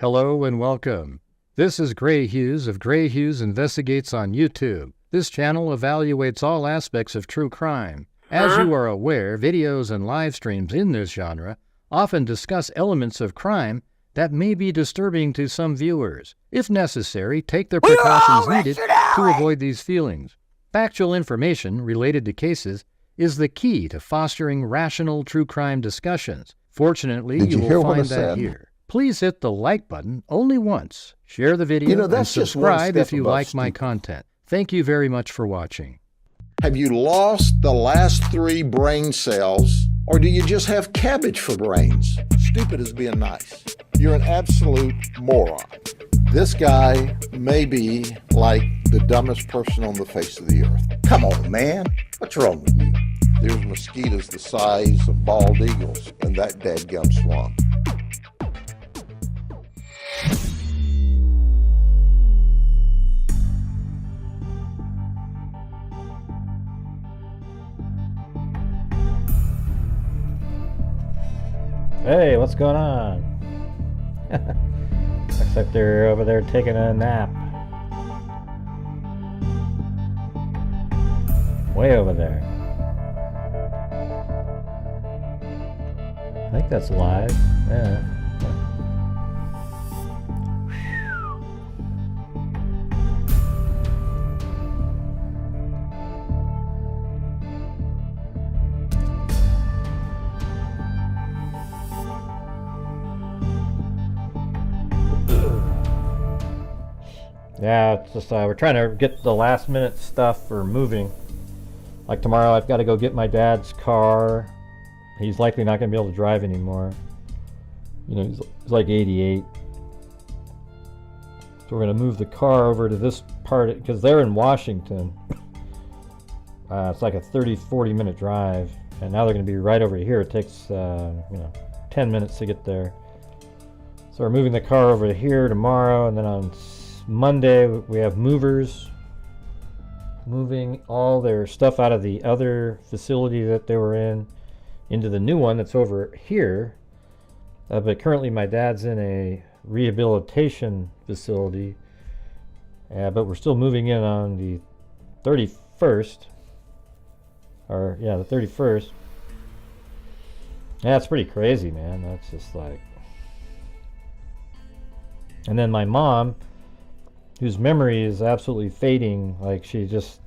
Hello and welcome. This is Grant Hughes of Grant Hughes Investigates on YouTube. This channel evaluates all aspects of true crime. As you are aware, videos and live streams in this genre often discuss elements of crime that may be disturbing to some viewers. If necessary, take the precautions needed to avoid these feelings. Factual information related to cases is the key to fostering rational true crime discussions. Fortunately, you will find that here. Please hit the like button only once, share the video, and subscribe if you like my content. Thank you very much for watching. Have you lost the last 3 brain cells, or do you just have cabbage for brains? Stupid is being nice. You're an absolute moron. This guy may be like the dumbest person on the face of the earth. Come on, man. What's wrong with you? There's mosquitoes the size of bald eagles in that dadgum swamp. Hey, what's going on? Looks like they're over there taking a nap. Way over there. I think that's live. Yeah. Yeah, it's just we're trying to get the last minute stuff for moving. Like tomorrow I've got to go get my dad's car. He's likely not going to be able to drive anymore. You know, he's like 88. So we're going to move the car over to this part, because they're in Washington. It's like a 30-40 minute drive. And now they're going to be right over here. It takes, 10 minutes to get there. So we're moving the car over here tomorrow, and then on Monday we have movers moving all their stuff out of the other facility that they were in into the new one that's over here. But currently my dad's in a rehabilitation facility, but we're still moving in on the 31st. Or yeah, the 31st. Yeah, it's pretty crazy, man. That's just like... And then my mom, whose memory is absolutely fading, like she just,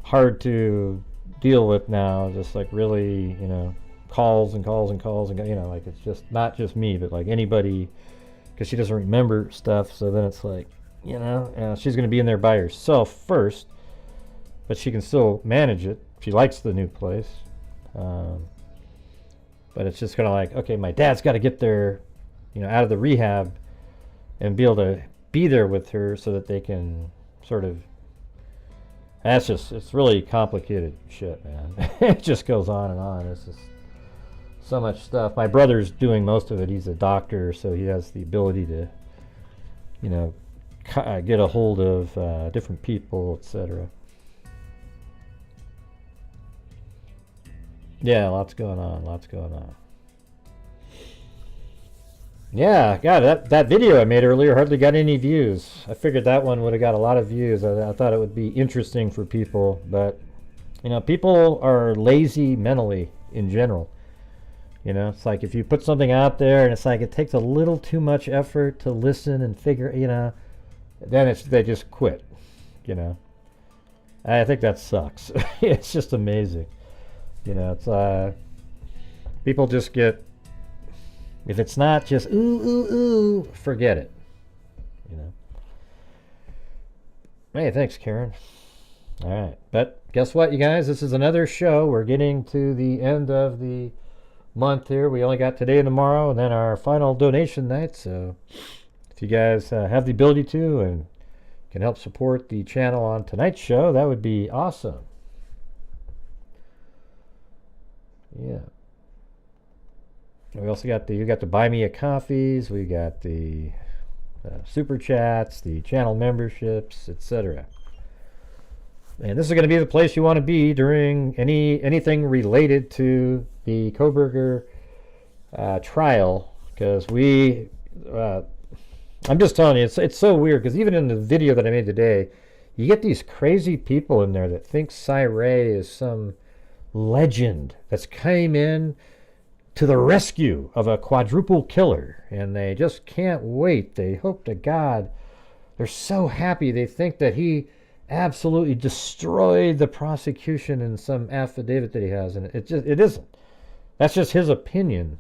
hard to deal with now, just like really, calls and calls and calls, and like it's just not just me, but like anybody, because she doesn't remember stuff. So then it's like, she's going to be in there by herself first, but she can still manage it. She likes the new place, but it's just kind of like, okay, my dad's got to get there, out of the rehab and be able to be there with her so that they can sort of... it's really complicated shit, man. It just goes on and on. It's just so much stuff. My brother's doing most of it. He's a doctor, so he has the ability to, get a hold of different people, etc. Yeah, lots going on. Yeah, God, that video I made earlier hardly got any views. I figured that one would have got a lot of views. I thought it would be interesting for people, but people are lazy mentally in general. It's like if you put something out there and it's like it takes a little too much effort to listen and figure, then they just quit. I think that sucks. It's just amazing. It's people just get... If it's not just ooh, forget it. Hey, thanks, Karen. All right, but guess what, you guys? This is another show. We're getting to the end of the month here. We only got today and tomorrow, and then our final donation night. So if you guys have the ability to and can help support the channel on tonight's show, that would be awesome. Yeah. We also got the buy me a coffees, we got the super chats, the channel memberships, etc. And this is going to be the place you want to be during anything related to the Kohberger trial, because we I'm just telling you, it's so weird because even in the video that I made today, you get these crazy people in there that think Ray is some legend that's came in to the rescue of a quadruple killer, and they just can't wait. They hope to God, they're so happy. They think that he absolutely destroyed the prosecution in some affidavit that he has, and it isn't. That's just his opinion.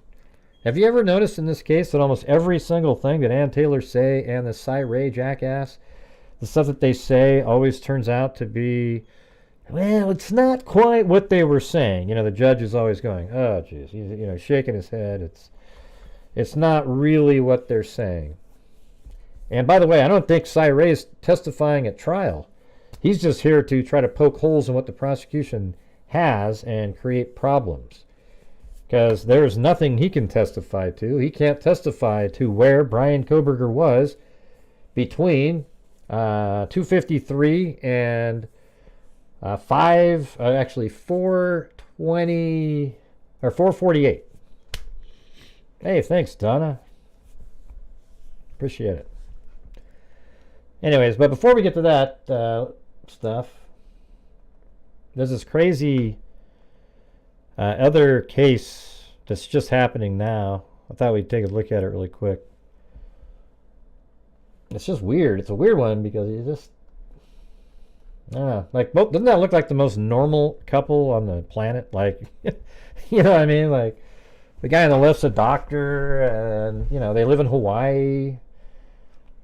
Have you ever noticed in this case that almost every single thing that Ann Taylor say and the Ray jackass, the stuff that they say always turns out to be, well, it's not quite what they were saying. You know, the judge is always going, oh, geez, he's, shaking his head. It's not really what they're saying. And by the way, I don't think Ray's testifying at trial. He's just here to try to poke holes in what the prosecution has and create problems. Because there's nothing he can testify to. He can't testify to where Brian Kohberger was between 2:53 and 4:20 or 4:48. Hey, thanks, Donna. Appreciate it. Anyways, but before we get to that stuff, there's this crazy other case that's just happening now. I thought we'd take a look at it really quick. It's just weird. It's a weird one because you just, I don't know. Like, doesn't that look like the most normal couple on the planet? Like, you know what I mean? Like, the guy on the left's a doctor, and they live in Hawaii.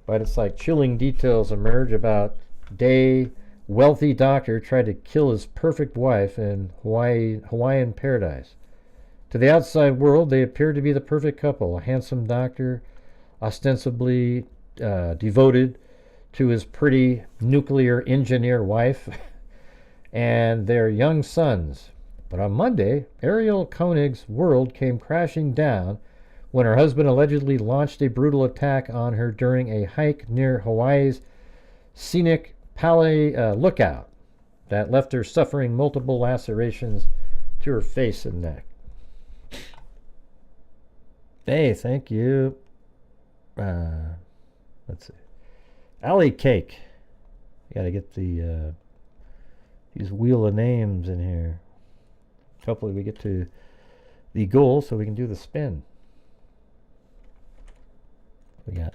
But it's like chilling details emerge about day wealthy doctor tried to kill his perfect wife in Hawaiian paradise. To the outside world, they appear to be the perfect couple. A handsome doctor, ostensibly devoted to his pretty nuclear engineer wife and their young sons. But on Monday, Ariel Konig's world came crashing down when her husband allegedly launched a brutal attack on her during a hike near Hawaii's scenic Pale Lookout that left her suffering multiple lacerations to her face and neck. Hey, thank you. Let's see. Alley Cake. You gotta get the these wheel of names in here. Hopefully we get to the goal so we can do the spin. We got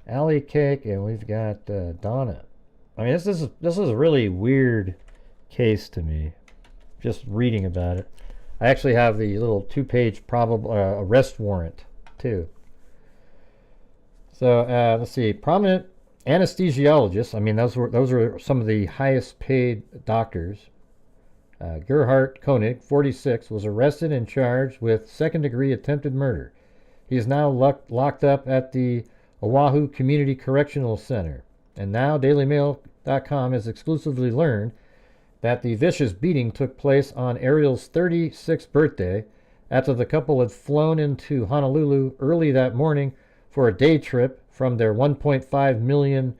Alley Cake and we've got Donna. I mean, this is a really weird case to me. Just reading about it. I actually have the little 2-page probable arrest warrant too. So let's see. Prominent anesthesiologists. I mean, those are some of the highest paid doctors. Gerhardt Konig, 46, was arrested and charged with second-degree attempted murder. He is now locked up at the Oahu Community Correctional Center. And now DailyMail.com has exclusively learned that the vicious beating took place on Ariel's 36th birthday after the couple had flown into Honolulu early that morning for a day trip from their $1.5 million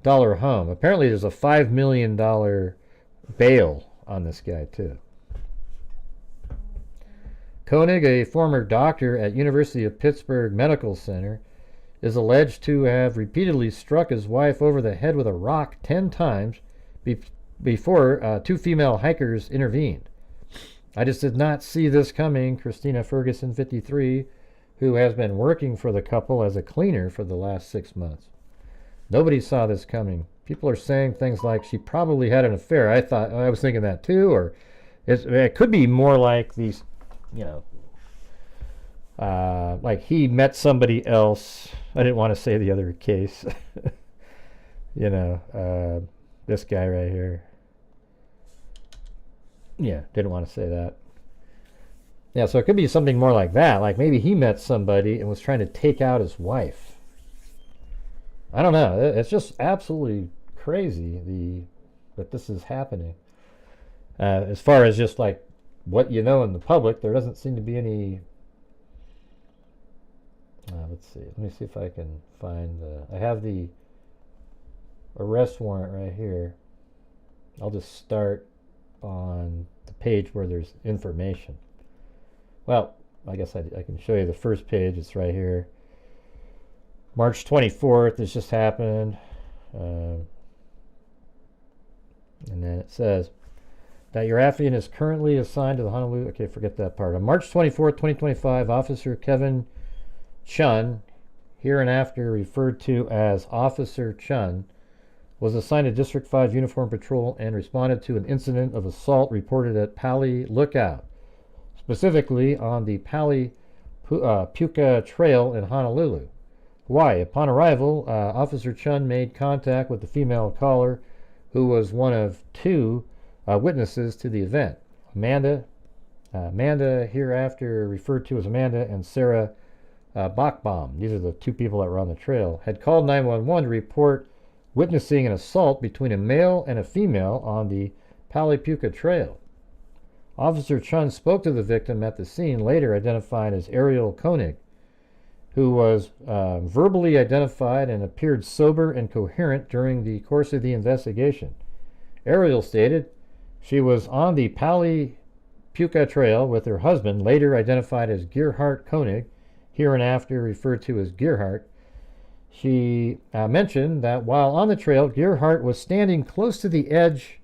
home. Apparently there's a $5 million bail on this guy too. Konig, a former doctor at University of Pittsburgh Medical Center, is alleged to have repeatedly struck his wife over the head with a rock 10 times before two female hikers intervened. I just did not see this coming, Christina Ferguson, 53, who has been working for the couple as a cleaner for the last 6 months. Nobody saw this coming. People are saying things like she probably had an affair. I was thinking that too, or it could be more like these, like he met somebody else. I didn't want to say the other case. This guy right here. Yeah, didn't want to say that. Yeah, so it could be something more like that. Like maybe he met somebody and was trying to take out his wife. I don't know. It's just absolutely crazy that this is happening. As far as just like what you know in the public, there doesn't seem to be any. Let's see. Let me see if I can find I have the arrest warrant right here. I'll just start on the page where there's information. Well, I guess I can show you the first page. It's right here. March 24th, this just happened. And then it says that your affiant is currently assigned to the Honolulu. Okay, forget that part. On March 24th, 2025, Officer Kevin Chun, hereinafter referred to as Officer Chun, was assigned to District 5 Uniform Patrol and responded to an incident of assault reported at Pali Lookout, specifically on the Pali Puka Trail in Honolulu, Hawaii. Upon arrival, Officer Chun made contact with the female caller, who was one of two witnesses to the event. Amanda, hereafter referred to as Amanda, and Sarah Bachbaum, these are the two people that were on the trail, had called 911 to report witnessing an assault between a male and a female on the Pali Puka Trail. Officer Chun spoke to the victim at the scene, later identified as Ariel Konig, who was verbally identified and appeared sober and coherent during the course of the investigation. Ariel stated she was on the Pali Puka Trail with her husband, later identified as Gerhardt Konig, hereinafter referred to as Gerhardt. She mentioned that while on the trail, Gerhardt was standing close to the edge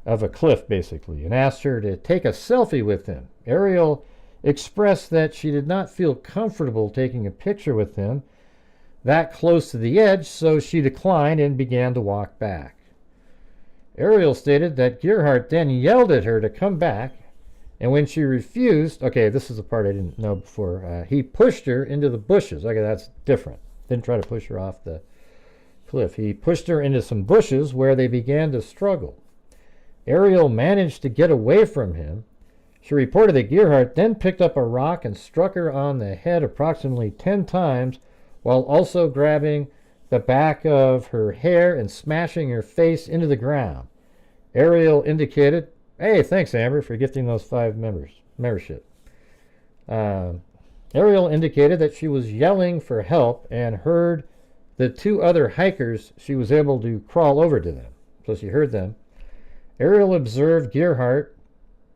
of a cliff, basically, and asked her to take a selfie with him. Ariel expressed that she did not feel comfortable taking a picture with him that close to the edge, so she declined and began to walk back. Ariel stated that Gerhardt then yelled at her to come back, and when she refused, okay, this is the part I didn't know before, he pushed her into the bushes. Okay, that's different. Didn't try to push her off the cliff. He pushed her into some bushes where they began to struggle. Ariel managed to get away from him. She reported that Gerhardt then picked up a rock and struck her on the head approximately 10 times, while also grabbing the back of her hair and smashing her face into the ground. Ariel indicated, hey, thanks, Amber, for gifting those 5 membership. Ariel indicated that she was yelling for help and heard the 2 other hikers. She was able to crawl over to them, so she heard them. Ariel observed Gerhardt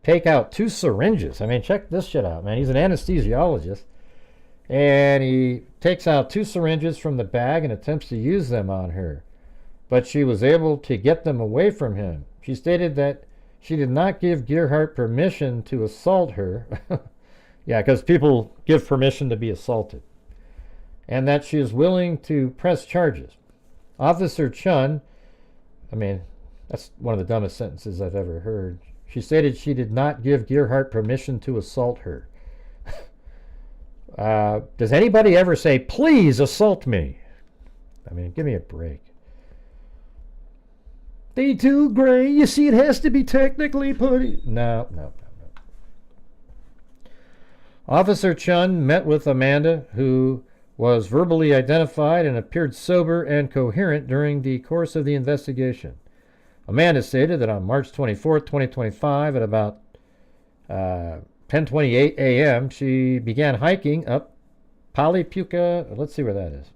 take out 2 syringes. I mean, check this shit out, man. He's an anesthesiologist. And he takes out 2 syringes from the bag and attempts to use them on her. But she was able to get them away from him. She stated that she did not give Gerhardt permission to assault her. Yeah, because people give permission to be assaulted. And that she is willing to press charges. Officer Chun, I mean, that's one of the dumbest sentences I've ever heard. She stated she did not give Gerhardt permission to assault her. Does anybody ever say, please assault me? I mean, give me a break. They too gray. You see, it has to be technically put. No. Officer Chun met with Amanda, who was verbally identified and appeared sober and coherent during the course of the investigation. Amanda stated that on March 24th, 2025, at about 10:28 a.m., she began hiking up Pali Puka. Let's see where that is.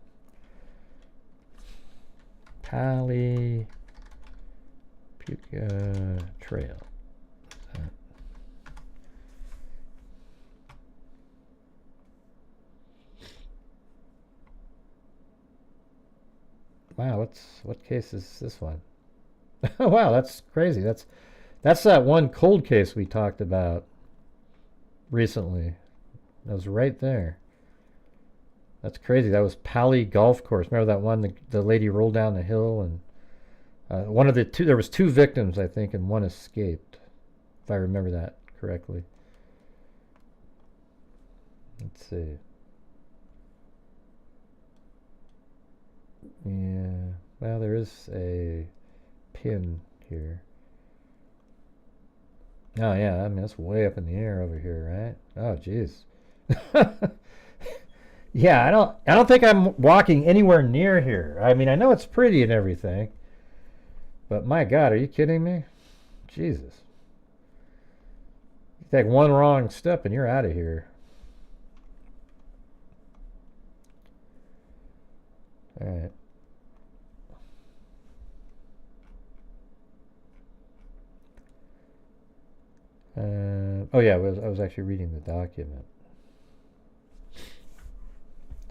Pali Puka Trail. Wow, what case is this one? Wow, that's crazy. That's that one cold case we talked about recently. That was right there. That's crazy. That was Pali Golf Course. Remember that one? The lady rolled down the hill, and one of the 2. There was 2 victims, I think, and 1 escaped, if I remember that correctly. Let's see. Yeah. Well, there is a pin here. Oh yeah, I mean that's way up in the air over here, right? Oh jeez. Yeah, I don't think I'm walking anywhere near here. I mean, I know it's pretty and everything, but my God, are you kidding me? Jesus. You take one wrong step and you're out of here. All right. Oh yeah, I was actually reading the document.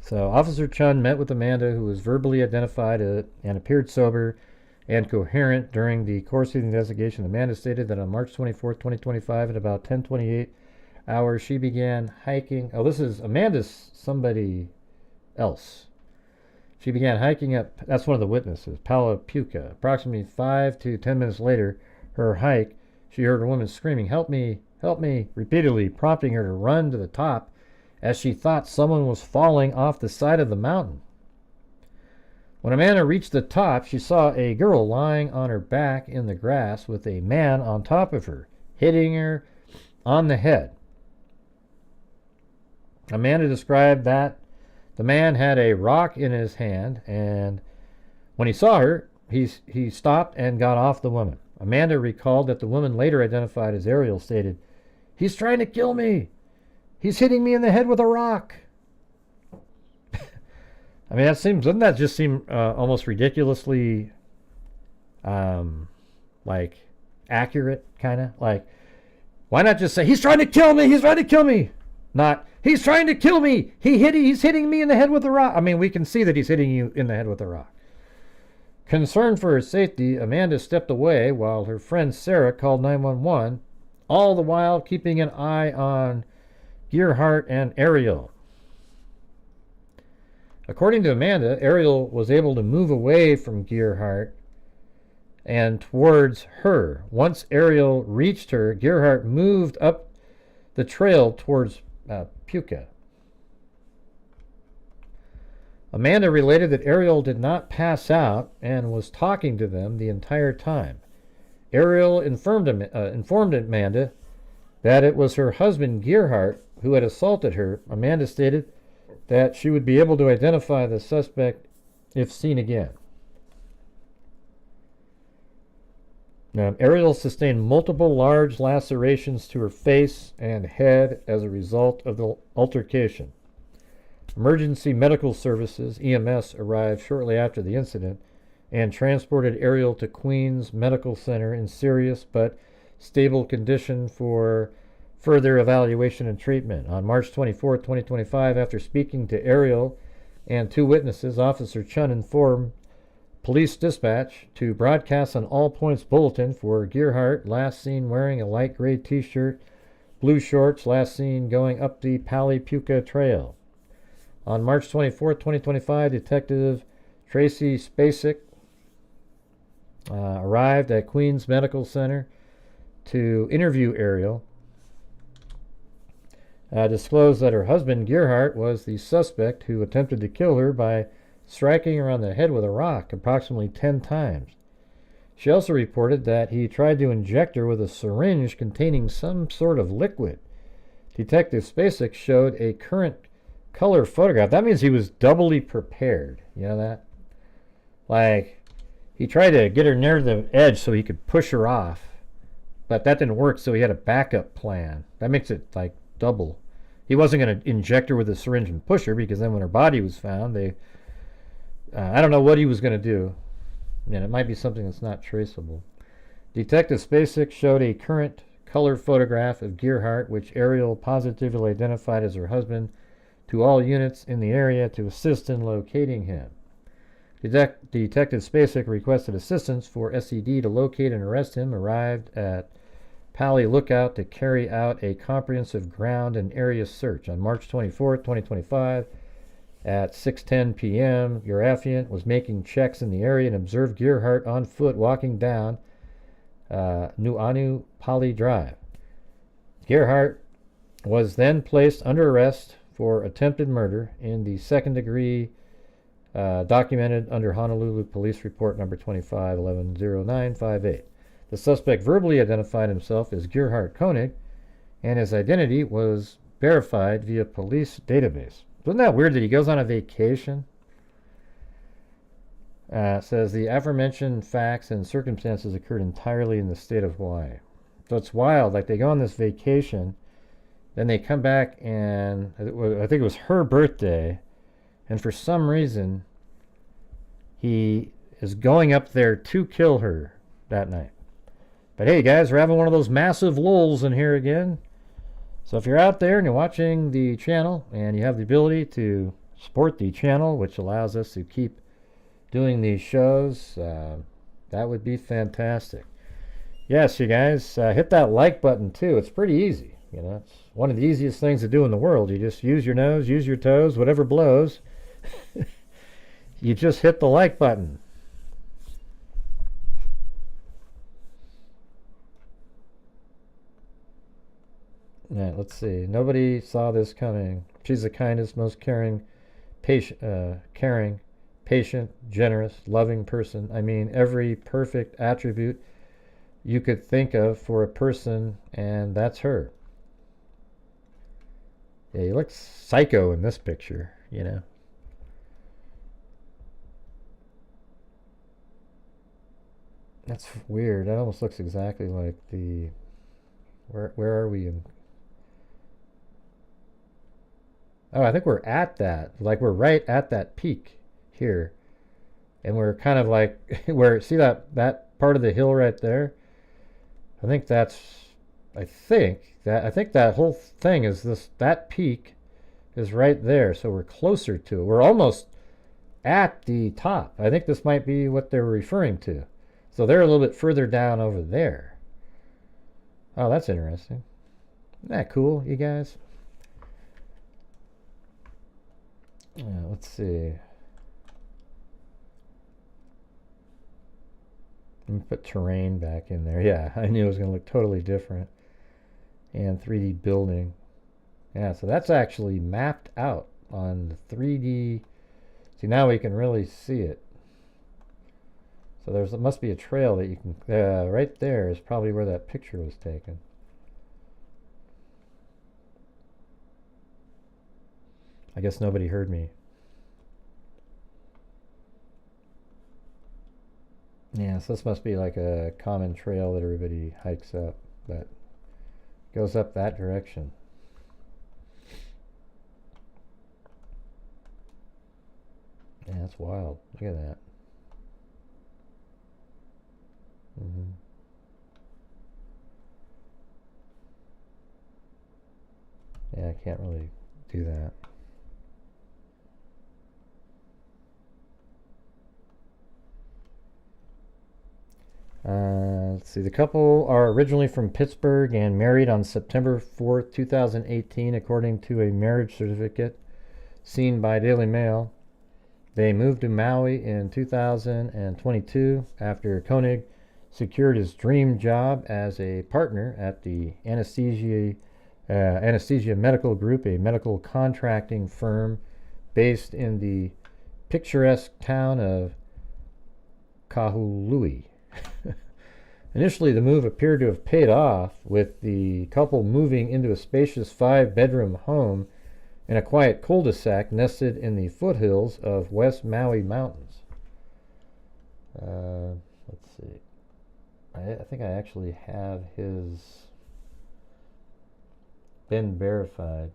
So Officer Chun met with Amanda, who was verbally identified and appeared sober and coherent during the course of the investigation. Amanda stated that on March 24th, 2025, at about 10:28 hours, she began hiking. Oh, this is Amanda's somebody else. She began hiking up, that's one of the witnesses, Palapuka. Approximately 5 to 10 minutes later, her hike, she heard a woman screaming, "Help me, help me," repeatedly, prompting her to run to the top as she thought someone was falling off the side of the mountain. When Amanda reached the top, she saw a girl lying on her back in the grass with a man on top of her, hitting her on the head. Amanda described that the man had a rock in his hand, and when he saw her, he stopped and got off the woman. Amanda recalled that the woman, later identified as Ariel, stated, "He's trying to kill me. He's hitting me in the head with a rock." I mean, doesn't that just seem almost ridiculously, like, accurate, kind of? Like, why not just say, "He's trying to kill me, he's trying to kill me"? Not, "He's trying to kill me, he's hitting me in the head with a rock." I mean, we can see that he's hitting you in the head with a rock. Concerned for her safety, Amanda stepped away while her friend Sarah called 911, all the while keeping an eye on Gerhardt and Ariel. According to Amanda, Ariel was able to move away from Gerhardt and towards her. Once Ariel reached her, Gerhardt moved up the trail towards Puka. Amanda related that Ariel did not pass out and was talking to them the entire time. Ariel informed Amanda that it was her husband Gerhardt who had assaulted her. Amanda stated that she would be able to identify the suspect if seen again. Now, Ariel sustained multiple large lacerations to her face and head as a result of the altercation. Emergency medical services, EMS, arrived shortly after the incident and transported Ariel to Queens Medical Center in serious but stable condition for further evaluation and treatment. On March 24, 2025, after speaking to Ariel and two witnesses, Officer Chun informed Police Dispatch to broadcast an all-points bulletin for Gerhardt, last seen wearing a light gray t-shirt, blue shorts, last seen going up the Palapuka Trail. On March 24, 2025, Detective Tracy Spacek arrived at Queens Medical Center to interview Ariel. Disclosed that her husband, Gerhardt, was the suspect who attempted to kill her by striking her on the head with a rock approximately 10 times. She also reported that he tried to inject her with a syringe containing some sort of liquid. Detective Spacek showed a current color photograph. That means he was doubly prepared. You know that? Like, he tried to get her near the edge so he could push her off, but that didn't work, so he had a backup plan. That makes it like double. He wasn't going to inject her with a syringe and push her, because then when her body was found, I don't know what he was going to do. And it might be something that's not traceable. Detective Spacek showed a current color photograph of Gerhardt, which Ariel positively identified as her husband, to all units in the area to assist in locating him. Detective Spacek requested assistance for SED to locate and arrest him, arrived at Pali Lookout to carry out a comprehensive ground and area search. On March 24, 2025, at 6:10 p.m., your affiant was making checks in the area and observed Gerhardt on foot walking down Nu'anu Pali Drive. Gerhardt was then placed under arrest for attempted murder in the second degree, documented under Honolulu Police Report number 25110958. The suspect verbally identified himself as Gerhardt Konig, and his identity was verified via police database. Isn't that weird that he goes on a vacation? Says the aforementioned facts and circumstances occurred entirely in the state of Hawaii. So it's wild. Like, they go on this vacation, then they come back, and I think it was her birthday, and for some reason he is going up there to kill her that night. But hey, guys, we're having one of those massive lulls in here again. So if you're out there and you're watching the channel and you have the ability to support the channel, which allows us to keep doing these shows, that would be fantastic. Yes, you guys, hit that like button too. It's pretty easy. You know, it's one of the easiest things to do in the world. You just use your nose, use your toes, whatever blows. You just hit the like button. Yeah, let's see. Nobody saw this coming. She's the kindest, most caring, patient, generous, loving person. I mean, every perfect attribute you could think of for a person, and that's her. Yeah, you look psycho in this picture, you know. That's weird. That almost looks exactly like the... Where are we in... Oh, I think we're at that. Like, we're right at that peak here. And we're kind of like... where, see that part of the hill right there? I think that's... I think that whole thing is this... That peak is right there. So we're closer to it. We're almost at the top. I think this might be what they're referring to. So they're a little bit further down over there. Oh, that's interesting. Isn't that cool, you guys? Yeah, let's see. Let me put terrain back in there. Yeah, I knew it was going to look totally different. And 3D building. Yeah, so that's actually mapped out on the 3D. See, now we can really see it. So there must be a trail that you can... right there is probably where that picture was taken. I guess nobody heard me. Yeah, so this must be like a common trail that everybody hikes up, that goes up that direction. Yeah, that's wild. Look at that. Yeah, I can't really do that. Let's see. The couple are originally from Pittsburgh and married on September 4th, 2018, according to a marriage certificate seen by Daily Mail. They moved to Maui in 2022 after Konig secured his dream job as a partner at the Anesthesia Medical Group, a medical contracting firm based in the picturesque town of Kahului. Initially, the move appeared to have paid off, with the couple moving into a spacious 5-bedroom home in a quiet cul-de-sac nested in the foothills of West Maui Mountains. Let's see. I think I actually have his been verified.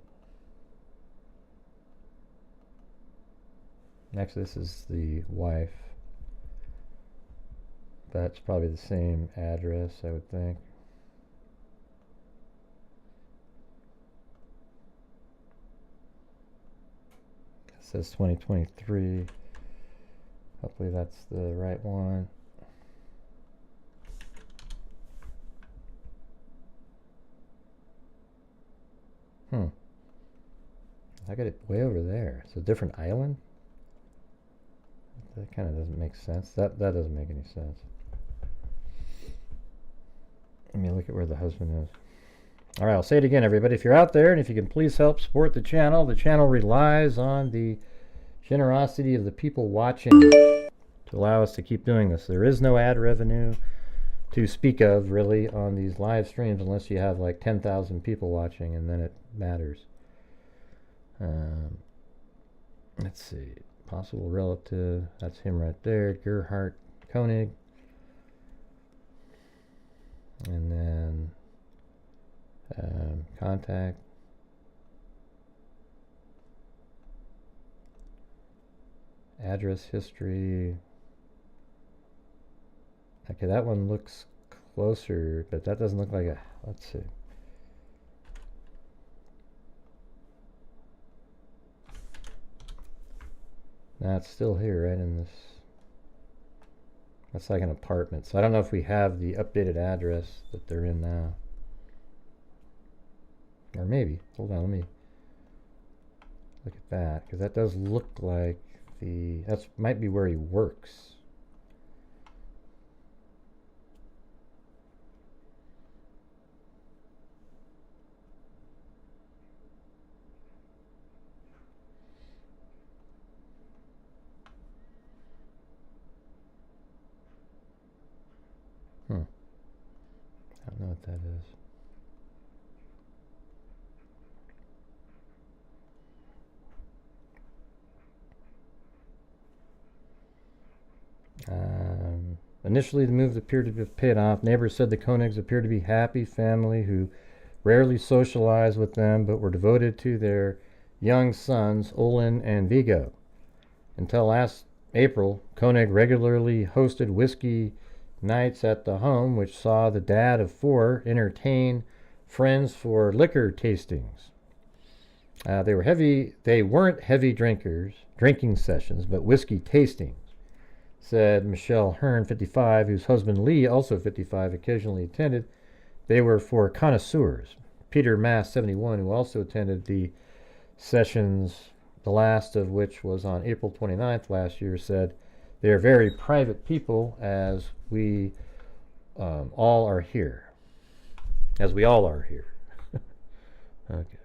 Next, this is the wife. That's probably the same address, I would think. It says 2023. Hopefully that's the right one. I got it way over there. It's a different island? That kind of doesn't make sense. That doesn't make any sense. Let me look at where the husband is. All right, I'll say it again, everybody. If you're out there and if you can please help support the channel relies on the generosity of the people watching to allow us to keep doing this. There is no ad revenue to speak of, really, on these live streams unless you have like 10,000 people watching, and then it matters. Let's see. Possible relative. That's him right there. Gerhardt Konig. And then contact. Address history. Okay, that one looks closer, but that doesn't look like a... Let's see. Nah, it's still here, right in this. That's like an apartment. So I don't know if we have the updated address that they're in now. Or maybe. Hold on, let me look at that. Because that does look like the... That might be where he works. I don't know what that is. Initially, the move appeared to have paid off. Neighbors said the Konigs appeared to be happy family who rarely socialized with them but were devoted to their young sons, Olin and Vigo. Until last April, Konig regularly hosted whiskey nights at the home, which saw the dad of 4 entertain friends for liquor tastings. They weren't heavy drinking sessions, but whiskey tastings, said Michelle Hearn, 55, whose husband Lee, also 55, occasionally attended. They were for connoisseurs. Peter Mass, 71, who also attended the sessions, the last of which was on April 29th last year, said, "They are very private people, as we all are here." As we all are here. Okay.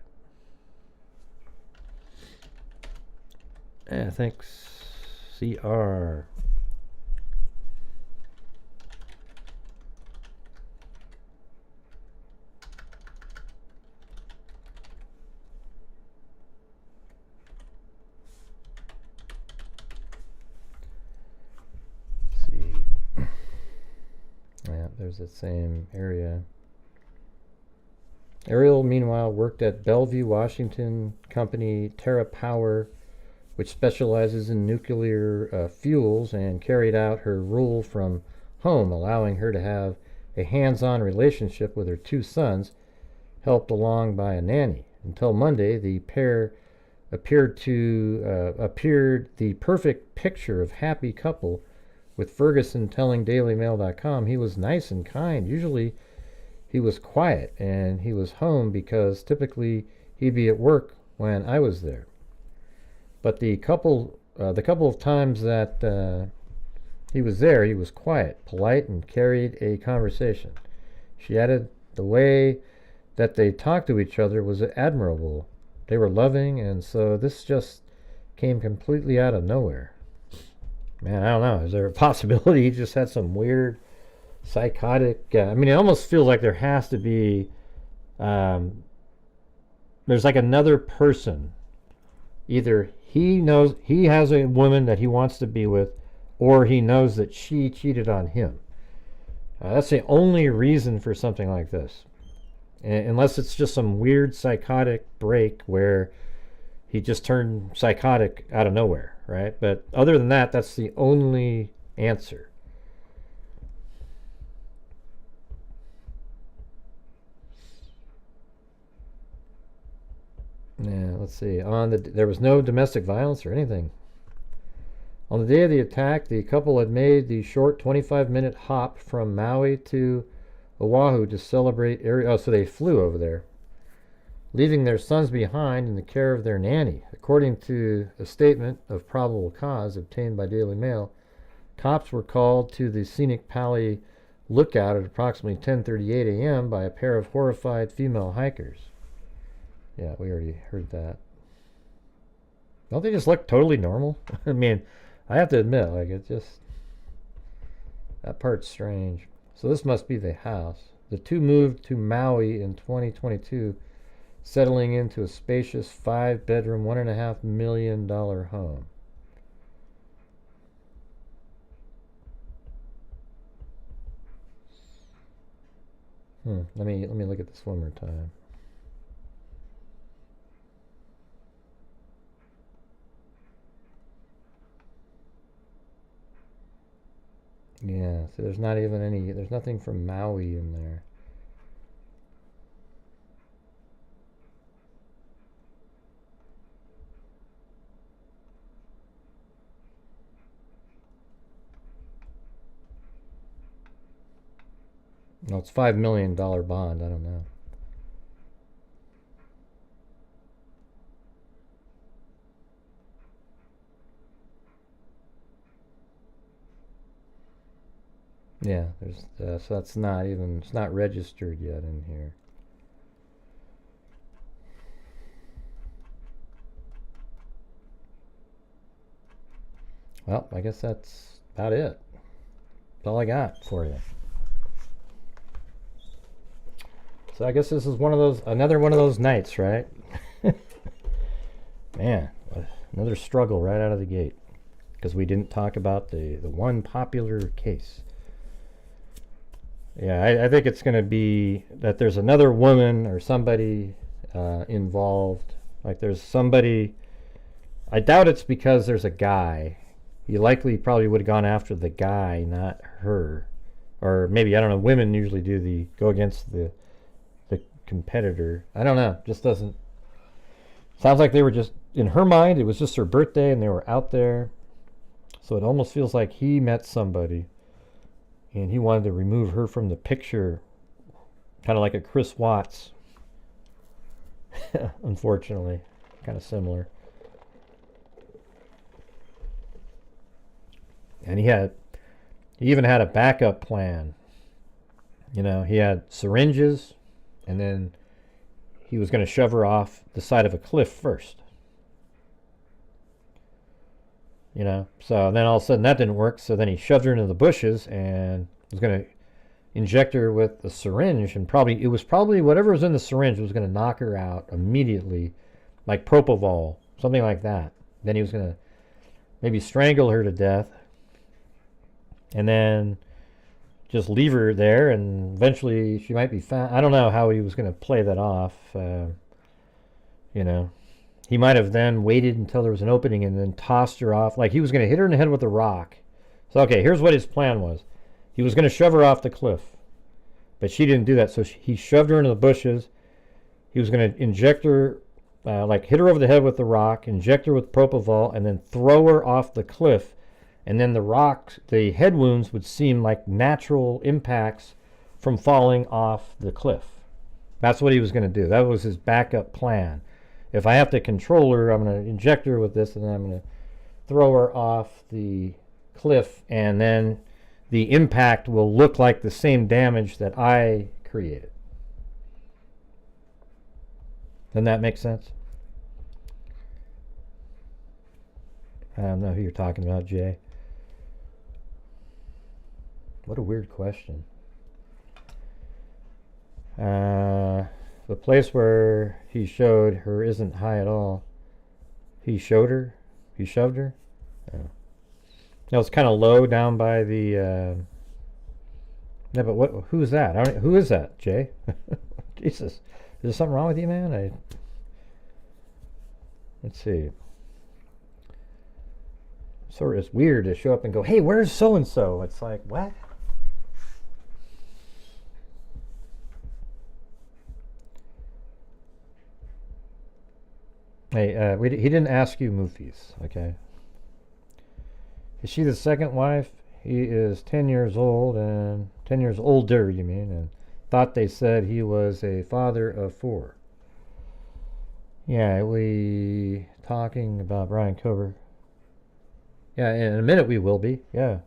Yeah, thanks, CR. Yeah, there's the same area. Ariel, meanwhile, worked at Bellevue, Washington company TerraPower, which specializes in nuclear fuels, and carried out her role from home, allowing her to have a hands-on relationship with her 2 sons, helped along by a nanny. Until Monday, the pair appeared the perfect picture of happy couple, with Ferguson telling DailyMail.com he was nice and kind. Usually he was quiet and he was home because typically he'd be at work when I was there. But the couple of times that he was there, he was quiet, polite, and carried a conversation. She added the way that they talked to each other was admirable. They were loving, and so this just came completely out of nowhere. Man, I don't know. Is there a possibility he just had some weird psychotic... I mean, it almost feels like there has to be... there's like another person. Either he knows he has a woman that he wants to be with, or he knows that she cheated on him. That's the only reason for something like this. Unless it's just some weird psychotic break where he just turned psychotic out of nowhere, right? But other than that, that's the only answer. Yeah, let's see. There was no domestic violence or anything. On the day of the attack, the couple had made the short 25-minute hop from Maui to Oahu to celebrate so they flew over there, leaving their sons behind in the care of their nanny. According to a statement of probable cause obtained by Daily Mail, cops were called to the Scenic Pali lookout at approximately 10:38 a.m. by a pair of horrified female hikers. Yeah, we already heard that. Don't they just look totally normal? I mean, I have to admit, like, it just... that part's strange. So this must be the house. The two moved to Maui in 2022, settling into a spacious 5-bedroom, $1.5 million home. Let me look at this one more time. Yeah, so there's nothing from Maui in there. No, it's $5 million bond. I don't know. Yeah, there's so that's not even, it's not registered yet in here. Well, I guess that's about it. That's all I got for you. So I guess this is another one of those nights, right? Man, another struggle right out of the gate because we didn't talk about the one popular case. Yeah, I think it's going to be that there's another woman or somebody involved. Like there's somebody. I doubt it's because there's a guy. You likely probably would have gone after the guy, not her. Or maybe, I don't know, women usually go against the competitor. I don't know. Just doesn't. Sounds like they were just, in her mind, it was just her birthday and they were out there. So it almost feels like he met somebody and he wanted to remove her from the picture. Kind of like a Chris Watts. Unfortunately. Kind of similar. And he even had a backup plan. You know, he had syringes, and then he was going to shove her off the side of a cliff first. You know, so then all of a sudden that didn't work, so then he shoved her into the bushes and was going to inject her with a syringe, and it was probably whatever was in the syringe was going to knock her out immediately, like propofol, something like that. Then he was going to maybe strangle her to death, and then just leave her there, and eventually she might be found. I don't know how he was going to play that off. You know, he might have then waited until there was an opening and then tossed her off. Like he was going to hit her in the head with a rock. So, okay, here's what his plan was. He was going to shove her off the cliff, but she didn't do that. So he shoved her into the bushes. He was going to inject her, like hit her over the head with the rock, inject her with propofol, and then throw her off the cliff. And then the head wounds would seem like natural impacts from falling off the cliff. That's what he was going to do. That was his backup plan. If I have to control her, I'm going to inject her with this, and then I'm going to throw her off the cliff, and then the impact will look like the same damage that I created. Doesn't that make sense? I don't know who you're talking about, Jay. What a weird question. The place where he showed her isn't high at all. He showed her? He shoved her? Oh. No, it's kind of low down by the... Yeah, but who is that? Who is that, Jay? Jesus. Is there something wrong with you, man? Let's see. Sort of, it's weird to show up and go, hey, where's so-and-so? It's like, what? Hey, he didn't ask you moofies, okay? Is she the second wife? He is 10 years old, and 10 years older, you mean, and thought they said he was a father of 4. Yeah, we talking about Brian Kohberger. Yeah, in a minute we will be, yeah.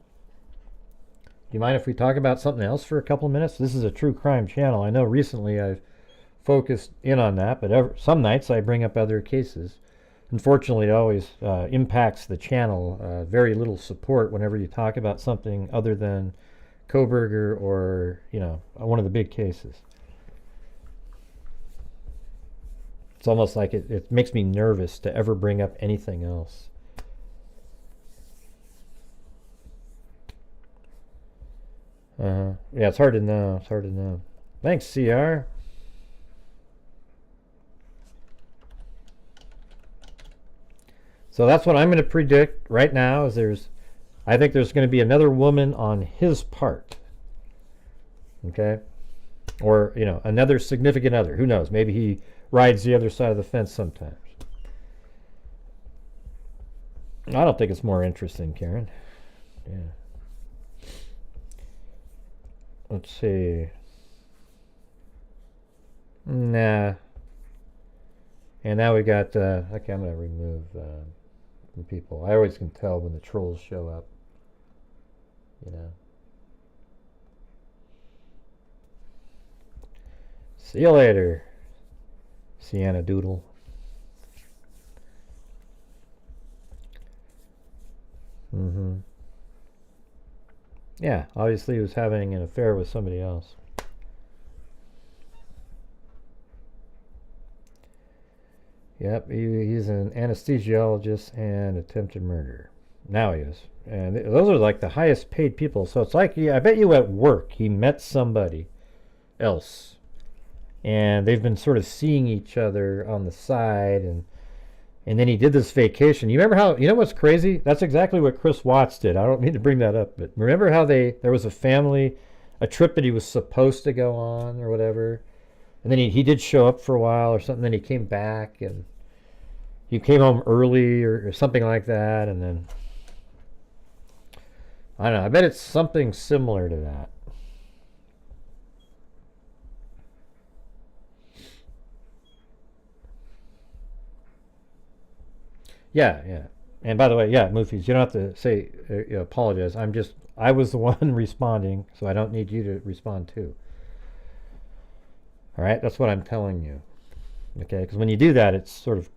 Do you mind if we talk about something else for a couple of minutes? This is a true crime channel. I know recently I've focused in on that, but some nights I bring up other cases. Unfortunately, it always impacts the channel. Very little support whenever you talk about something other than Kohberger or, you know, one of the big cases. It's almost like it makes me nervous to ever bring up anything else. Yeah, it's hard to know. It's hard to know. Thanks, CR. So that's what I'm going to predict right now. I think there's going to be another woman on his part. Okay? Or, you know, another significant other. Who knows? Maybe he rides the other side of the fence sometimes. I don't think it's more interesting, Karen. Yeah. Let's see. Nah. And now we got, okay, I'm going to remove some people. I always can tell when the trolls show up, you know. See you later, Sienna Doodle. Yeah, obviously he was having an affair with somebody else. Yep, he's an anesthesiologist and attempted murder. Now he is. And those are like the highest paid people. So it's like, I bet you at work he met somebody else. And they've been sort of seeing each other on the side. And then he did this vacation. You remember how, you know what's crazy? That's exactly what Chris Watts did. I don't mean to bring that up. But remember how there was a family, a trip that he was supposed to go on or whatever. And then he did show up for a while or something. Then he came back and he came home early or something like that. And then, I don't know. I bet it's something similar to that. Yeah, yeah. And by the way, yeah, Moofies, you don't have to say, apologize. I was the one responding, so I don't need you to respond too. All right, that's what I'm telling you. Okay, because when you do that, it sort of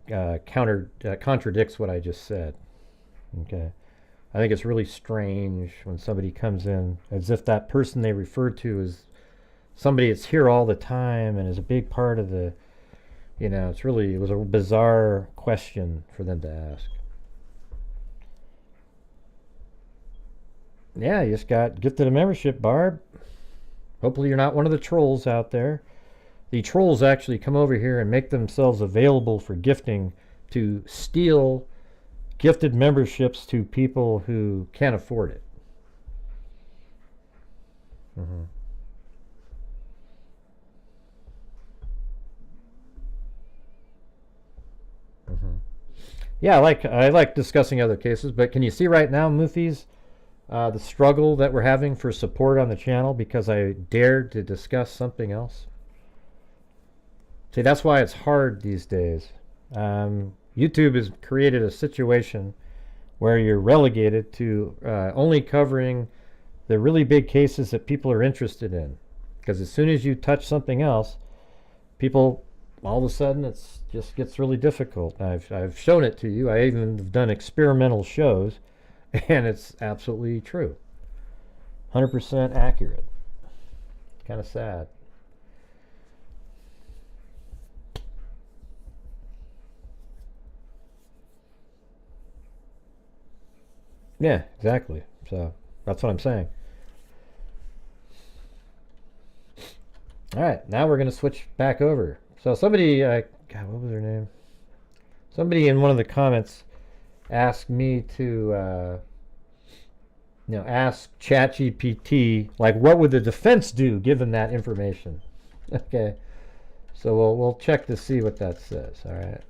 contradicts what I just said. Okay, I think it's really strange when somebody comes in as if that person they referred to is somebody that's here all the time and is a big part of the, you know, it was a bizarre question for them to ask. Yeah, you just got gifted a membership, Barb. Hopefully you're not one of the trolls out there. The trolls actually come over here and make themselves available for gifting to steal gifted memberships to people who can't afford it. Yeah, I like discussing other cases, but can you see right now, Moofies, the struggle that we're having for support on the channel because I dared to discuss something else? See, that's why it's hard these days. YouTube has created a situation where you're relegated to only covering the really big cases that people are interested in. Because as soon as you touch something else, people, all of a sudden, it just gets really difficult. I've shown it to you. I even have done experimental shows, and it's absolutely true. 100% accurate. Kind of sad. Yeah, exactly. So that's what I'm saying. All right, now we're going to switch back over. So somebody, God, what was her name? Somebody in one of the comments asked me to, ask ChatGPT, like, what would the defense do given that information? Okay, so we'll check to see what that says. All right.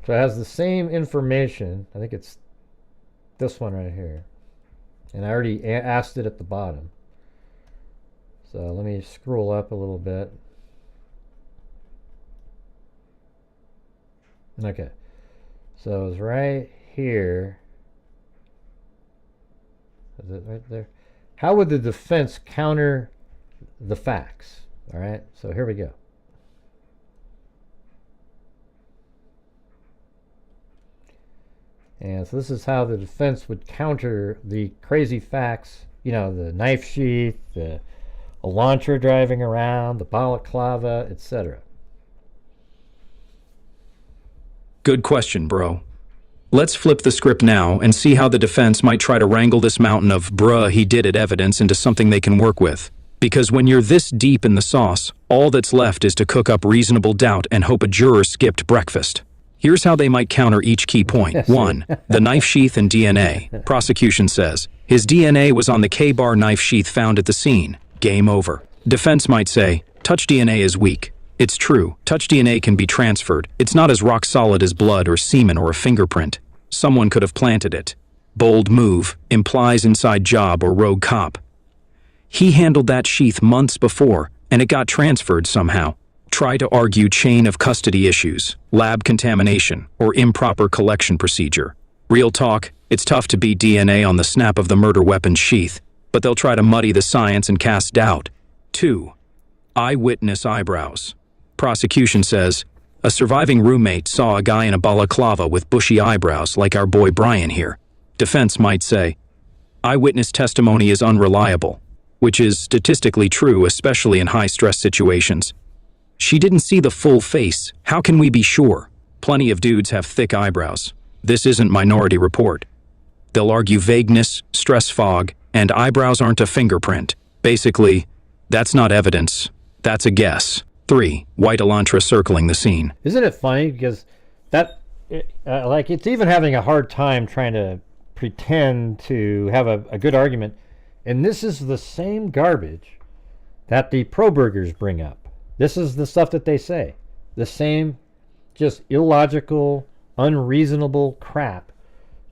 So it has the same information. I think it's this one right here, and I already asked it at the bottom. So let me scroll up a little bit. Okay, so it's right here. Is it right there? How would the defense counter the facts? All right, so here we go. And so this is how the defense would counter the crazy facts, you know, the knife sheath, a launcher driving around, the balaclava, etc. Good question, bro. Let's flip the script now and see how the defense might try to wrangle this mountain of bruh he did it evidence into something they can work with. Because when you're this deep in the sauce, all that's left is to cook up reasonable doubt and hope a juror skipped breakfast. Here's how they might counter each key point. 1. The knife sheath and DNA. Prosecution says, his DNA was on the K-bar knife sheath found at the scene. Game over. Defense might say, touch DNA is weak. It's true, touch DNA can be transferred. It's not as rock solid as blood or semen or a fingerprint. Someone could have planted it. Bold move, implies inside job or rogue cop. He handled that sheath months before, and it got transferred somehow. Try to argue chain of custody issues, lab contamination, or improper collection procedure. Real talk, it's tough to beat DNA on the snap of the murder weapon's sheath, but they'll try to muddy the science and cast doubt. 2. Eyewitness eyebrows. Prosecution says, a surviving roommate saw a guy in a balaclava with bushy eyebrows like our boy Brian here. Defense might say, eyewitness testimony is unreliable, which is statistically true, especially in high-stress situations. She didn't see the full face. How can we be sure? Plenty of dudes have thick eyebrows. This isn't Minority Report. They'll argue vagueness, stress fog, and eyebrows aren't a fingerprint. Basically, that's not evidence. That's a guess. 3. White Elantra circling the scene. Isn't it funny? Because it's even having a hard time trying to pretend to have a good argument. And this is the same garbage that the Kohbergers bring up. This is the stuff that they say. The same just illogical, unreasonable crap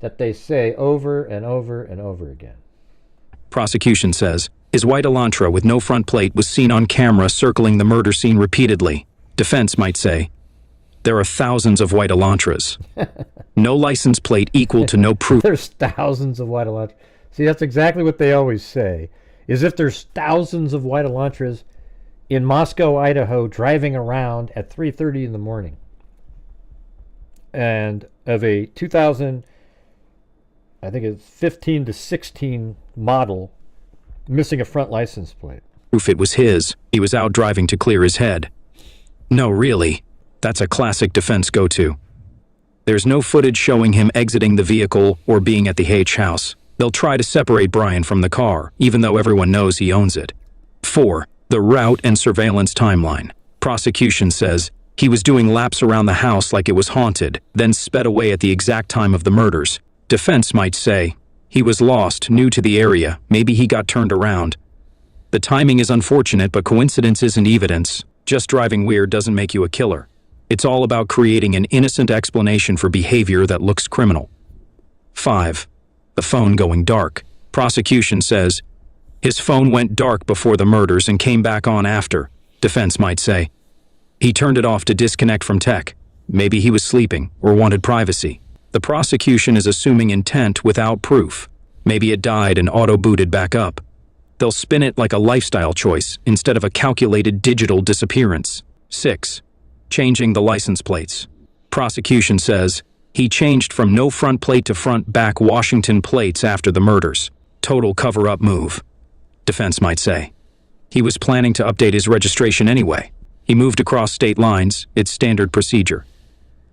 that they say over and over and over again. Prosecution says, his white Elantra with no front plate was seen on camera circling the murder scene repeatedly. Defense might say, there are thousands of white Elantras. No license plate equal to no proof. There's thousands of white Elantras. See, that's exactly what they always say, is if there's thousands of white Elantras in Moscow, Idaho, driving around at 3:30 in the morning, and of a 2000, I think it's 15 to 16 model, missing a front license plate. Proof it was his. He was out driving to clear his head. No, really. That's a classic defense go-to. There's no footage showing him exiting the vehicle or being at the H house. They'll try to separate Brian from the car, even though everyone knows he owns it. 4. The route and surveillance timeline. Prosecution says he was doing laps around the house like it was haunted, then sped away at the exact time of the murders. Defense might say he was lost, new to the area, maybe he got turned around. The timing is unfortunate, but coincidence isn't evidence. Just driving weird doesn't make you a killer. It's all about creating an innocent explanation for behavior that looks criminal. 5. The phone going dark. Prosecution says his phone went dark before the murders and came back on after. Defense might say he turned it off to disconnect from tech. Maybe he was sleeping or wanted privacy. The prosecution is assuming intent without proof. Maybe it died and auto-booted back up. They'll spin it like a lifestyle choice instead of a calculated digital disappearance. 6. Changing the license plates. Prosecution says he changed from no front plate to front back Washington plates after the murders. Total cover-up move. Defense might say he was planning to update his registration anyway. He moved across state lines. It's standard procedure.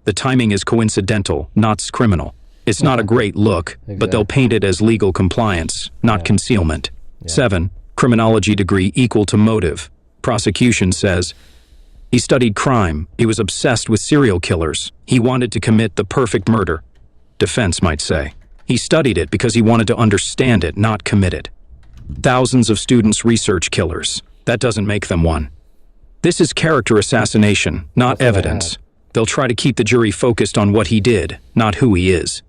The timing is coincidental, not criminal. It's not a great look, but they'll paint it as legal compliance, not concealment. 7. Criminology degree equal to motive. Prosecution says he studied crime. He was obsessed with serial killers. He wanted to commit the perfect murder. Defense might say he studied it because he wanted to understand it, not commit it. Thousands of students research killers. That doesn't make them one. This is character assassination, not evidence. They'll try to keep the jury focused on what he did, not who he is.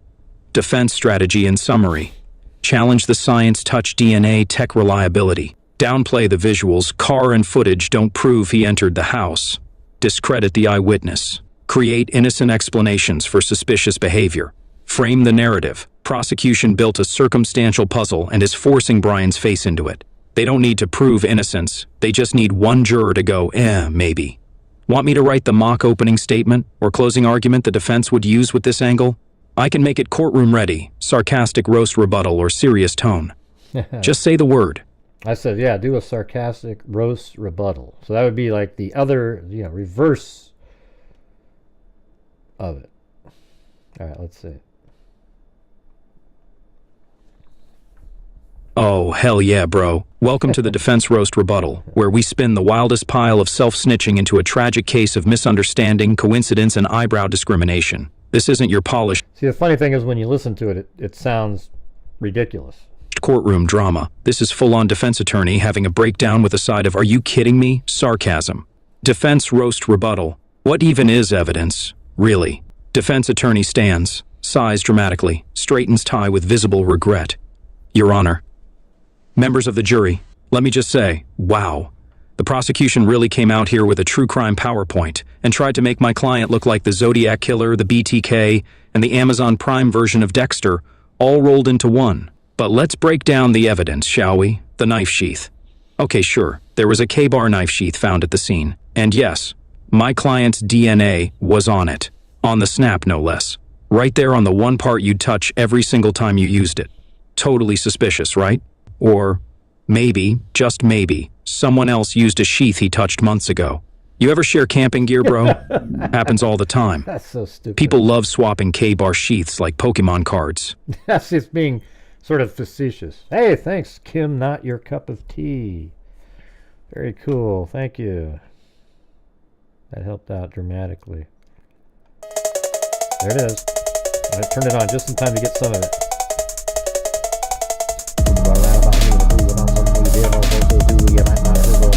Defense strategy in summary. Challenge the science, touch DNA, tech reliability. Downplay the visuals, car and footage don't prove he entered the house. Discredit the eyewitness. Create innocent explanations for suspicious behavior. Frame the narrative. Prosecution built a circumstantial puzzle and is forcing Brian's face into it. They don't need to prove innocence. They just need one juror to go, maybe. Want me to write the mock opening statement or closing argument the defense would use with this angle? I can make it courtroom ready, sarcastic roast rebuttal or serious tone. Just say the word. I said, yeah, do a sarcastic roast rebuttal. So that would be like the other, reverse of it. All right, let's see. Oh, hell yeah, bro. Welcome to the Defense Roast Rebuttal, where we spin the wildest pile of self-snitching into a tragic case of misunderstanding, coincidence, and eyebrow discrimination. This isn't your polished See, the funny thing is when you listen to it, it sounds ridiculous. Courtroom drama. This is full-on defense attorney having a breakdown with a side of, are you kidding me? Sarcasm. Defense Roast Rebuttal. What even is evidence? Really? Defense attorney stands, sighs dramatically, straightens tie with visible regret. Your Honor. Members of the jury, let me just say, wow. The prosecution really came out here with a true crime PowerPoint and tried to make my client look like the Zodiac Killer, the BTK, and the Amazon Prime version of Dexter, all rolled into one. But let's break down the evidence, shall we? The knife sheath. Okay, sure, there was a K-bar knife sheath found at the scene. And yes, my client's DNA was on it. On the snap, no less. Right there on the one part you'd touch every single time you used it. Totally suspicious, right? Or maybe, just maybe, someone else used a sheath he touched months ago. You ever share camping gear, bro? Happens all the time. That's so stupid. People love swapping K-bar sheaths like Pokemon cards. That's just being sort of facetious. Hey, thanks, Kim, not your cup of tea. Very cool, thank you. That helped out dramatically. There it is. I turned it on just in time to get some of it.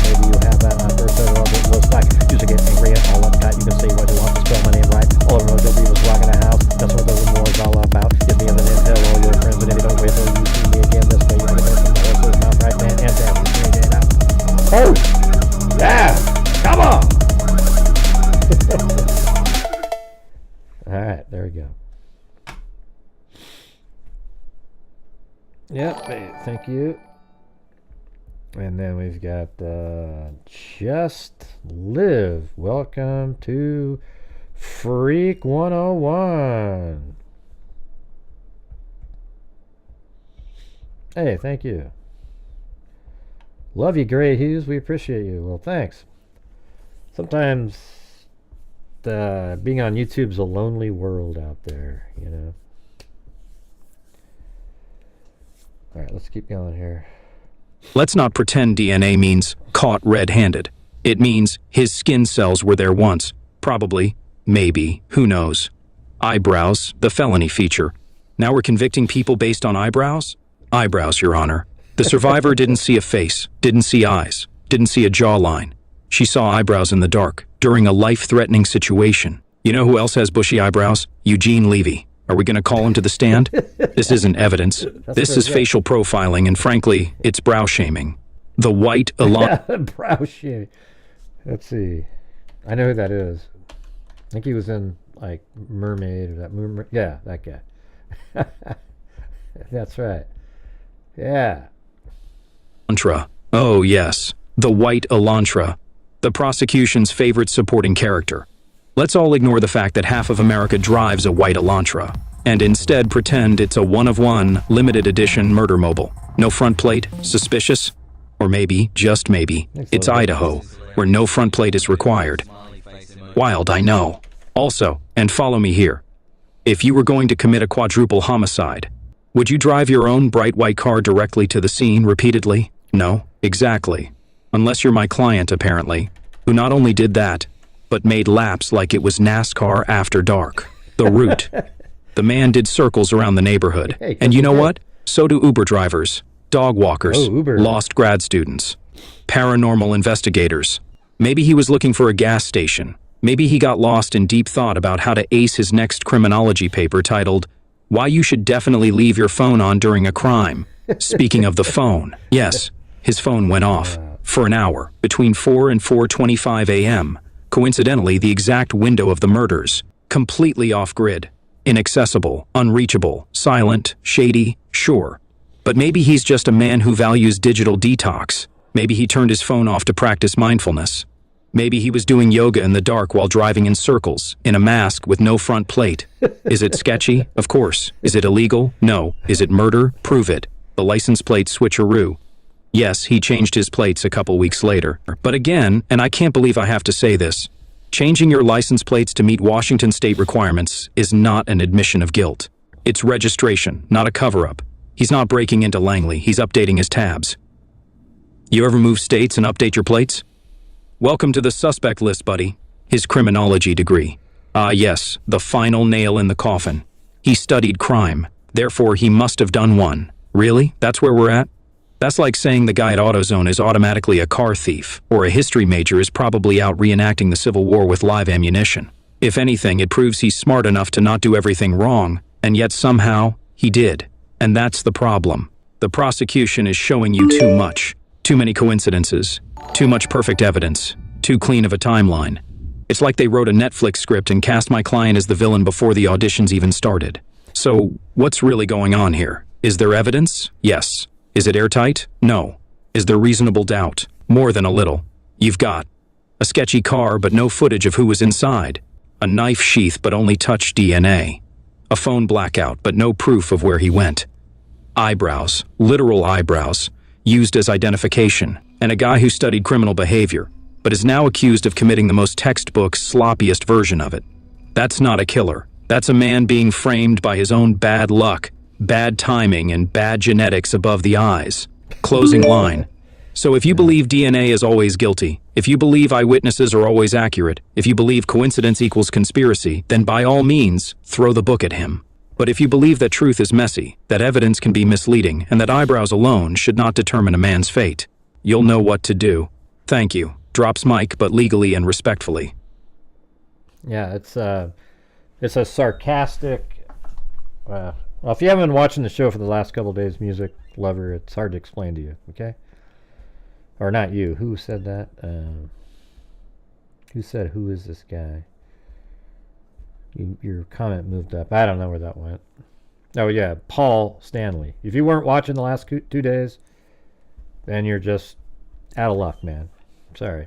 Maybe you have that. I first heard of it was back. Used to get angry at all I've got. You can say what you want to spell my name right. All I know is was rocking a house. That's what the rumor is all about. Give me the name, tell all your friends, but if you don't wait till you see me again this way, you're gonna know from the horse's mouth, right, man? And down, you straight it out. Oh! Yeah! Come on! Alright, there we go. Yep, thank you. And then we've got Just Live. Welcome to Freak 101. Hey, thank you. Love you, Gray Hughes. We appreciate you. Well, thanks. Sometimes being on YouTube's a lonely world out there, you know. All right, let's keep going here. Let's not pretend DNA means caught red-handed. It means his skin cells were there once. Probably. Maybe. Who knows? Eyebrows, the felony feature. Now we're convicting people based on eyebrows? Eyebrows, Your Honor. The survivor didn't see a face, didn't see eyes, didn't see a jawline. She saw eyebrows in the dark, during a life-threatening situation. You know who else has bushy eyebrows? Eugene Levy. Are we going to call him to the stand? This isn't evidence. This is facial profiling, and frankly, it's brow shaming. The white brow shaming. Let's see. I know who that is. I think he was in, like, Mermaid or that yeah, that guy. That's right. Yeah. Elantra. Oh, yes. The white Elantra. The prosecution's favorite supporting character. Let's all ignore the fact that half of America drives a white Elantra, and instead pretend it's a one-of-one, limited edition murder mobile. No front plate? Suspicious? Or maybe, just maybe, it's Idaho, where no front plate is required. Wild, I know. Also, and follow me here, if you were going to commit a quadruple homicide, would you drive your own bright white car directly to the scene repeatedly? No, exactly. Unless you're my client, apparently, who not only did that, but made laps like it was NASCAR after dark. The route. The man did circles around the neighborhood. Hey, and you know what? So do Uber drivers, dog walkers, Uber. lost grad students, paranormal investigators. Maybe he was looking for a gas station. Maybe he got lost in deep thought about how to ace his next criminology paper titled, Why You Should Definitely Leave Your Phone On During a Crime. Speaking of the phone, yes, his phone went off for an hour between 4 and 4:25 a.m., coincidentally the exact window of the murders, completely off-grid, inaccessible, unreachable, silent, shady, sure. But maybe he's just a man who values digital detox. Maybe he turned his phone off to practice mindfulness. Maybe he was doing yoga in the dark while driving in circles, in a mask with no front plate. Is it sketchy? Of course. Is it illegal? No. Is it murder? Prove it. The license plate switcheroo. Yes, he changed his plates a couple weeks later. But again, and I can't believe I have to say this, changing your license plates to meet Washington state requirements is not an admission of guilt. It's registration, not a cover-up. He's not breaking into Langley, he's updating his tabs. You ever move states and update your plates? Welcome to the suspect list, buddy. His criminology degree. Ah, yes, the final nail in the coffin. He studied crime, therefore he must have done one. Really? That's where we're at? That's like saying the guy at AutoZone is automatically a car thief, or a history major is probably out reenacting the Civil War with live ammunition. If anything, it proves he's smart enough to not do everything wrong, and yet somehow, he did. And that's the problem. The prosecution is showing you too much. Too many coincidences. Too much perfect evidence. Too clean of a timeline. It's like they wrote a Netflix script and cast my client as the villain before the auditions even started. So, what's really going on here? Is there evidence? Yes. Is it airtight? No. Is there reasonable doubt? More than a little. You've got a sketchy car but no footage of who was inside. A knife sheath but only touch DNA. A phone blackout but no proof of where he went. Eyebrows, literal eyebrows, used as identification. And a guy who studied criminal behavior, but is now accused of committing the most textbook, sloppiest version of it. That's not a killer. That's a man being framed by his own bad luck, bad timing, and bad genetics above the eyes. Closing line. So if you believe DNA is always guilty, if you believe eyewitnesses are always accurate, if you believe coincidence equals conspiracy, then by all means, throw the book at him. But if you believe that truth is messy, that evidence can be misleading, and that eyebrows alone should not determine a man's fate, you'll know what to do. Thank you. Drops mic, but legally and respectfully. Yeah, it's a sarcastic. Well, if you haven't been watching the show for the last couple of days, music lover, it's hard to explain to you. Okay, or not you. Who said that? Who said who is this guy? Your comment moved up. I don't know where that went. Oh yeah, Paul Stanley. If you weren't watching the last 2 days, then you're just out of luck, man. Sorry.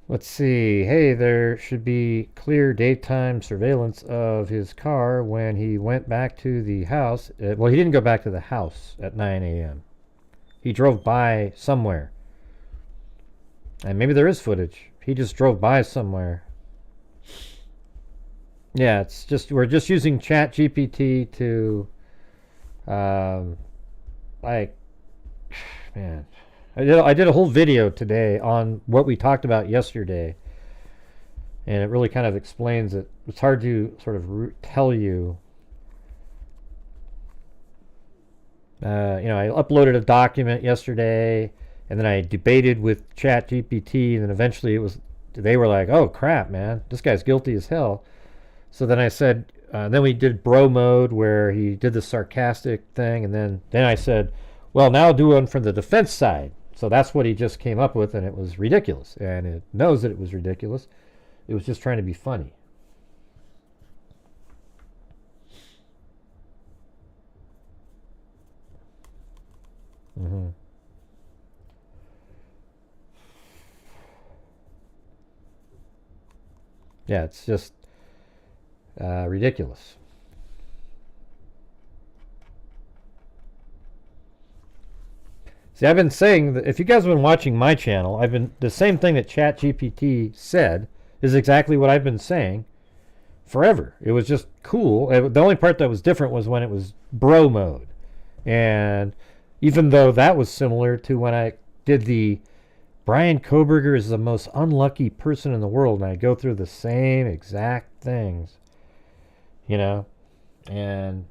Let's see. Hey, there should be clear daytime surveillance of his car when he went back to the house. Well, he didn't go back to the house at 9 a.m. He drove by somewhere. And maybe there is footage. He just drove by somewhere. Yeah, it's just, we're just using ChatGPT to, like, man. I did a whole video today on what we talked about yesterday, and it really kind of explains it. It's hard to sort of tell you. I uploaded a document yesterday, and then I debated with ChatGPT, and then eventually they were like, "Oh crap, man, this guy's guilty as hell." So then I said, then we did bro mode where he did the sarcastic thing, and then I said, well, now do one from the defense side. So that's what he just came up with, and it was ridiculous. And it knows that it was ridiculous. It was just trying to be funny. Mm-hmm. Yeah, it's just ridiculous. See, I've been saying that if you guys have been watching my channel, the same thing that ChatGPT said is exactly what I've been saying forever. It was just cool. The only part that was different was when it was bro mode. And even though that was similar to when I did the Brian Kohberger is the most unlucky person in the world, and I go through the same exact things, and I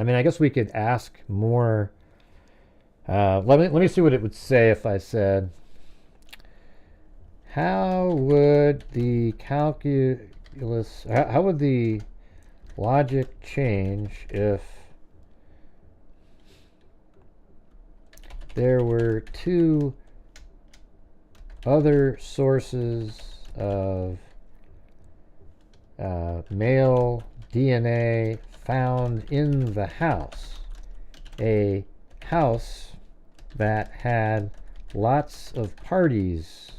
mean, I guess we could ask more. Let me see what it would say if I said, how would the calculus, how would the logic change if there were 2 other sources of male DNA found in the house, a house that had lots of parties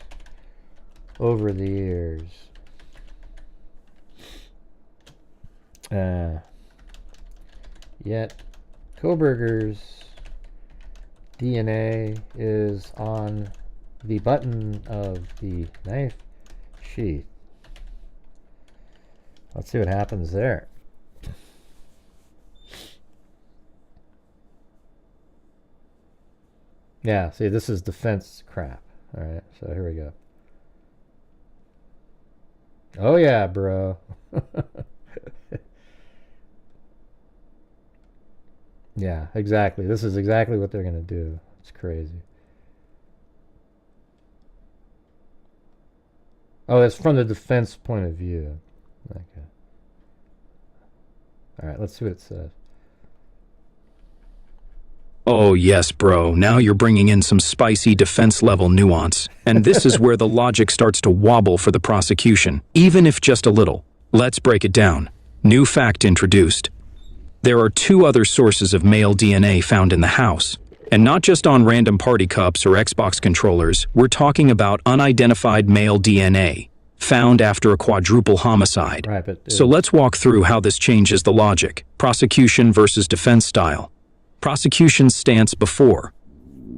over the years. Yet Kohberger's DNA is on the button of the knife sheath. Let's see what happens there. Yeah, see, this is defense crap. All right, so here we go. Oh yeah, bro. Yeah, exactly. This is exactly what they're going to do. It's crazy. Oh, that's from the defense point of view. Okay. All right, let's see what it says. Oh yes, bro, now you're bringing in some spicy defense-level nuance. And this is where the logic starts to wobble for the prosecution, even if just a little. Let's break it down. New fact introduced. There are 2 other sources of male DNA found in the house. And not just on random party cups or Xbox controllers, we're talking about unidentified male DNA, found after a quadruple homicide. Right, but So let's walk through how this changes the logic. Prosecution versus defense style. Prosecution's stance before.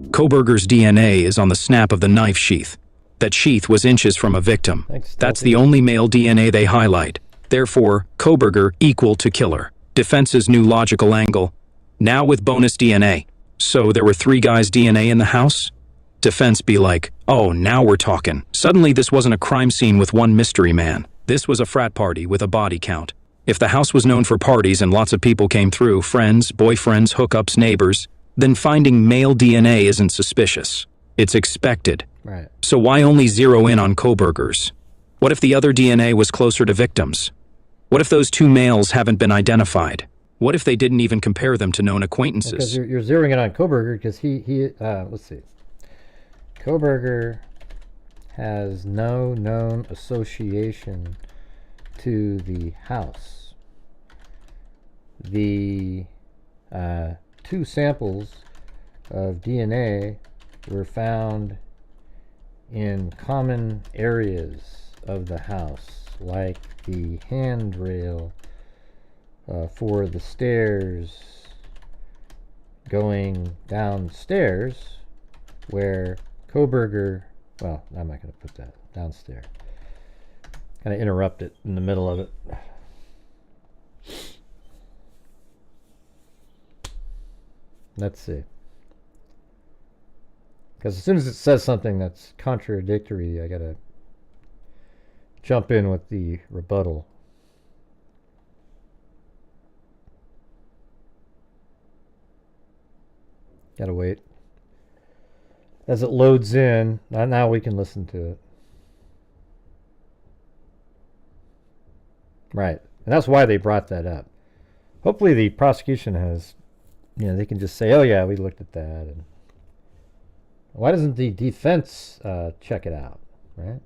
Kohberger's DNA is on the snap of the knife sheath. That sheath was inches from a victim. Thanks, That's Delphi. the only male DNA they highlight. Therefore, Kohberger equal to killer. Defense's new logical angle. Now with bonus DNA. So there were 3 guys' DNA in the house? Defense be like, oh, now we're talking. Suddenly this wasn't a crime scene with one mystery man. This was a frat party with a body count. If the house was known for parties and lots of people came through, friends, boyfriends, hookups, neighbors, then finding male DNA isn't suspicious. It's expected. right. So why only zero in on Kohberger's? What if the other DNA was closer to victims? What if those 2 males haven't been identified? What if they didn't even compare them to known Because acquaintances? you're zeroing in on Kohberger because he let's see. Kohberger has no known association to the house. The 2 samples of DNA were found in common areas of the house, like the handrail for the stairs going downstairs, where Kohberger, well, I'm not going to put that downstairs. Kind of interrupt it in the middle of it. Let's see. Because as soon as it says something that's contradictory, I got to jump in with the rebuttal. Gotta wait. As it loads in, now we can listen to it. Right. And that's why they brought that up. Hopefully the prosecution has, they can just say, oh yeah, we looked at that. And why doesn't the defense check it out, right?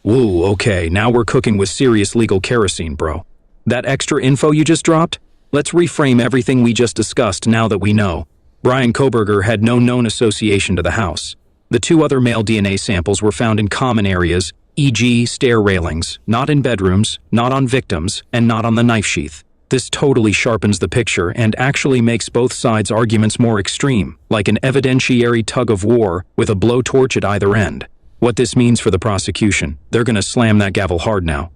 Woo, okay, now we're cooking with serious legal kerosene, bro. That extra info you just dropped? Let's reframe everything we just discussed now that we know. Brian Kohberger had no known association to the house. The 2 other male DNA samples were found in common areas, e.g. stair railings, not in bedrooms, not on victims, and not on the knife sheath. This totally sharpens the picture and actually makes both sides' arguments more extreme, like an evidentiary tug of war with a blowtorch at either end. What this means for the prosecution, they're gonna slam that gavel hard now.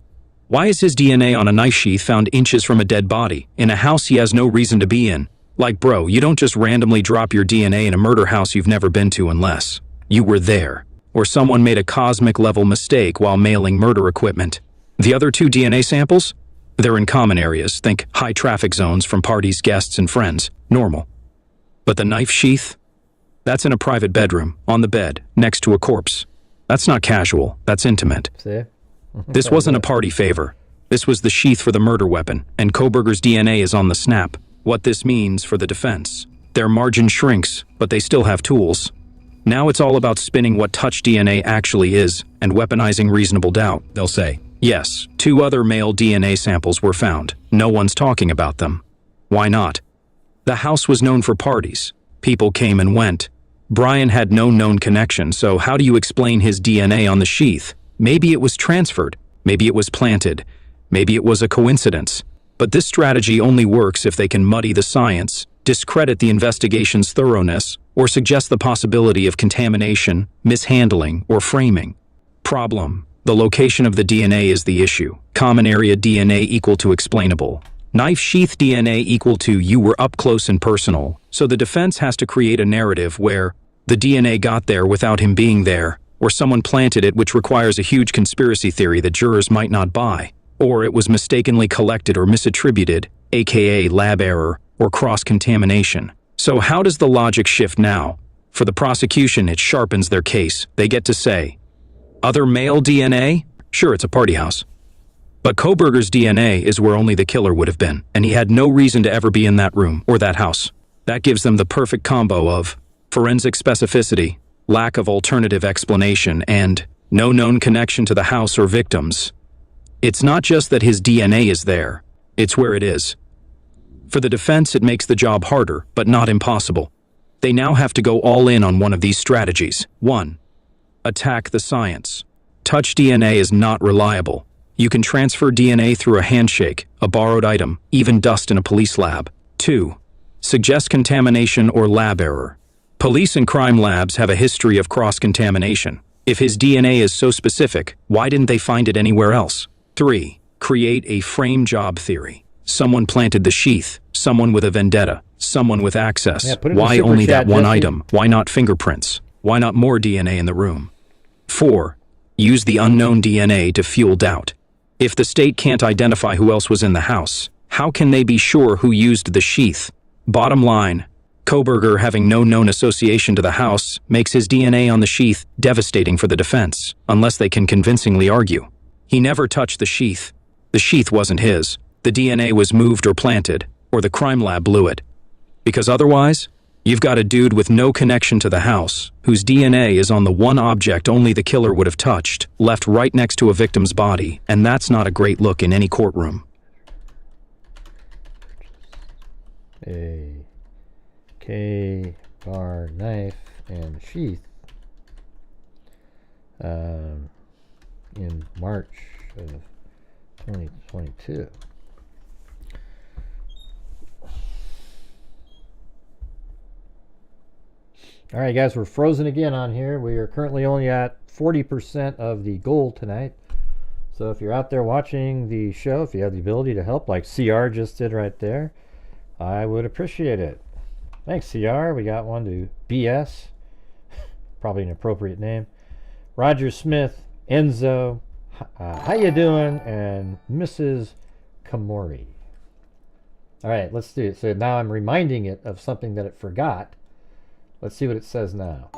Why is his DNA on a knife sheath found inches from a dead body, in a house he has no reason to be in? Like, bro, you don't just randomly drop your DNA in a murder house you've never been to unless you were there, or someone made a cosmic-level mistake while mailing murder equipment. The other 2 DNA samples? They're in common areas, think high-traffic zones from parties, guests, and friends. Normal. But the knife sheath? That's in a private bedroom, on the bed, next to a corpse. That's not casual, that's intimate. See? This wasn't a party favor. This was the sheath for the murder weapon, and Kohberger's DNA is on the snap. What this means for the defense. Their margin shrinks, but they still have tools. Now it's all about spinning what touch DNA actually is and weaponizing reasonable doubt. They'll say, yes, 2 other male DNA samples were found. No one's talking about them. Why not? The house was known for parties. People came and went. Brian had no known connection, so how do you explain his DNA on the sheath? Maybe it was transferred. Maybe it was planted. Maybe it was a coincidence. But this strategy only works if they can muddy the science, discredit the investigation's thoroughness, or suggest the possibility of contamination, mishandling, or framing. Problem: the location of the DNA is the issue. Common area DNA equal to explainable. Knife sheath DNA equal to you were up close and personal. So the defense has to create a narrative where the DNA got there without him being there, or someone planted it, which requires a huge conspiracy theory that jurors might not buy, or it was mistakenly collected or misattributed, aka lab error, or cross-contamination. So how does the logic shift now? For the prosecution, it sharpens their case. They get to say, other male DNA? Sure, it's a party house. But Kohberger's DNA is where only the killer would have been, and he had no reason to ever be in that room or that house. That gives them the perfect combo of forensic specificity, lack of alternative explanation, and no known connection to the house or victims. It's not just that his DNA is there, it's where it is. For the defense, it makes the job harder, but not impossible. They now have to go all in on one of these strategies. 1. Attack the science. Touch DNA is not reliable. You can transfer DNA through a handshake, a borrowed item, even dust in a police lab. 2. Suggest contamination or lab error. Police and crime labs have a history of cross-contamination. If his DNA is so specific, why didn't they find it anywhere else? 3. Create a frame job theory. Someone planted the sheath, someone with a vendetta, someone with access. Yeah, put it in the Why super only chat, that one Jesse. item? Why not fingerprints? Why not more DNA in the room? 4. Use the unknown DNA to fuel doubt. If the state can't identify who else was in the house, how can they be sure who used the sheath? Bottom line, Kohberger having no known association to the house makes his DNA on the sheath devastating for the defense, unless they can convincingly argue. He never touched the sheath. The sheath wasn't his. The DNA was moved or planted, or the crime lab blew it. Because otherwise, you've got a dude with no connection to the house, whose DNA is on the one object only the killer would have touched, left right next to a victim's body, and that's not a great look in any courtroom. A K-bar knife and sheath in March of 2022. All right, guys, we're frozen again on here. We are currently only at 40% of the goal tonight. So if you're out there watching the show, if you have the ability to help, like CR just did right there, I would appreciate it. Thanks, CR. We got one to BS. Probably an appropriate name. Roger Smith, Enzo, how you doing? And Mrs. Kamori. All right, let's do it. So now I'm reminding it of something that it forgot. Let's see what it says now.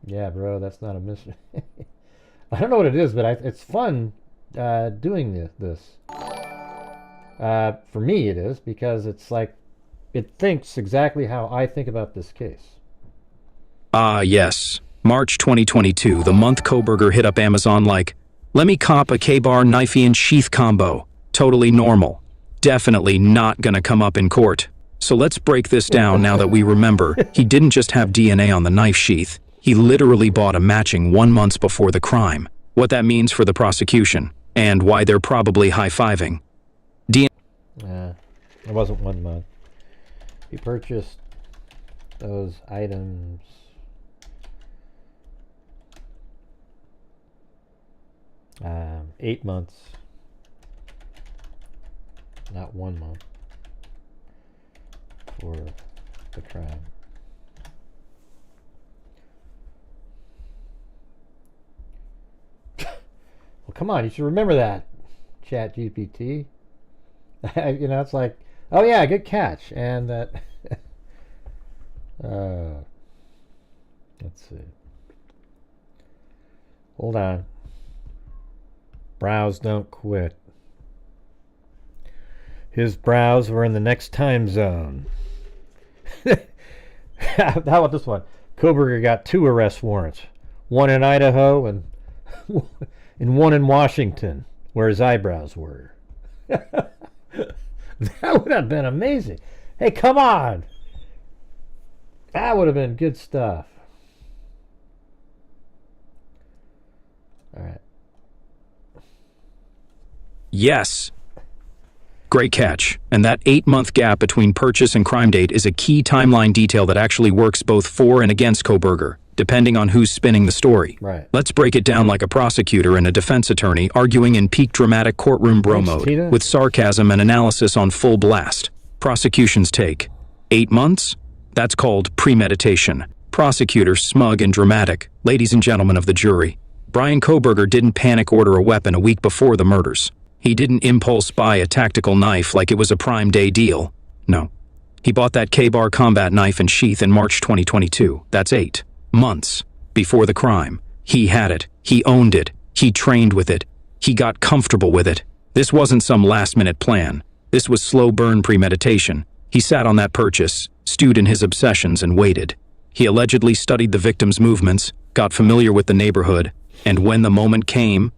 Yeah, bro, that's not a mission. I don't know what it is, but it's fun doing this. For me, it is, because it's like, it thinks exactly how I think about this case. Ah, yes. March 2022, the month Kohberger hit up Amazon like, let me cop a K-bar knifey and sheath combo. Totally normal. Definitely not gonna come up in court. So let's break this down now that we remember he didn't just have DNA on the knife sheath. He literally bought a matching 1 month before the crime. What that means for the prosecution, and why they're probably high-fiving. It wasn't 1 month. He purchased those items 8 months, not 1 month, for the crime. Well, come on, you should remember that, Chat GPT. You know, it's like, oh yeah, good catch. And that, let's see. Hold on. Brows don't quit. His brows were in the next time zone. How about this one? Kohberger got 2 arrest warrants. One in Idaho and one in Washington, where his eyebrows were. That would have been amazing. Hey, come on. That would have been good stuff. All right. Yes. Great catch. And that 8-month gap between purchase and crime date is a key timeline detail that actually works both for and against Kohberger, depending on who's spinning the story. Right. Let's break it down like a prosecutor and a defense attorney arguing in peak dramatic courtroom bro mode, Tina. with sarcasm and analysis on full blast. Prosecution's take. 8 months? That's called premeditation. Prosecutor smug and dramatic. Ladies and gentlemen of the jury, Brian Kohberger didn't panic order a weapon a week before the murders. He didn't impulse buy a tactical knife like it was a prime day deal. No. He bought that K-bar combat knife and sheath in March 2022. That's 8 months before the crime. He had it. He owned it. He trained with it. He got comfortable with it. This wasn't some last-minute plan. This was slow burn premeditation. He sat on that purchase, stewed in his obsessions, and waited. He allegedly studied the victim's movements, got familiar with the neighborhood, and when the moment came,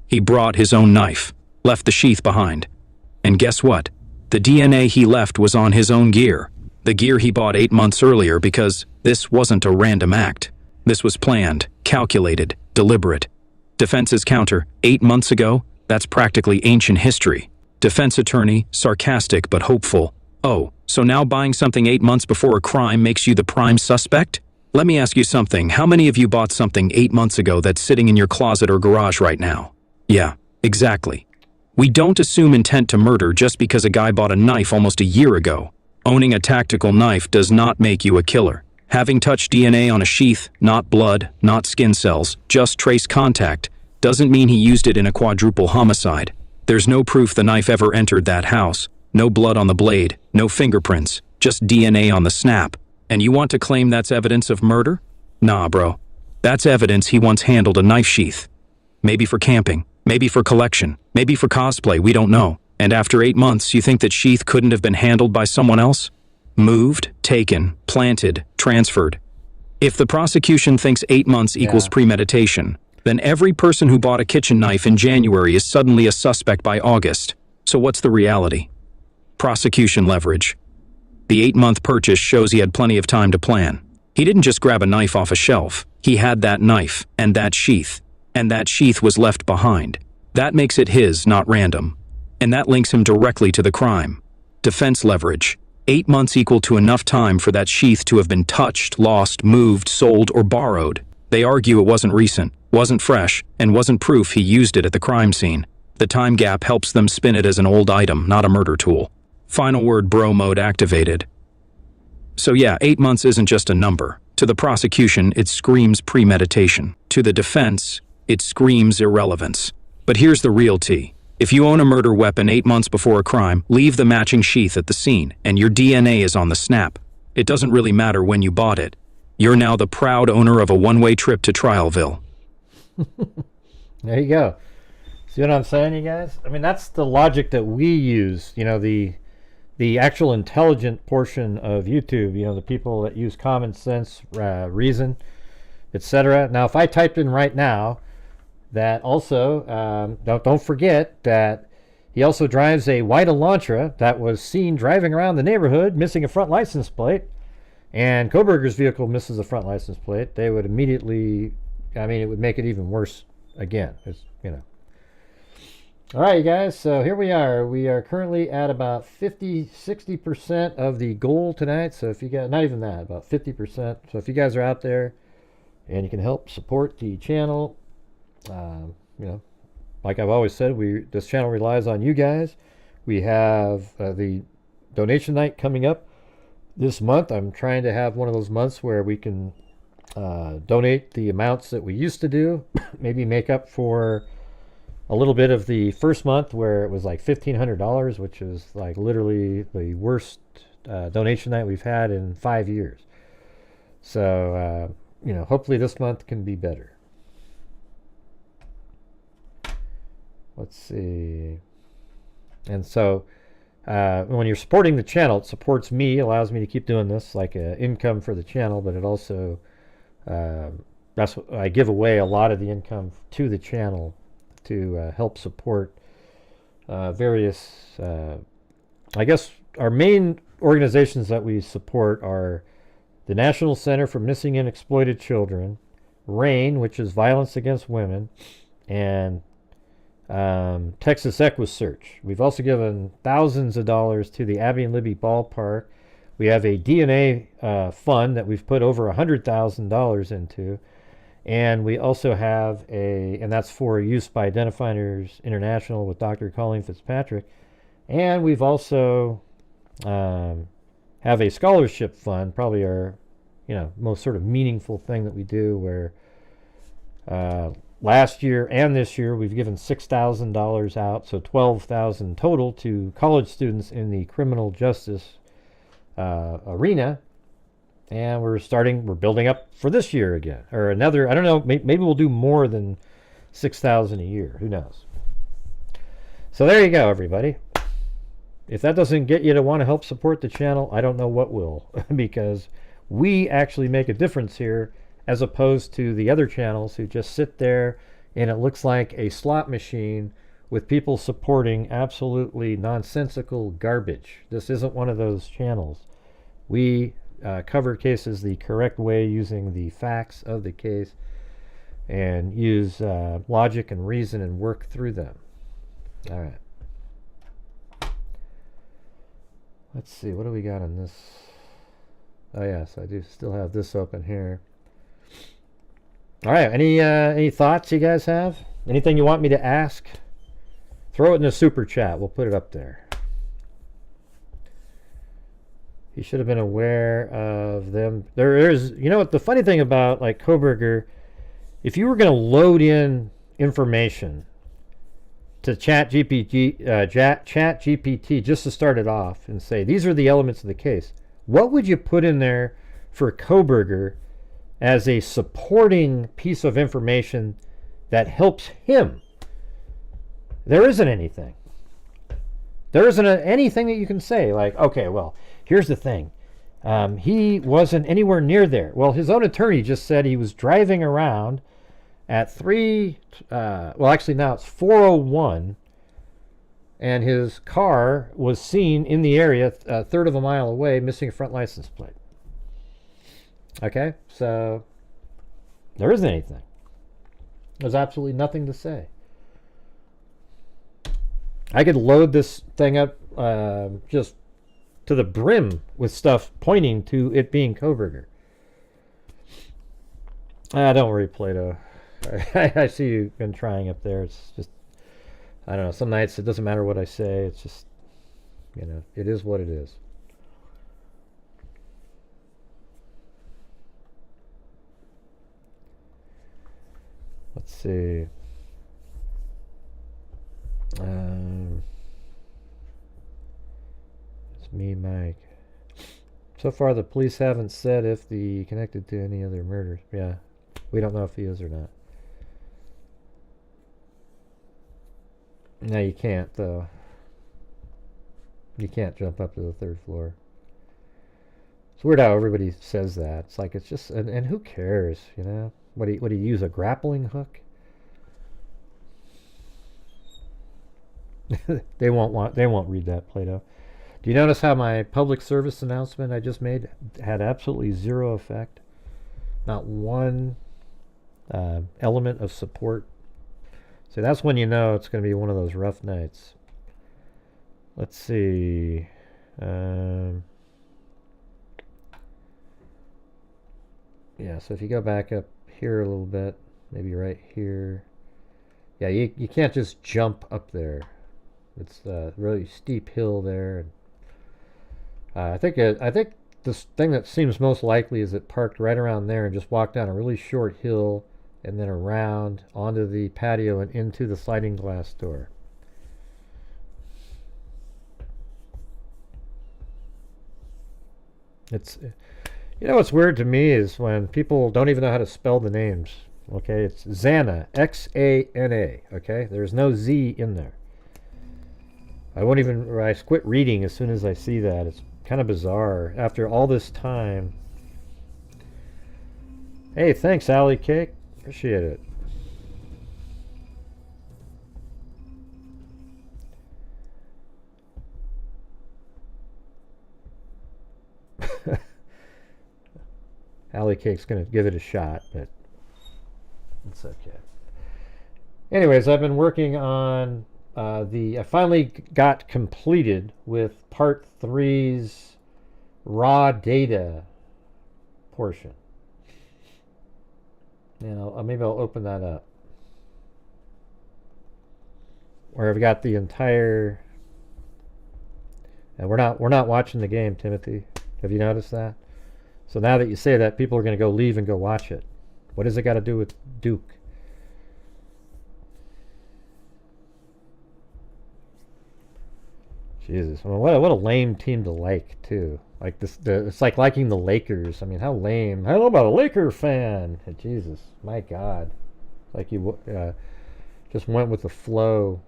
he brought his own knife, left the sheath behind. And guess what? The DNA he left was on his own gear. The gear he bought 8 months earlier, because this wasn't a random act. This was planned, calculated, deliberate. Defense's counter, 8 months ago? That's practically ancient history. Defense attorney, sarcastic but hopeful. Oh, so now buying something 8 months before a crime makes you the prime suspect? Let me ask you something. How many of you bought something 8 months ago that's sitting in your closet or garage right now? Yeah, exactly. We don't assume intent to murder just because a guy bought a knife almost a year ago. Owning a tactical knife does not make you a killer. Having touched DNA on a sheath, not blood, not skin cells, just trace contact, doesn't mean he used it in a quadruple homicide. There's no proof the knife ever entered that house. No blood on the blade, no fingerprints, just DNA on the snap. And you want to claim that's evidence of murder? Nah, bro. That's evidence he once handled a knife sheath. Maybe for camping, maybe for collection, maybe for cosplay, we don't know. And after 8 months, you think that sheath couldn't have been handled by someone else? Moved, taken, planted, transferred. If the prosecution thinks 8 months equals premeditation, then every person who bought a kitchen knife in January is suddenly a suspect by August. So what's the reality? Prosecution leverage. The 8-month purchase shows he had plenty of time to plan. He didn't just grab a knife off a shelf. He had that knife and that sheath was left behind. That makes it his, not random. And that links him directly to the crime. Defense leverage. 8 months equal to enough time for that sheath to have been touched, lost, moved, sold, or borrowed. They argue it wasn't recent, wasn't fresh, and wasn't proof he used it at the crime scene. The time gap helps them spin it as an old item, not a murder tool. Final word, bro mode activated. So yeah, 8 months isn't just a number. To the prosecution, it screams premeditation. To the defense, it screams irrelevance. But here's the real tea. If you own a murder weapon 8 months before a crime, leave the matching sheath at the scene, and your DNA is on the snap. It doesn't really matter when you bought it. You're now the proud owner of a one-way trip to Trialville. There you go. See what I'm saying, you guys? I mean, that's the logic that we use. You know, the actual intelligent portion of YouTube. You know, the people that use common sense, reason, etc. Now, if I typed in right now that also, don't forget that he also drives a white Elantra that was seen driving around the neighborhood, missing a front license plate. And Kohberger's vehicle misses a front license plate, they would immediately, I mean, it would make it even worse again. It's, you know. All right, you guys, so here we are. We are currently at about 60% of the goal tonight. So if you guys, not even that, about 50%. So if you guys are out there and you can help support the channel, you know, like I've always said, this channel relies on you guys. We have the donation night coming up this month. I'm trying to have one of those months where we can donate the amounts that we used to do, maybe make up for a little bit of the first month where it was like $1,500, which is like literally the worst donation night we've had in 5 years. So, you know, hopefully this month can be better. Let's see. And so when you're supporting the channel, it supports me, allows me to keep doing this, like income for the channel, but it also, that's what I give away a lot of the income to the channel to help support various, I guess our main organizations that we support are the National Center for Missing and Exploited Children, RAIN, which is Violence Against Women, and Texas EquiSearch. We've also given thousands of dollars to the Abby and Libby Ballpark. We have a DNA fund that we've put over $100,000 into. And we also have and that's for use by Identifiers International with Dr. Colleen Fitzpatrick. And we've also have a scholarship fund, probably our, you know, most sort of meaningful thing that we do, where last year and this year we've given $6,000 out, so $12,000 total to college students in the criminal justice arena. And we're building up for this year again. Or another, I don't know, maybe we'll do more than 6,000 a year. Who knows? So there you go, everybody. If that doesn't get you to want to help support the channel, I don't know what will. Because we actually make a difference here, as opposed to the other channels who just sit there and it looks like a slot machine with people supporting absolutely nonsensical garbage. This isn't one of those channels. We cover cases the correct way, using the facts of the case, and use logic and reason and work through them. All right. Let's see, what do we got on this? Oh yes, I do still have this open here. All right, any thoughts you guys have? Anything you want me to ask? Throw it in the super chat. We'll put it up there. He should have been aware of them. There is, you know what, the funny thing about like Kohberger, if you were going to load in information to ChatGPT just to start it off and say, these are the elements of the case, what would you put in there for Kohberger as a supporting piece of information that helps him? There isn't anything. There isn't anything that you can say like, okay, well, here's the thing. He wasn't anywhere near there. Well, his own attorney just said he was driving around at well, actually now it's 4:01, and his car was seen in the area a third of a mile away, missing a front license plate. Okay, so there isn't anything. There's absolutely nothing to say. I could load this thing up just to the brim with stuff pointing to it being Kohberger. Don't worry, Plato. I see you've been trying up there. It's just, I don't know, some nights it doesn't matter what I say. It's just, you know, it is what it is. Let's see. It's me, Mike. So far, the police haven't said if he connected to any other murders. Yeah, we don't know if he is or not. No, you can't, though. You can't jump up to the third floor. It's weird how everybody says that. It's like, it's just, and who cares, you know? What do you use, a grappling hook? They won't read that, Plato. Do you notice how my public service announcement I just made had absolutely zero effect? Not one element of support. So that's when you know it's going to be one of those rough nights. Let's see. Yeah, so if you go back up here a little bit, maybe right here. Yeah, you can't just jump up there. It's a really steep hill there. I think this thing that seems most likely is it parked right around there and just walked down a really short hill and then around onto the patio and into the sliding glass door. It's, you know what's weird to me is when people don't even know how to spell the names. Okay, it's Xana, X-A-N-A. Okay, there's no Z in there. I quit reading as soon as I see that. It's kind of bizarre after all this time. Hey, thanks, Alley Cake. Appreciate it. Alley Cake's gonna give it a shot, but it's okay. Anyways, I've been working on I finally got completed with part 3's raw data portion. And maybe I'll open that up. Where I've got the entire, and we're not watching the game, Timothy. Have you noticed that? So now that you say that, people are going to go leave and go watch it. What does it got to do with Duke? Jesus, well, what a lame team to like too. Like this, it's like liking the Lakers. I mean, how lame. How about a Laker fan? Jesus, my God, like you just went with the flow.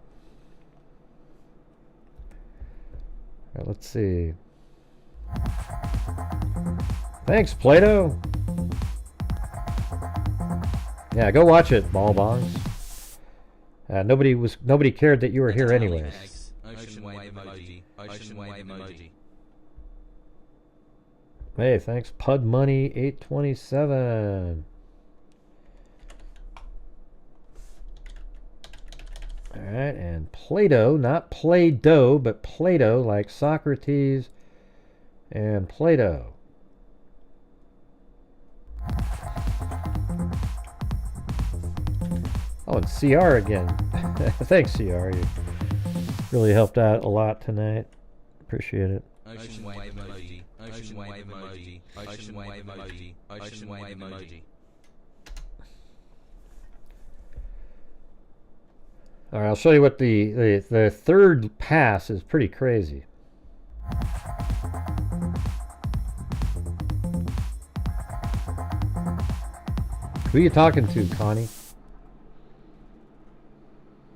All right, let's see. Thanks, Plato. Yeah, go watch it, ball bongs. Nobody cared that you were here anyways. Ocean wave emoji. Ocean wave emoji. Hey, thanks, Pud Money 827. All right, and Plato, not Play-Doh, but Plato, like Socrates and Plato. Oh, and CR again. Thanks, CR. You really helped out a lot tonight. Appreciate it. Ocean wave emoji. Ocean wave emoji. Ocean wave emoji. Ocean wave emoji. All right, I'll show you what the third pass is. Pretty crazy. Who are you talking to, Connie?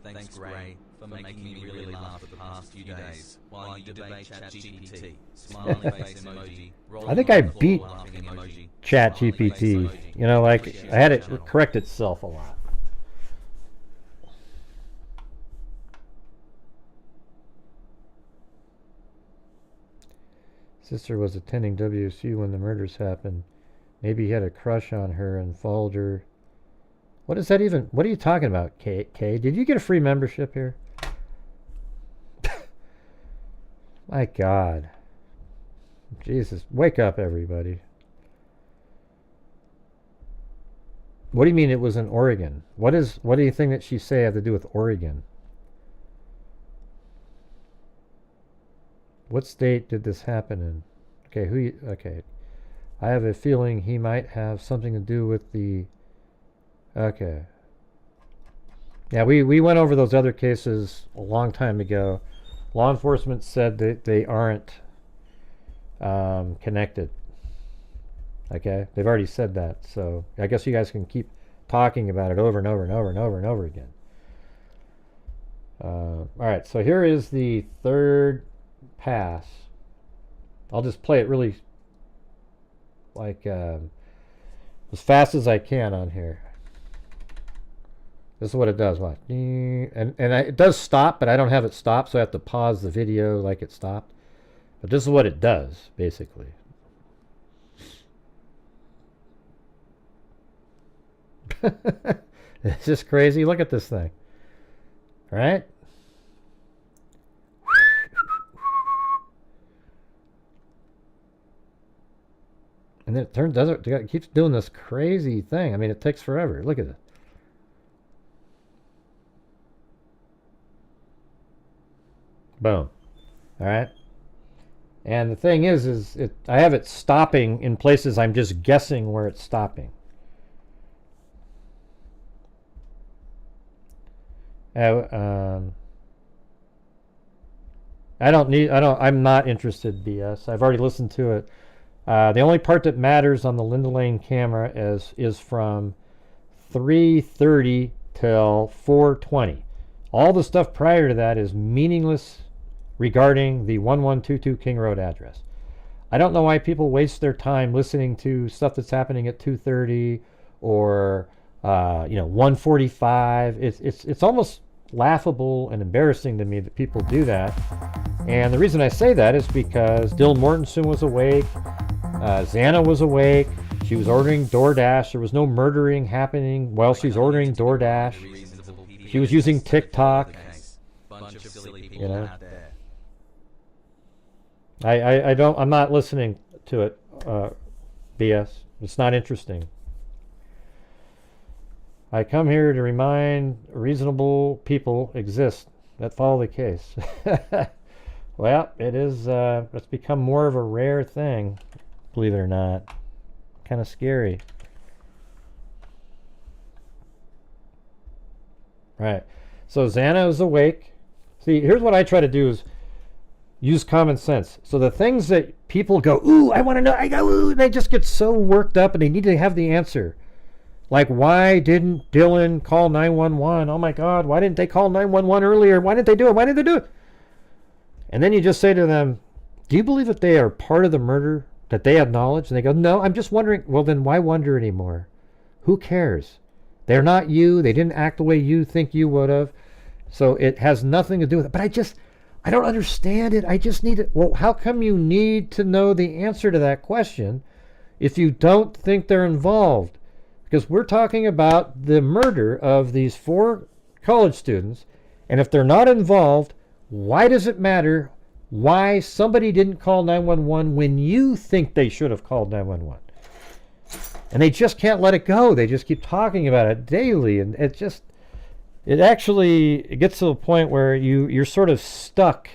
Thanks, Ray, for making me really laugh for the past few days while you debate ChatGPT. Smiling face emoji. I think I beat ChatGPT. You know, like I had it correct itself a lot. Sister was attending WSU when the murders happened. Maybe he had a crush on her and followed her. What is that even? What are you talking about, Kay? Did you get a free membership here? My God. Jesus. Wake up, everybody. What do you mean it was in Oregon? What do you think that she say have to do with Oregon? What state did this happen in? Okay, okay. I have a feeling he might have something to do with the... Okay. Yeah, we went over those other cases a long time ago. Law enforcement said that they aren't connected. Okay? They've already said that. So I guess you guys can keep talking about it over and over and over and over and over again. All right, so here is the third pass. I'll just play it really like as fast as I can on here. This is what it does. Watch. It does stop, but I don't have it stopped, so I have to pause the video like it stopped. But this is what it does, basically. It's just crazy. Look at this thing. All right? And then it keeps doing this crazy thing. I mean, it takes forever. Look at it. Boom. All right. And the thing is I have it stopping in places I'm just guessing where it's stopping. I'm not interested, BS. I've already listened to it. The only part that matters on the Linda Lane camera is from 3:30 till 4:20. All the stuff prior to that is meaningless regarding the 1122 King Road address. I don't know why people waste their time listening to stuff that's happening at 2:30 or 1:45. It's almost laughable and embarrassing to me that people do that. And the reason I say that is because Dylan Mortensen was awake. Xana was awake. She was ordering DoorDash. There was no murdering happening while she's ordering DoorDash. She was using TikTok. You know, I'm not listening to it. BS. It's not interesting. I come here to remind reasonable people exist that follow the case. Well, it's become more of a rare thing, believe it or not. Kind of scary. Right. So Xana is awake. See, here's what I try to do is use common sense. So the things that people go, ooh, I want to know, I go, ooh, they just get so worked up and they need to have the answer. Like, why didn't Dylan call 911? Oh my God, why didn't they call 911 earlier? Why didn't they do it? Why didn't they do it? And then you just say to them, do you believe that they are part of the murder, that they have knowledge? And they go, no, I'm just wondering. Well, then why wonder anymore? Who cares? They're not you. They didn't act the way you think you would have. So it has nothing to do with it. But I don't understand it. I just need it. Well, how come you need to know the answer to that question if you don't think they're involved? Because we're talking about the murder of these 4 college students. And if they're not involved, why does it matter why somebody didn't call 911 when you think they should have called 911? And they just can't let it go. They just keep talking about it daily. And it gets to a point where you're sort of stuck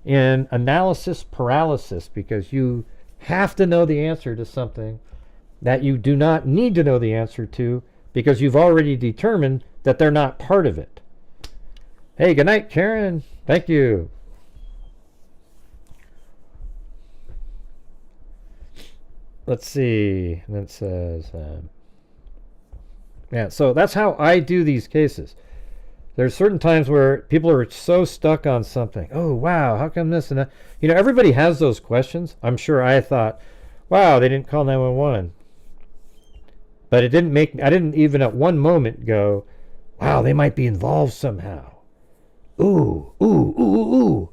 in analysis paralysis because you have to know the answer to something that you do not need to know the answer to because you've already determined that they're not part of it. Hey, good night, Karen. Thank you. Let's see. And it says, yeah, so that's how I do these cases. There's certain times where people are so stuck on something. Oh, wow, how come this and that? You know, everybody has those questions. I'm sure I thought, wow, they didn't call 911. But I didn't even at one moment go, wow, they might be involved somehow. Ooh, ooh, ooh, ooh, ooh.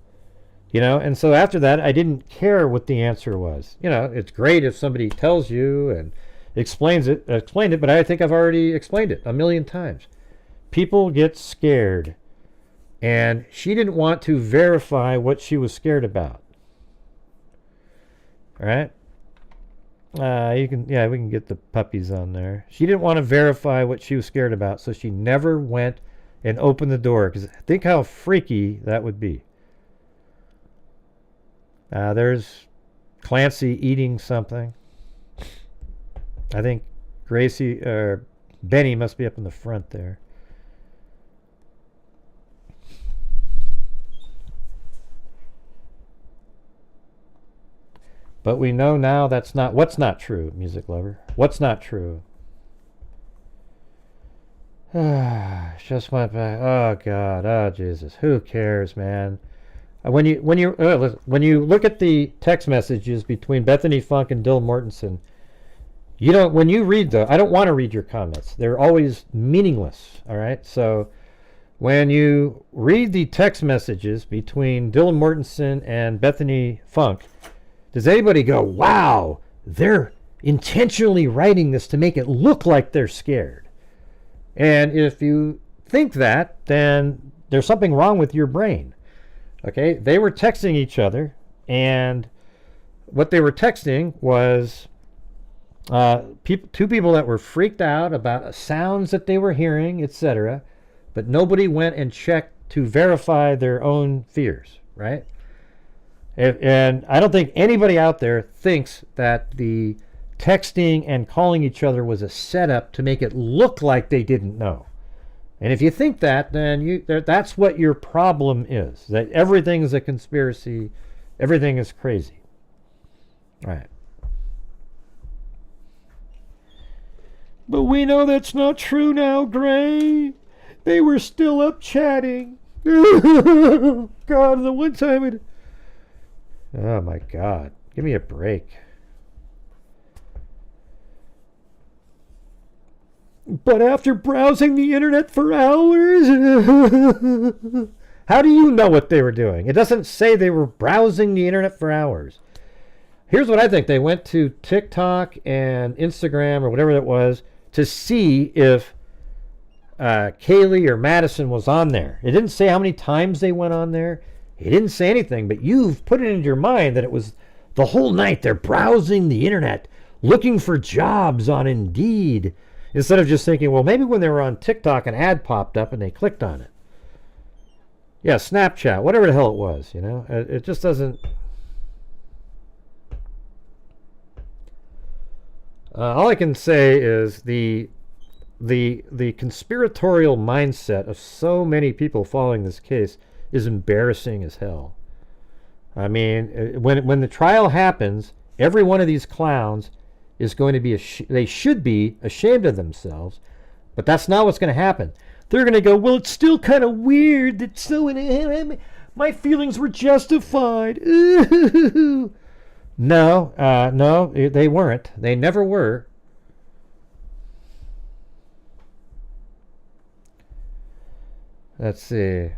You know, and so after that, I didn't care what the answer was. You know, it's great if somebody tells you and explained it, but I think I've already explained it a million times. People get scared, and she didn't want to verify what she was scared about. All right? We can get the puppies on there. She didn't want to verify what she was scared about, so she never went and opened the door, because think how freaky that would be. There's Clancy eating something. I think Benny must be up in the front there. But we know now that's not what's not true, music lover. What's not true? Just went back. Oh God. Oh Jesus. Who cares, man? When you look at the text messages between Bethany Funk and Dylan Mortensen, when you read I don't want to read your comments. They're always meaningless. All right. So when you read the text messages between Dylan Mortensen and Bethany Funk, does anybody go, wow, they're intentionally writing this to make it look like they're scared? And if you think that, then there's something wrong with your brain. Okay, they were texting each other, and what they were texting was two people that were freaked out about sounds that they were hearing, etc., but nobody went and checked to verify their own fears, right? And I don't think anybody out there thinks that the texting and calling each other was a setup to make it look like they didn't know. And if you think that, then that's what your problem is, that everything is a conspiracy, everything is crazy. All right. But we know that's not true now, Gray. They were still up chatting. God, the one time oh my God, give me a break. But after browsing the internet for hours, how do you know what they were doing? It doesn't say they were browsing the internet for hours. Here's what I think. They went to TikTok and Instagram or whatever it was to see if Kaylee or Madison was on there. It didn't say how many times they went on there. It didn't say anything, but you've put it into your mind that it was the whole night they're browsing the internet, looking for jobs on Indeed, instead of just thinking, well, maybe when they were on TikTok, an ad popped up and they clicked on it. Yeah, Snapchat, whatever the hell it was, you know. It just doesn't... all I can say is the conspiratorial mindset of so many people following this case is embarrassing as hell. I mean, when the trial happens, every one of these clowns is going to be, they should be ashamed of themselves, but that's not what's going to happen. They're going to go, well, it's still kind of weird that my feelings were justified. Ooh. No, no, they weren't. They never were. Let's see.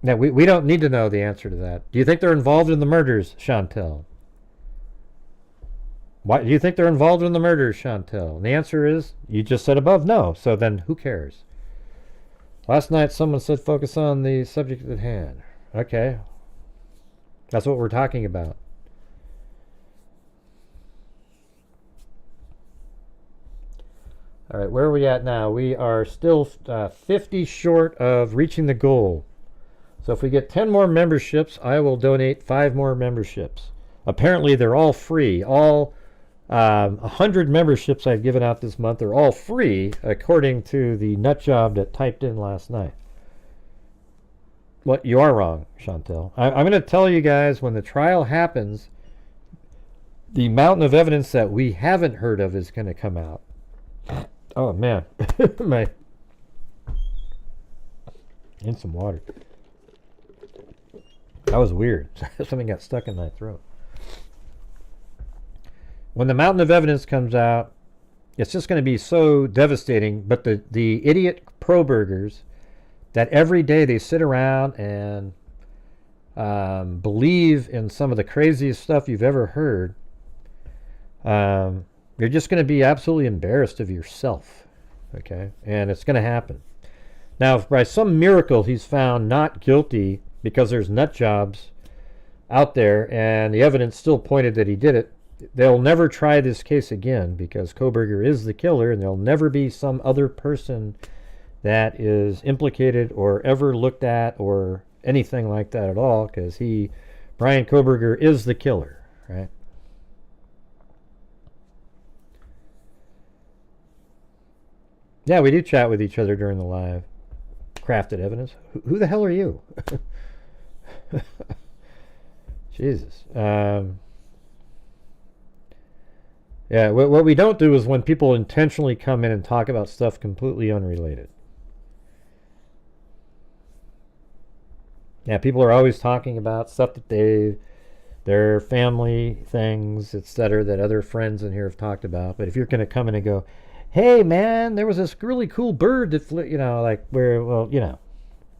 Now, we don't need to know the answer to that. Do you think they're involved in the murders, Chantel? Why do you think they're involved in the murders, Chantel? And the answer is, you just said above, no. So then who cares? Last night someone said focus on the subject at hand. Okay. That's what we're talking about. All right, where are we at now? We are still 50 short of reaching the goal. So if we get 10 more memberships, I will donate 5 more memberships. Apparently, they're all free. All 100 memberships I've given out this month are all free, according to the nut job that typed in last night. Well, you are wrong, Chantel. I'm going to tell you guys, when the trial happens, the mountain of evidence that we haven't heard of is going to come out. Oh, man. And some water. That was weird. Something got stuck in my throat. When the mountain of evidence comes out, it's just going to be so devastating. But the idiot Kohbergers that every day they sit around and believe in some of the craziest stuff you've ever heard, you're just going to be absolutely embarrassed of yourself. Okay? And it's going to happen. Now, if by some miracle he's found not guilty because there's nut jobs out there and the evidence still pointed that he did it, they'll never try this case again because Kohberger is the killer, and there'll never be some other person that is implicated or ever looked at or anything like that at all, because Brian Kohberger is the killer, right? Yeah, we do chat with each other during the live. Crafted evidence. Who the hell are you? Jesus. Yeah, what we don't do is when people intentionally come in and talk about stuff completely unrelated. Yeah, people are always talking about stuff that their family things, etc., that other friends in here have talked about. But if you're going to come in and go, hey, man, there was this really cool bird that flew, like where, well,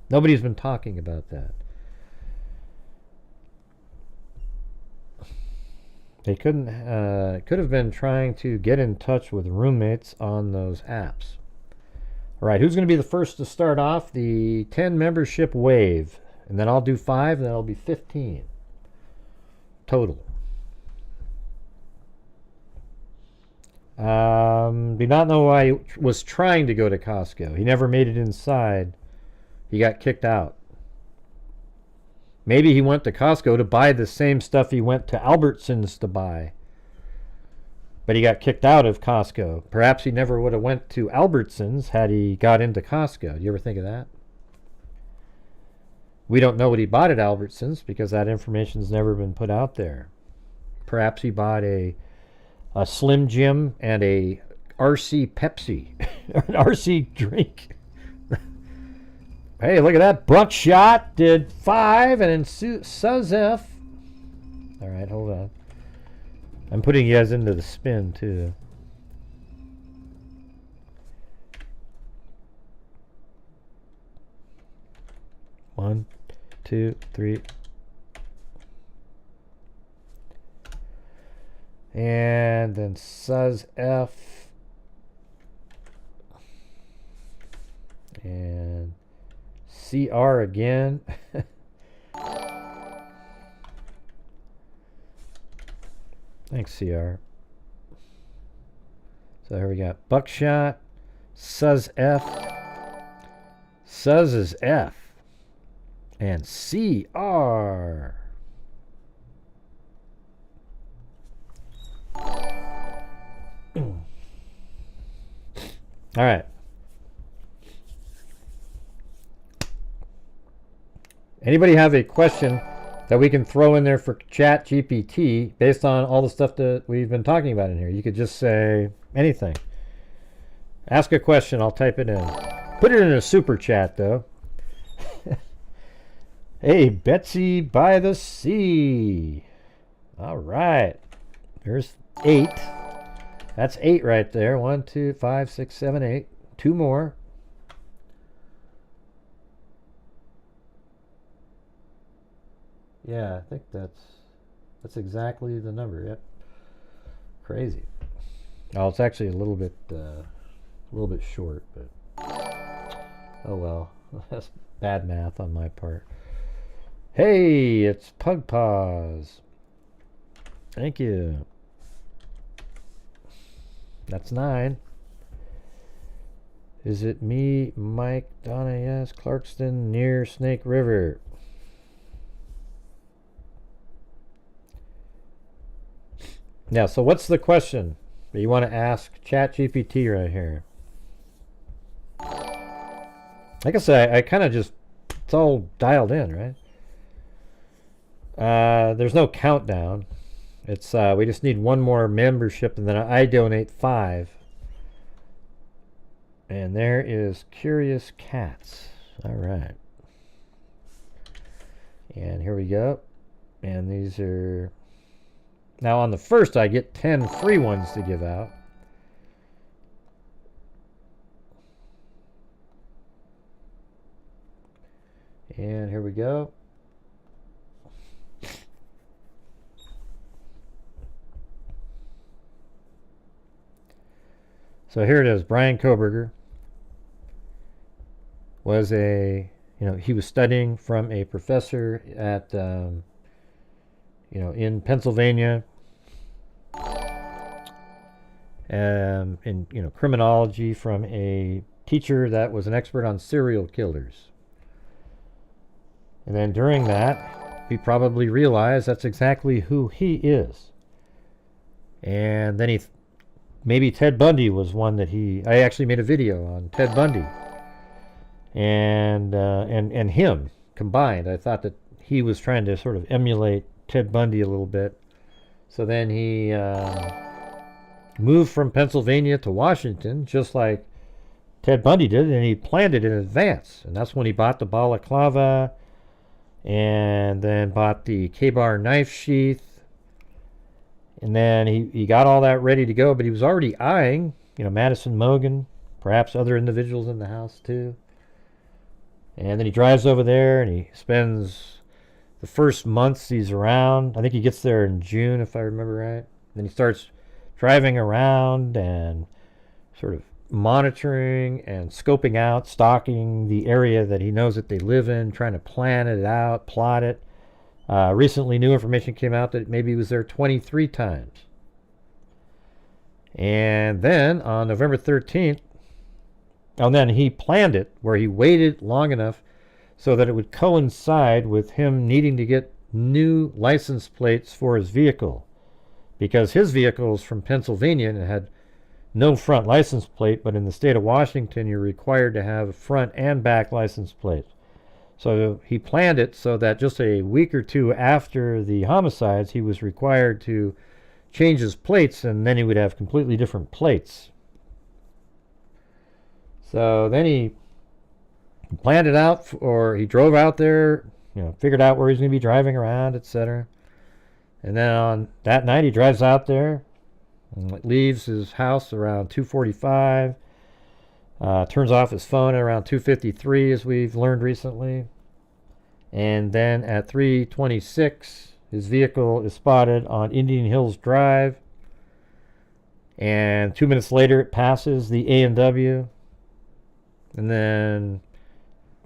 nobody's been talking about that. They could have been trying to get in touch with roommates on those apps. All right, who's going to be the first to start off? The 10 membership wave. And then I'll do 5, and then I'll be 15 total. Do not know why he was trying to go to Costco. He never made it inside. He got kicked out. Maybe he went to Costco to buy the same stuff he went to Albertsons to buy. But he got kicked out of Costco. Perhaps he never would have went to Albertsons had he got into Costco. Do you ever think of that? We don't know what he bought at Albertsons because that information's never been put out there. Perhaps he bought a Slim Jim and a RC Pepsi. Or an RC drink. Hey, look at that. Buckshot did 5, and then Suzef. All right, hold on. I'm putting you guys into the spin, too. One, 2, 3. And then Suzef. And CR again. Thanks, CR. So here we got Buckshot, Suz F, Suz is F, and CR. All right. Anybody have a question that we can throw in there for Chat GPT based on all the stuff that we've been talking about in here? You could just say anything. Ask a question, I'll type it in. Put it in a super chat, though. Hey, Betsy by the sea. All right. There's 8. That's 8 right there. 1, 2, 5, 6, 7, 8. 2 more. Yeah, I think that's exactly the number. Yep. Crazy. Oh, it's actually a little bit short, but oh well. That's bad math on my part. Hey, it's Pug Paws. Thank you. That's 9. Is it me, Mike, Donna, yes, Clarkston, near Snake River? Now, so what's the question that you want to ask ChatGPT right here? Like I said, I kind of just, it's all dialed in, right? There's no countdown. It's we just need 1 more membership, and then I donate 5. And there is Curious Cats. All right. And here we go. And these are... Now on the first, I get 10 free ones to give out. And here we go. So here it is. Brian Kohberger was he was studying from a professor at, in Pennsylvania, in criminology, from a teacher that was an expert on serial killers. And then during that, he probably realized that's exactly who he is. And then maybe Ted Bundy was one that I actually made a video on Ted Bundy and him combined. I thought that he was trying to sort of emulate Ted Bundy a little bit. So then he moved from Pennsylvania to Washington, just like Ted Bundy did, and he planned it in advance. And that's when he bought the balaclava and then bought the K-bar knife sheath. And then he got all that ready to go, but he was already eyeing, Madison Mogan, perhaps other individuals in the house too. And then he drives over there and he spends the first months he's around. I think he gets there in June, if I remember right. Then he starts driving around and sort of monitoring and scoping out, stalking the area that he knows that they live in, trying to plan it out, plot it. Recently, new information came out that maybe he was there 23 times. And then on November 13th, and then he planned it where he waited long enough so that it would coincide with him needing to get new license plates for his vehicle. Because his vehicle is from Pennsylvania and it had no front license plate, but in the state of Washington, you're required to have a front and back license plate. So he planned it so that just a week or two after the homicides, he was required to change his plates, and then he would have completely different plates. So then he planned it out, or he drove out there, figured out where he's going to be driving around, etc. And then on that night, he drives out there, and leaves his house around 2:45. Turns off his phone at around 2:53, as we've learned recently. And then at 3:26, his vehicle is spotted on Indian Hills Drive. And 2 minutes later, it passes the A&W. And then,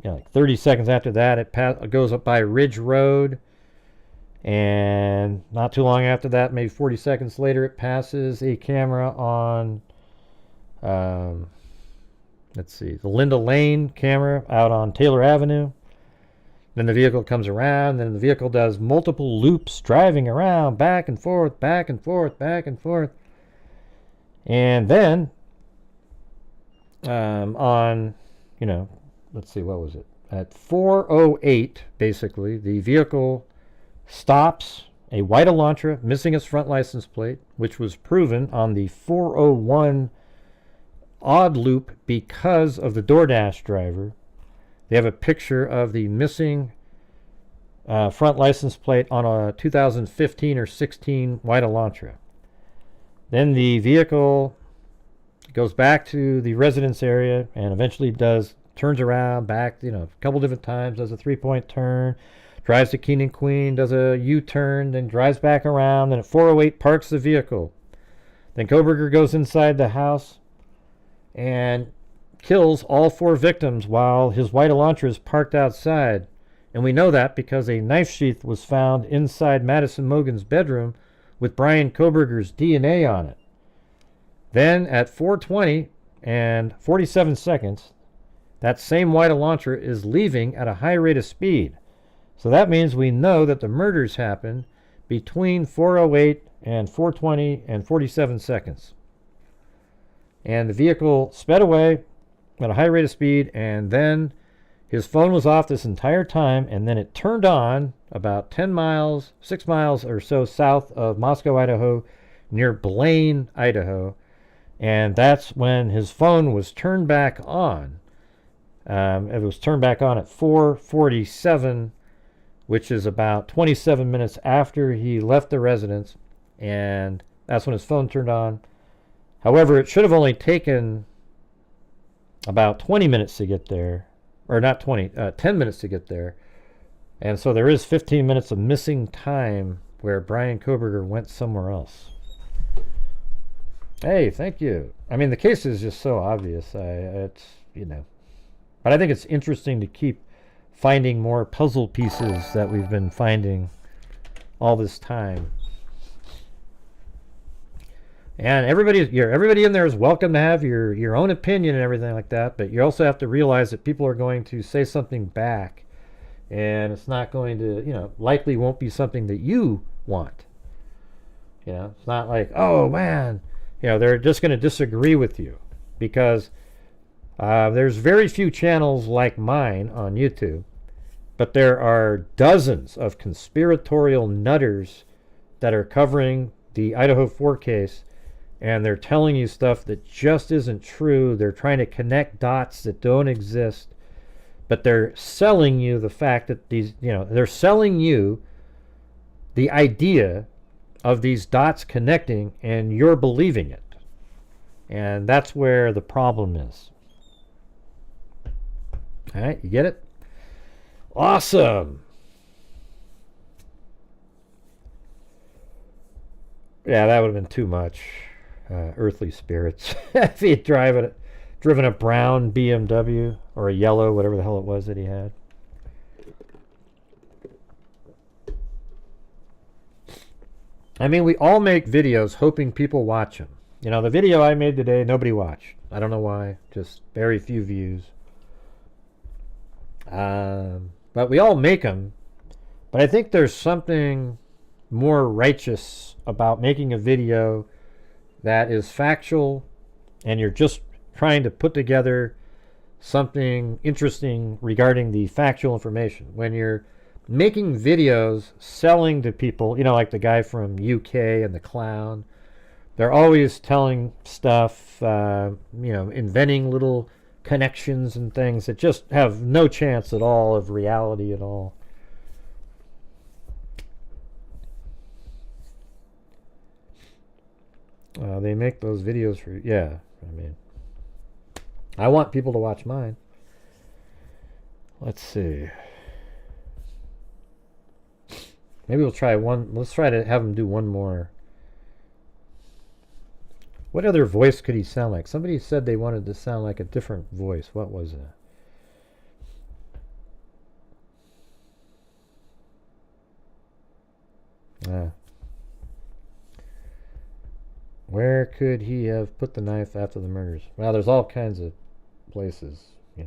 like 30 seconds after that, it goes up by Ridge Road. And not too long after that, maybe 40 seconds later, it passes a camera on... let's see, the Linda Lane camera out on Taylor Avenue. Then the vehicle comes around, then the vehicle does multiple loops, driving around, back and forth, back and forth, back and forth. And then, let's see, what was it? at 4:08, basically, the vehicle stops. A white Elantra missing its front license plate, which was proven on the 4:01 odd loop because of the DoorDash driver. They have a picture of the missing front license plate on a 2015 or 16 white Elantra. Then the vehicle goes back to the residence area and eventually turns around back, a couple different times, does a 3-point turn, drives to King and Queen, does a U-turn, then drives back around, then at 4:08 parks the vehicle. Then Kohberger goes inside the house and kills all 4 victims while his white Elantra is parked outside. And we know that because a knife sheath was found inside Madison Mogen's bedroom with Brian Kohberger's DNA on it. Then at 4:20 and 47 seconds, that same white Elantra is leaving at a high rate of speed. So that means we know that the murders happened between 4:08 and 4:20 and 47 seconds. And the vehicle sped away at a high rate of speed, and then his phone was off this entire time, and then it turned on about 6 miles or so south of Moscow, Idaho, near Blaine, Idaho. And that's when his phone was turned back on. It was turned back on at 4:47, which is about 27 minutes after he left the residence, and that's when his phone turned on. However, it should have only taken about 20 minutes to get there, or not 20, 10 minutes to get there. And so there is 15 minutes of missing time where Brian Kohberger went somewhere else. Hey, thank you. I mean, the case is just so obvious. But I think it's interesting to keep finding more puzzle pieces that we've been finding all this time. And everybody in there is welcome to have your own opinion and everything like that, but you also have to realize that people are going to say something back, and it's not going to, likely won't be something that you want. It's not like, oh man, they're just going to disagree with you, because there's very few channels like mine on YouTube, but there are dozens of conspiratorial nutters that are covering the Idaho 4 case, and they're telling you stuff that just isn't true. They're trying to connect dots that don't exist, but they're selling you the fact that they're selling you the idea of these dots connecting, and you're believing it. And that's where the problem is. All right, you get it? Awesome. Yeah, that would have been too much. Earthly spirits. If he had driven a brown BMW or a yellow, whatever the hell it was that he had. I mean, we all make videos hoping people watch them. The video I made today, nobody watched. I don't know why. Just very few views. But we all make them. But I think there's something more righteous about making a video that is factual, and you're just trying to put together something interesting regarding the factual information. When you're making videos selling to people, like the guy from UK and the clown, they're always telling stuff, inventing little connections and things that just have no chance at all of reality at all. They make those videos for, I want people to watch mine. Let's see. Maybe we'll try one. Let's try to have him do one more. What other voice could he sound like? Somebody said they wanted to sound like a different voice. What was it? Where could he have put the knife after the murders? Well, there's all kinds of places, I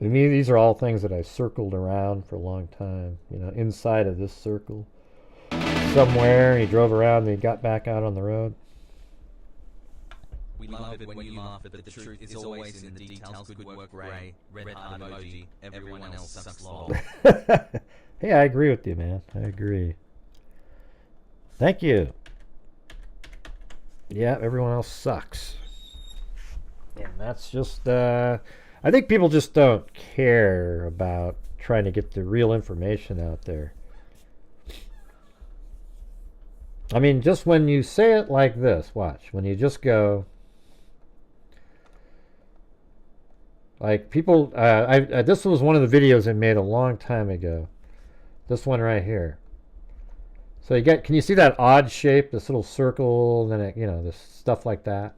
mean, these are all things that I circled around for a long time, inside of this circle. somewhere, and he drove around, and he got back out on the road. We love it when you laugh, but the truth is always in the details. Good work, Ray. Red heart emoji. Everyone else sucks lol. Hey, I agree with you, man. I agree. Thank you. Yeah, everyone else sucks. And that's just, I think people just don't care about trying to get the real information out there. I mean, just when you say it like this, watch, when you just go, like people, this was one of the videos I made a long time ago. This one right here. So you get, can you see that odd shape, this little circle, and then it, you know, this stuff like that?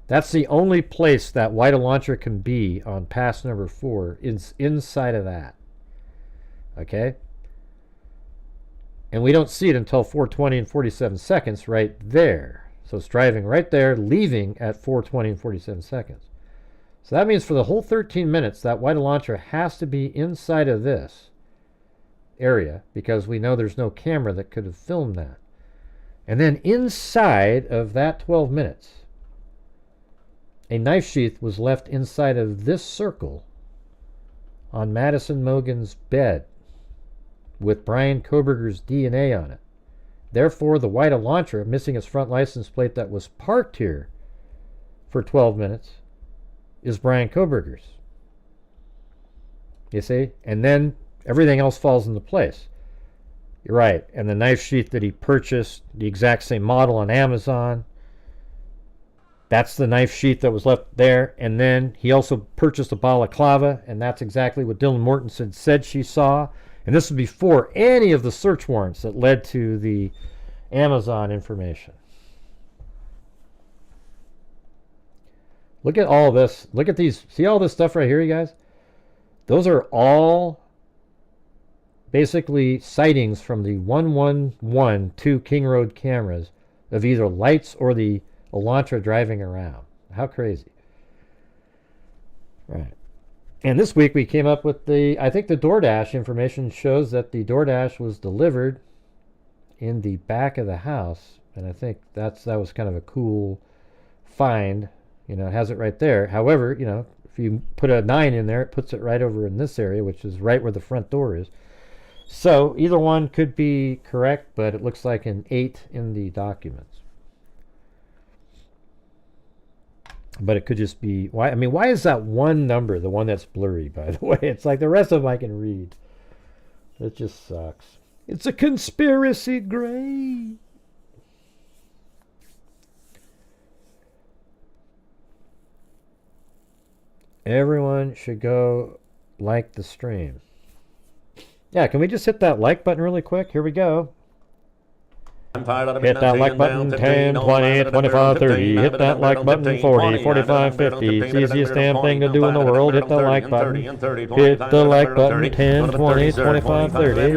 That's the only place that White launcher can be on pass number 4, is inside of that. Okay? And we don't see it until 4:20 and 47 seconds right there. So it's driving right there, leaving at 4:20 and 47 seconds. So that means for the whole 13 minutes, that White launcher has to be inside of this area, because we know there's no camera that could have filmed that. And then inside of that 12 minutes, a knife sheath was left inside of this circle on Madison Mogan's bed with Brian Kohberger's DNA on it. Therefore, the White Elantra, missing its front license plate that was parked here for 12 minutes, is Brian Kohberger's. You see? And then everything else falls into place. You're right. And the knife sheath that he purchased, the exact same model on Amazon, that's the knife sheath that was left there. And then he also purchased a balaclava, and that's exactly what Dylan Mortensen said she saw. And this was before any of the search warrants that led to the Amazon information. Look at all this. Look at these. See all this stuff right here, you guys? Those are all basically sightings from the 1112 King Road cameras of either lights or the Elantra driving around. How crazy. Right. And this week we came up with the, I think the DoorDash information shows that the DoorDash was delivered in the back of the house. And I think that was kind of a cool find. You know, it has it right there. However, you know, if you put a 9 in there, it puts it right over in this area, which is right where the front door is. So either one could be correct, but it looks like an 8 in the documents. But it could just be, why? I mean, why is that one number the one that's blurry, by the way? It's like the rest of them I can read. It just sucks. It's a conspiracy, Gray. Everyone should go like the stream. Yeah, can we just hit that like button really quick? Here we go. Hit that like button, 10, 20, 25, 30. Hit that like button, 40, 45, 50. It's the easiest damn thing to do in the world. Hit the like button. Hit the like button, 10, 20, 25, 30.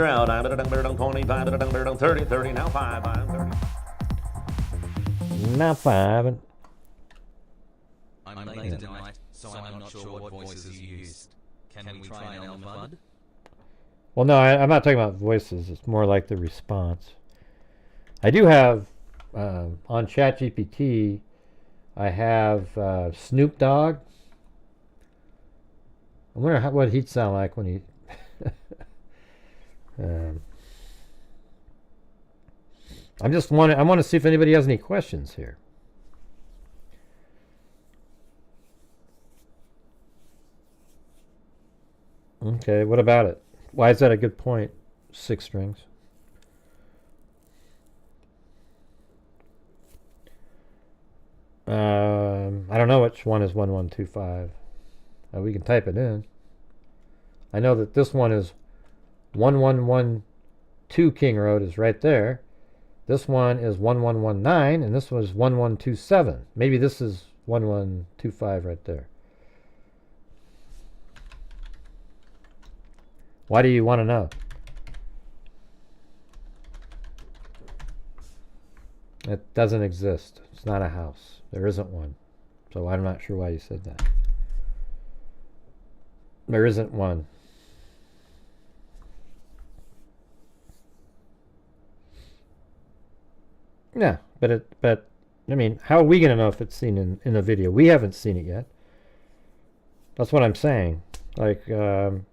Now 5. I'm late tonight, so I'm not sure what voices you used. Can we try an Elm Bud? Well, no, I'm not talking about voices. It's more like the response. I do have, on ChatGPT, I have Snoop Dogg. I wonder what he'd sound like when he... I want to see if anybody has any questions here. Okay, what about it? Why is that a good point? 6 strings. I don't know which one is 1125. We can type it in. I know that this one is 1112 King Road is right there. This one is 1119, and this one is 1127. Maybe this is 1125 right there. Why do you want to know? It doesn't exist. It's not a house. There isn't one. So I'm not sure why you said that. There isn't one. Yeah, but I mean, how are we gonna know if it's seen in a video? We haven't seen it yet. That's what I'm saying. Like, you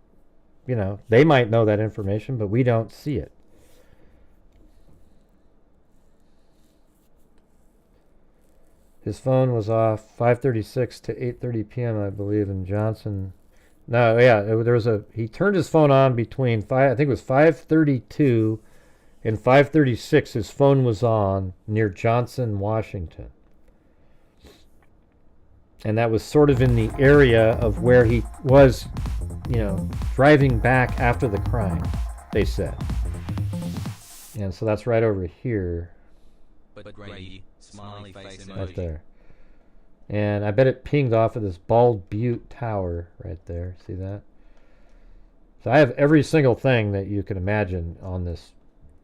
know, they might know that information, but we don't see it. His phone was off 5:36 to 8:30 p.m. I believe in Johnson. No, yeah, there was he turned his phone on between I think it was 5:32 and 5:36. His phone was on near Johnson, Washington. And that was sort of in the area of where he was, you know, driving back after the crime, they said. And so that's right over here. But Grady, smiley face emoji. Right there. And I bet it pinged off of this Bald Butte Tower right there. See that? So I have every single thing that you can imagine on this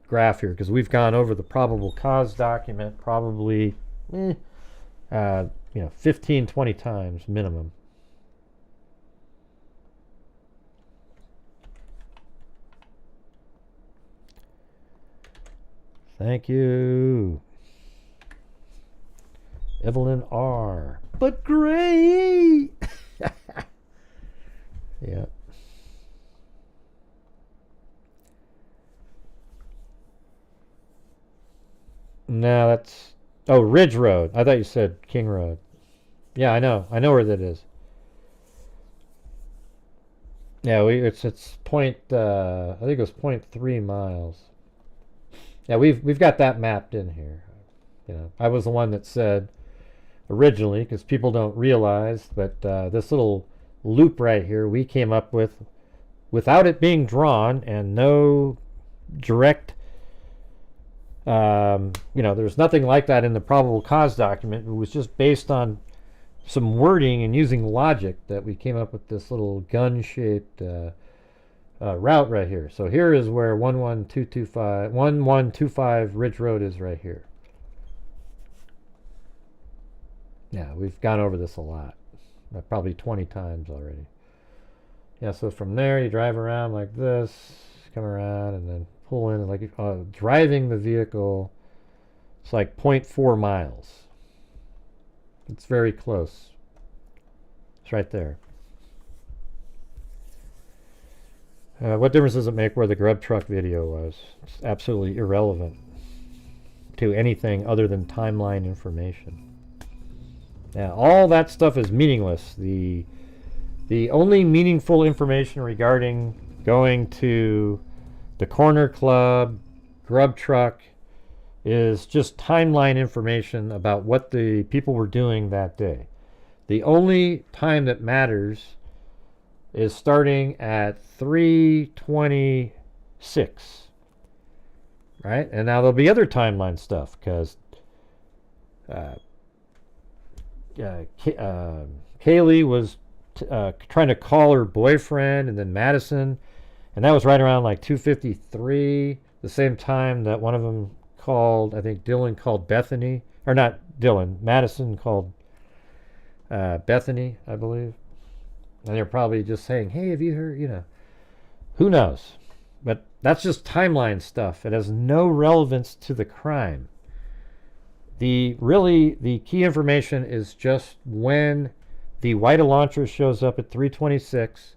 graph here, because we've gone over the probable cause document probably, you know, 15, 20 times minimum. Thank you. Evelyn R. But great! Yeah. No, that's... Oh, Ridge Road. I thought you said King Road. Yeah, I know. I know where that is. Yeah, it's point... I think it was 0.3 miles. Yeah, we've got that mapped in here. You know, I was the one that said originally, because people don't realize, but this little loop right here we came up with without it being drawn and no direct, you know, there's nothing like that in the probable cause document. It was just based on some wording and using logic that we came up with this little gun-shaped route right here. So here is where 1125 Ridge Road is right here. Yeah, we've gone over this a lot, probably 20 times already. Yeah, so from there you drive around like this, come around and then pull in. Like driving the vehicle, it's like 0.4 miles. It's very close. It's right there. What difference does it make where the grub truck video was? It's absolutely irrelevant to anything other than timeline information. Yeah, all that stuff is meaningless. The only meaningful information regarding going to the corner club, grub truck, is just timeline information about what the people were doing that day. The only time that matters is starting at 3:26, right? And now there'll be other timeline stuff, because Kaylee was trying to call her boyfriend, and then Madison, and that was right around like 2:53, the same time that one of them called, I think Dylan called Bethany, or not Dylan, Madison called Bethany, I believe. And they're probably just saying, hey, have you heard, you know, who knows? But that's just timeline stuff. It has no relevance to the crime. The key information is just when the white Elantra shows up at 3:26,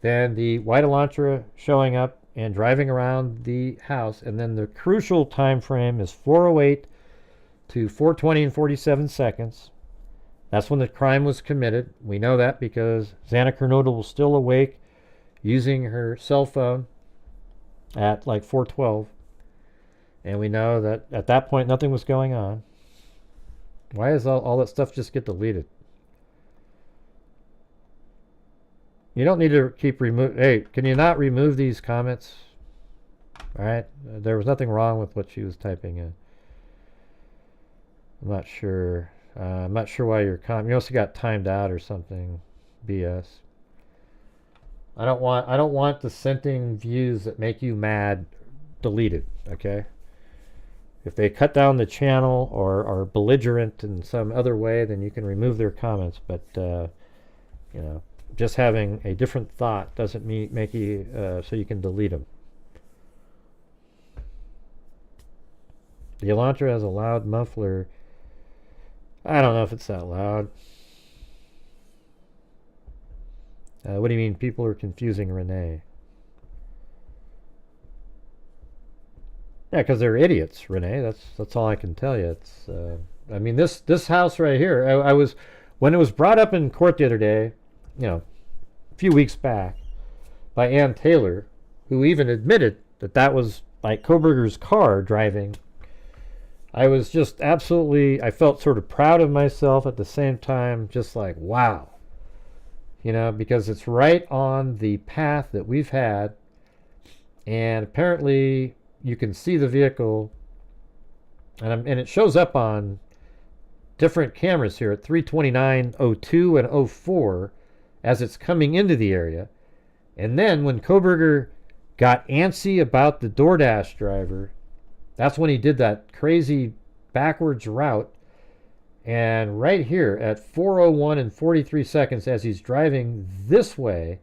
then the white Elantra showing up and driving around the house, and then the crucial time frame is 4:08 to 4:20 and 47 seconds. That's when the crime was committed. We know that because Xana Kernodle was still awake using her cell phone at like 4:12. And we know that at that point nothing was going on. Why does all that stuff just get deleted? You don't need to keep Hey, can you not remove these comments? All right, there was nothing wrong with what she was typing in. I'm not sure. I'm not sure why your you also got timed out or something. BS. I don't want the scenting views that make you mad deleted. Okay. If they cut down the channel or are belligerent in some other way, then you can remove their comments. But you know, just having a different thought doesn't make you so you can delete them. The Elantra has a loud muffler. I don't know if it's that loud. What do you mean people are confusing Renee? Yeah, because they're idiots, Renee. That's all I can tell you. It's I mean this house right here. I was when it was brought up in court the other day, a few weeks back, by Ann Taylor, who even admitted that was like Kohberger's car driving. I was just absolutely, I felt sort of proud of myself at the same time, just like, wow. Because it's right on the path that we've had, and apparently you can see the vehicle, and it shows up on different cameras here at 329:02 and 04 as it's coming into the area. And then when Kohberger got antsy about the DoorDash driver, that's when he did that crazy backwards route. And right here at 4:01 and 43 seconds as he's driving this way,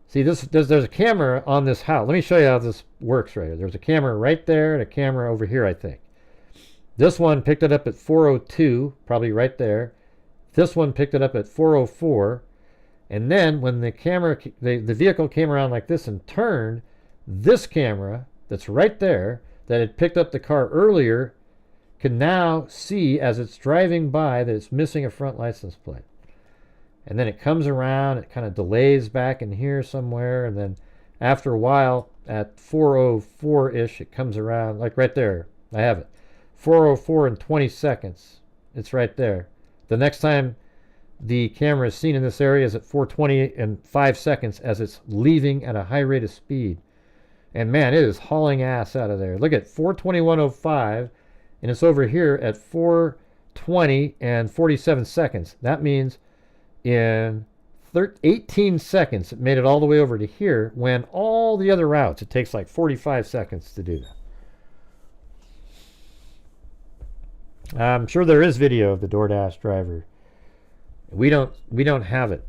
see there's a camera on this house. Let me show you how this works right here. There's a camera right there and a camera over here, I think. This one picked it up at 4:02, probably right there. This one picked it up at 4:04. And then when the vehicle came around like this and turned, this camera that's right there that had picked up the car earlier can now see as it's driving by that it's missing a front license plate. And then it comes around, it kind of delays back in here somewhere, and then after a while at 4:04-ish it comes around, like right there. I have it. 4:04 and 20 seconds. It's right there. The next time the camera is seen in this area is at 4:20 and 5 seconds as it's leaving at a high rate of speed. And man, it is hauling ass out of there. Look at 4:21:05, and it's over here at 4:20 and 47 seconds. That means in 18 seconds it made it all the way over to here, when all the other routes it takes like 45 seconds to do that. I'm sure there is video of the DoorDash driver. We don't have it.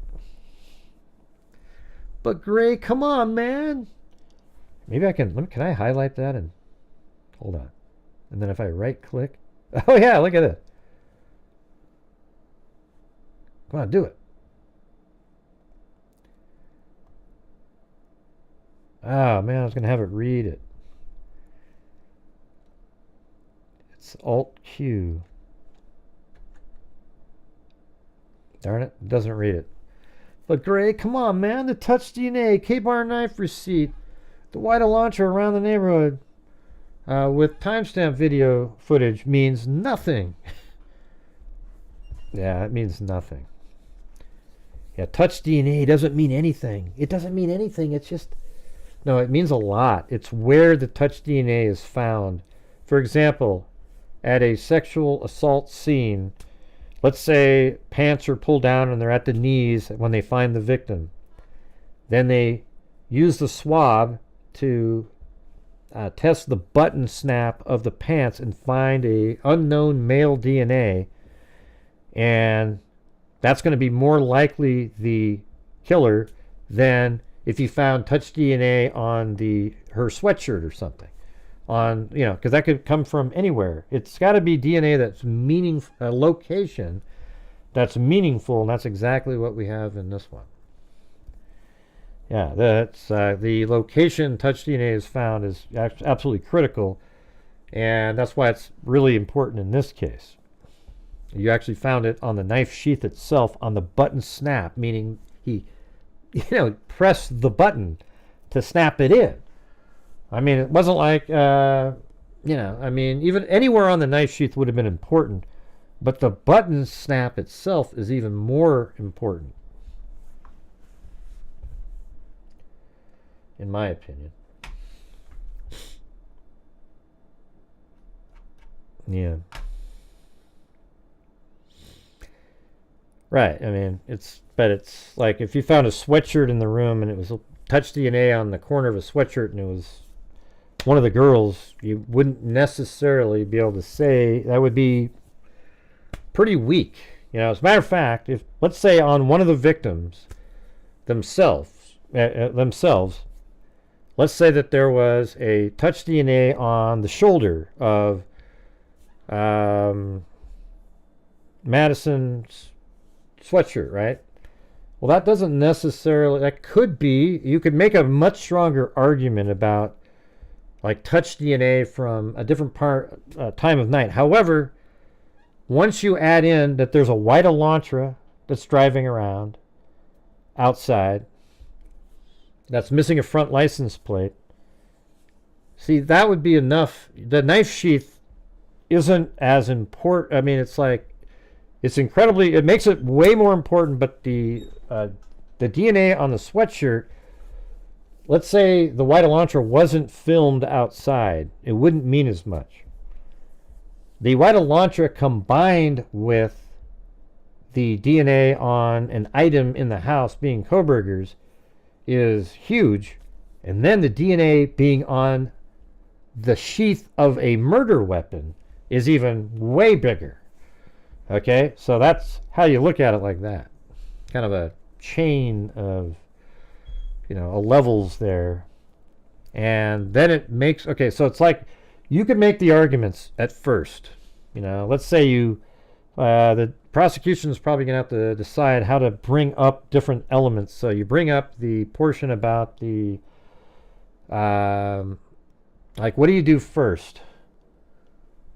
But Gray, come on, man. Maybe I can I highlight that and hold on. And then if I right click, oh yeah, look at it. Come on, do it. Oh man, I was gonna have it read it. It's Alt Q. Darn it, it doesn't read it. But Gray, come on, man. The touch DNA, K-bar knife receipt, the white launcher around the neighborhood with timestamp video footage means nothing. Yeah, it means nothing. Yeah, touch DNA doesn't mean anything. It doesn't mean anything. It's just, no, it means a lot. It's where the touch DNA is found. For example, at a sexual assault scene, let's say pants are pulled down and they're at the knees when they find the victim. Then they use the swab to test the button snap of the pants and find a unknown male DNA. And that's going to be more likely the killer than if you found touch DNA on her sweatshirt or something. Because that could come from anywhere. It's got to be DNA that's meaningful, a location that's meaningful, and that's exactly what we have in this one. Yeah, that's the location touch DNA is found is absolutely critical, and that's why it's really important in this case. You actually found it on the knife sheath itself on the button snap, meaning he, pressed the button to snap it in. I mean, it wasn't like, even anywhere on the knife sheath would have been important, but the button snap itself is even more important, in my opinion. Yeah. Right, I mean, it's like if you found a sweatshirt in the room and it was touch DNA on the corner of a sweatshirt and it was one of the girls, you wouldn't necessarily be able to say. That would be pretty weak. As a matter of fact, if, let's say on one of the victims themselves, let's say that there was a touch DNA on the shoulder of Madison's sweatshirt, right? Well, that doesn't necessarily, that could be, you could make a much stronger argument about like touch DNA from a different time of night. However, once you add in that there's a white Elantra that's driving around outside that's missing a front license plate, see, that would be enough. The knife sheath isn't as important. I mean, it's like, it's incredibly, it makes it way more important, but the DNA on the sweatshirt, let's say the white Elantra wasn't filmed outside, it wouldn't mean as much. The white Elantra combined with the DNA on an item in the house being Kohberger's is huge, and then the DNA being on the sheath of a murder weapon is even way bigger. Okay, so that's how you look at it, like that. Kind of a chain of, you know, levels there. And then it makes, okay, so it's like you could make the arguments at first. You know, let's say you, the prosecution is probably going to have to decide how to bring up different elements. So you bring up the portion about the, like, what do you do first?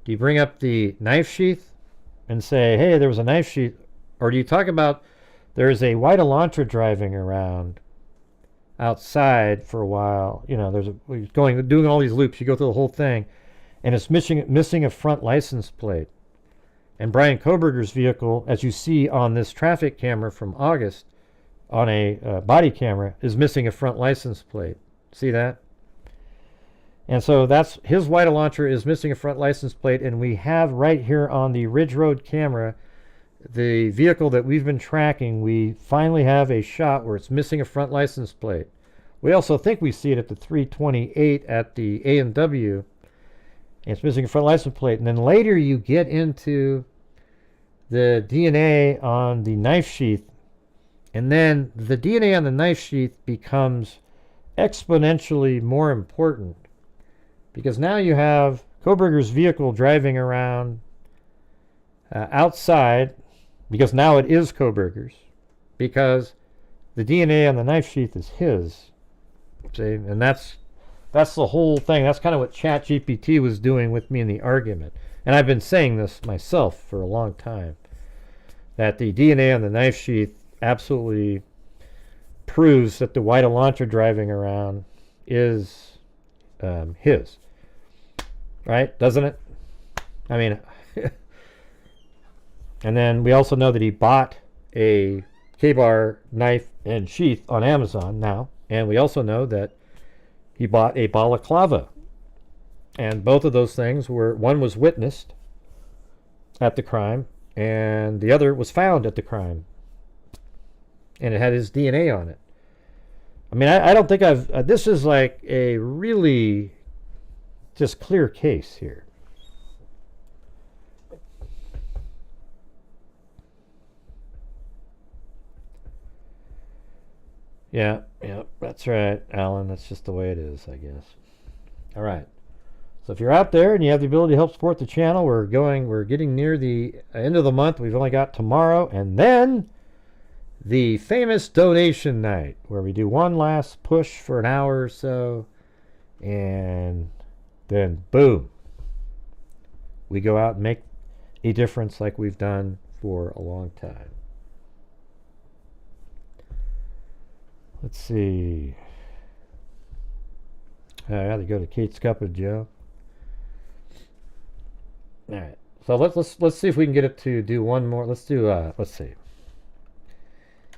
Do you bring up the knife sheath and say, hey, there was a knife sheath? Or do you talk about there's a white Elantra driving around outside for a while? You know, doing all these loops. You go through the whole thing, and it's missing a front license plate. And Brian Kohberger's vehicle, as you see on this traffic camera from August, on a body camera, is missing a front license plate. See that? And so that's his white Elantra is missing a front license plate, and we have right here on the Ridge Road camera, the vehicle that we've been tracking, we finally have a shot where it's missing a front license plate. We also think we see it at the 328 at the A&W, and it's missing a front license plate. And then later you get into the DNA on the knife sheath, and then the DNA on the knife sheath becomes exponentially more important, because now you have Kohberger's vehicle driving around outside, because now it is Kohberger's, because the DNA on the knife sheath is his. See, and that's the whole thing. That's kind of what ChatGPT was doing with me in the argument. And I've been saying this myself for a long time, that the DNA on the knife sheath absolutely proves that the white Elantra driving around is his. Right? Doesn't it? I mean, and then we also know that he bought a K-bar knife and sheath on Amazon now, and we also know that he bought a balaclava. And both of those things were, one was witnessed at the crime, and the other was found at the crime. And it had his DNA on it. I mean, I don't think this is like a really just clear case here. Yeah, that's right, Alan. That's just the way it is, I guess. All right. So if you're out there and you have the ability to help support the channel, we're getting near the end of the month. We've only got tomorrow, and then the famous donation night, where we do one last push for an hour or so, and then boom, we go out and make a difference like we've done for a long time. Let's see. I had to go to Kate's Cup of Joe. All right. So let's see if we can get it to do one more. Let's do let's see.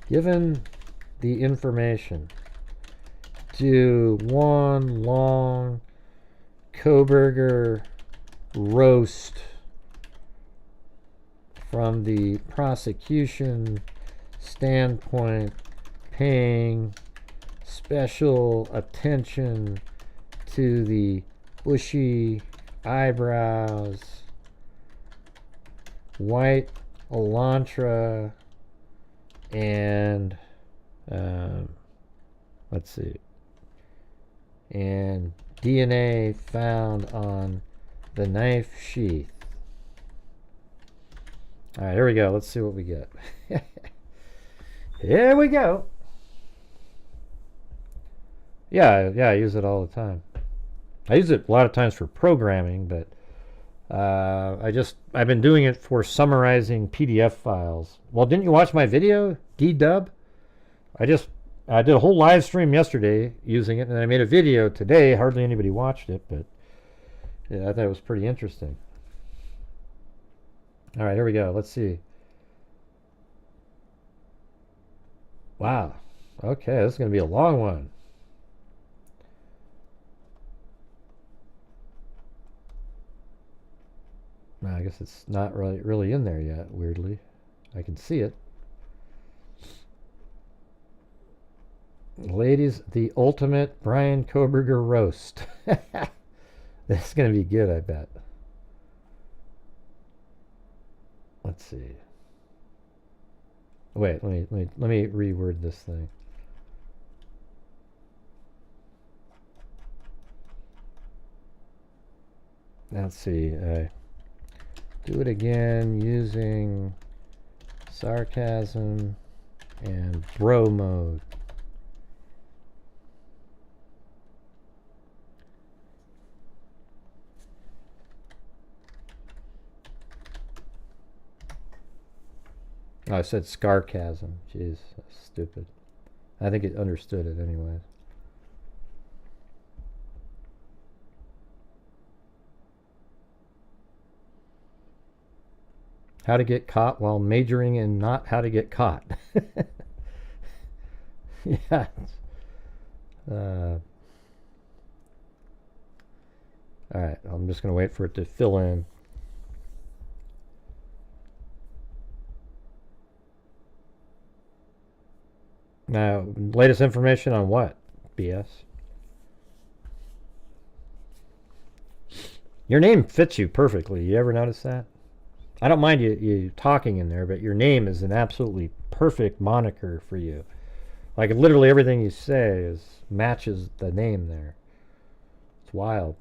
Given the information, do one long Kohberger roast from the prosecution standpoint, paying special attention to the bushy eyebrows, white Elantra, and let's see, and DNA found on the knife sheath. All right, here we go. Let's see what we get. Here we go. Yeah, I use it all the time. I use it a lot of times for programming, but I've been doing it for summarizing PDF files. Well, didn't you watch my video, D-Dub? I did a whole live stream yesterday using it, and I made a video today. Hardly anybody watched it, but yeah, I thought it was pretty interesting. All right, here we go. Let's see. Wow. Okay, this is going to be a long one. I guess it's not really in there yet, weirdly. I can see it. Ladies, the ultimate Brian Kohberger roast. This is going to be good, I bet. Let's see. Wait, let me reword this thing. Let's see. Do it again using sarcasm and bro mode. Oh, I said scarcasm. Jeez, that's stupid. I think it understood it anyway. How to get caught while majoring in not how to get caught. Yeah. All right, I'm just going to wait for it to fill in. Now, latest information on what? BS. Your name fits you perfectly. You ever notice that? I don't mind you talking in there, but your name is an absolutely perfect moniker for you. Like literally everything you say matches the name there. It's wild.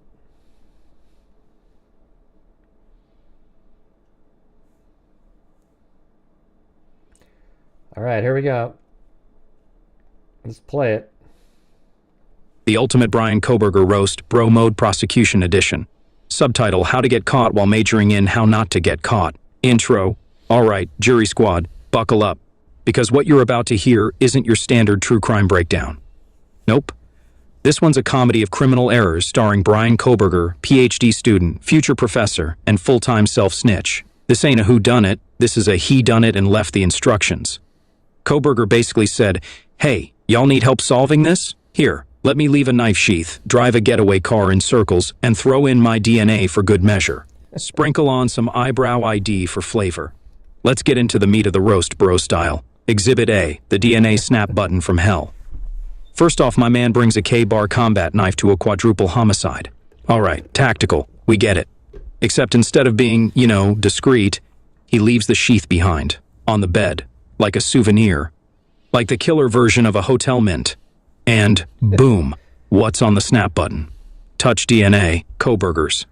All right, here we go. Let's play it. The Ultimate Brian Kohberger Roast, Bro Mode Prosecution Edition. Subtitle, How to Get Caught While Majoring in How Not to Get Caught. Intro. Alright, jury squad, buckle up. Because what you're about to hear isn't your standard true crime breakdown. Nope. This one's a comedy of criminal errors starring Brian Kohberger, PhD student, future professor, and full-time self-snitch. This ain't a whodunit, this is a he done it and left the instructions. Kohberger basically said, hey, y'all need help solving this? Here, let me leave a knife sheath, drive a getaway car in circles, and throw in my DNA for good measure. Sprinkle on some eyebrow ID for flavor. Let's get into the meat of the roast, bro style. Exhibit A, the DNA snap button from hell. First off, my man brings a K-bar combat knife to a quadruple homicide. Alright, tactical, we get it. Except instead of being, discreet, he leaves the sheath behind, on the bed, like a souvenir. Like the killer version of a hotel mint. And, boom, what's on the snap button? Touch DNA, Kohberger's.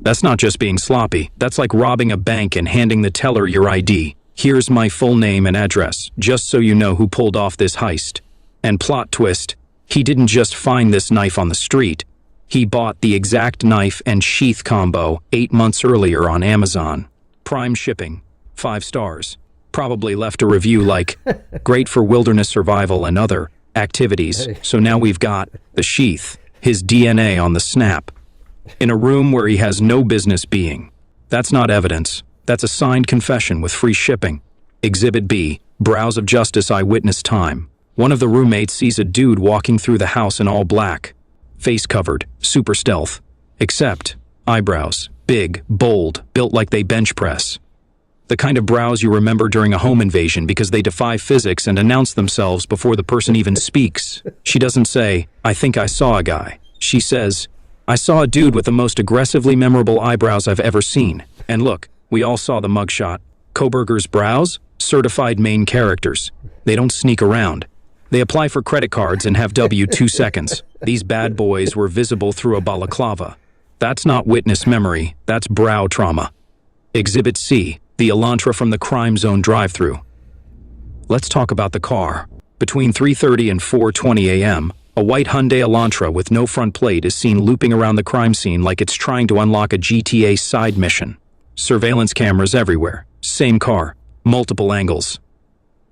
That's not just being sloppy, that's like robbing a bank and handing the teller your ID. Here's my full name and address, just so you know who pulled off this heist. And plot twist, he didn't just find this knife on the street. He bought the exact knife and sheath combo 8 months earlier on Amazon. Prime shipping, 5 stars. Probably left a review like, great for wilderness survival and other activities. So now we've got the sheath, his DNA on the snap, in a room where he has no business being. That's not evidence. That's a signed confession with free shipping. Exhibit B, Brows of Justice eyewitness time. One of the roommates sees a dude walking through the house in all black. Face covered, super stealth. Except, eyebrows, big, bold, built like they bench press. The kind of brows you remember during a home invasion because they defy physics and announce themselves before the person even speaks. She doesn't say, I think I saw a guy. She says, I saw a dude with the most aggressively memorable eyebrows I've ever seen. And look, we all saw the mugshot. Kohberger's brows? Certified main characters. They don't sneak around. They apply for credit cards and have W 2 seconds. These bad boys were visible through a balaclava. That's not witness memory, that's brow trauma. Exhibit C, the Elantra from the Crime Zone drive-thru. Let's talk about the car. Between 3:30 and 4:20 a.m., a white Hyundai Elantra with no front plate is seen looping around the crime scene like it's trying to unlock a GTA side mission. Surveillance cameras everywhere. Same car. Multiple angles.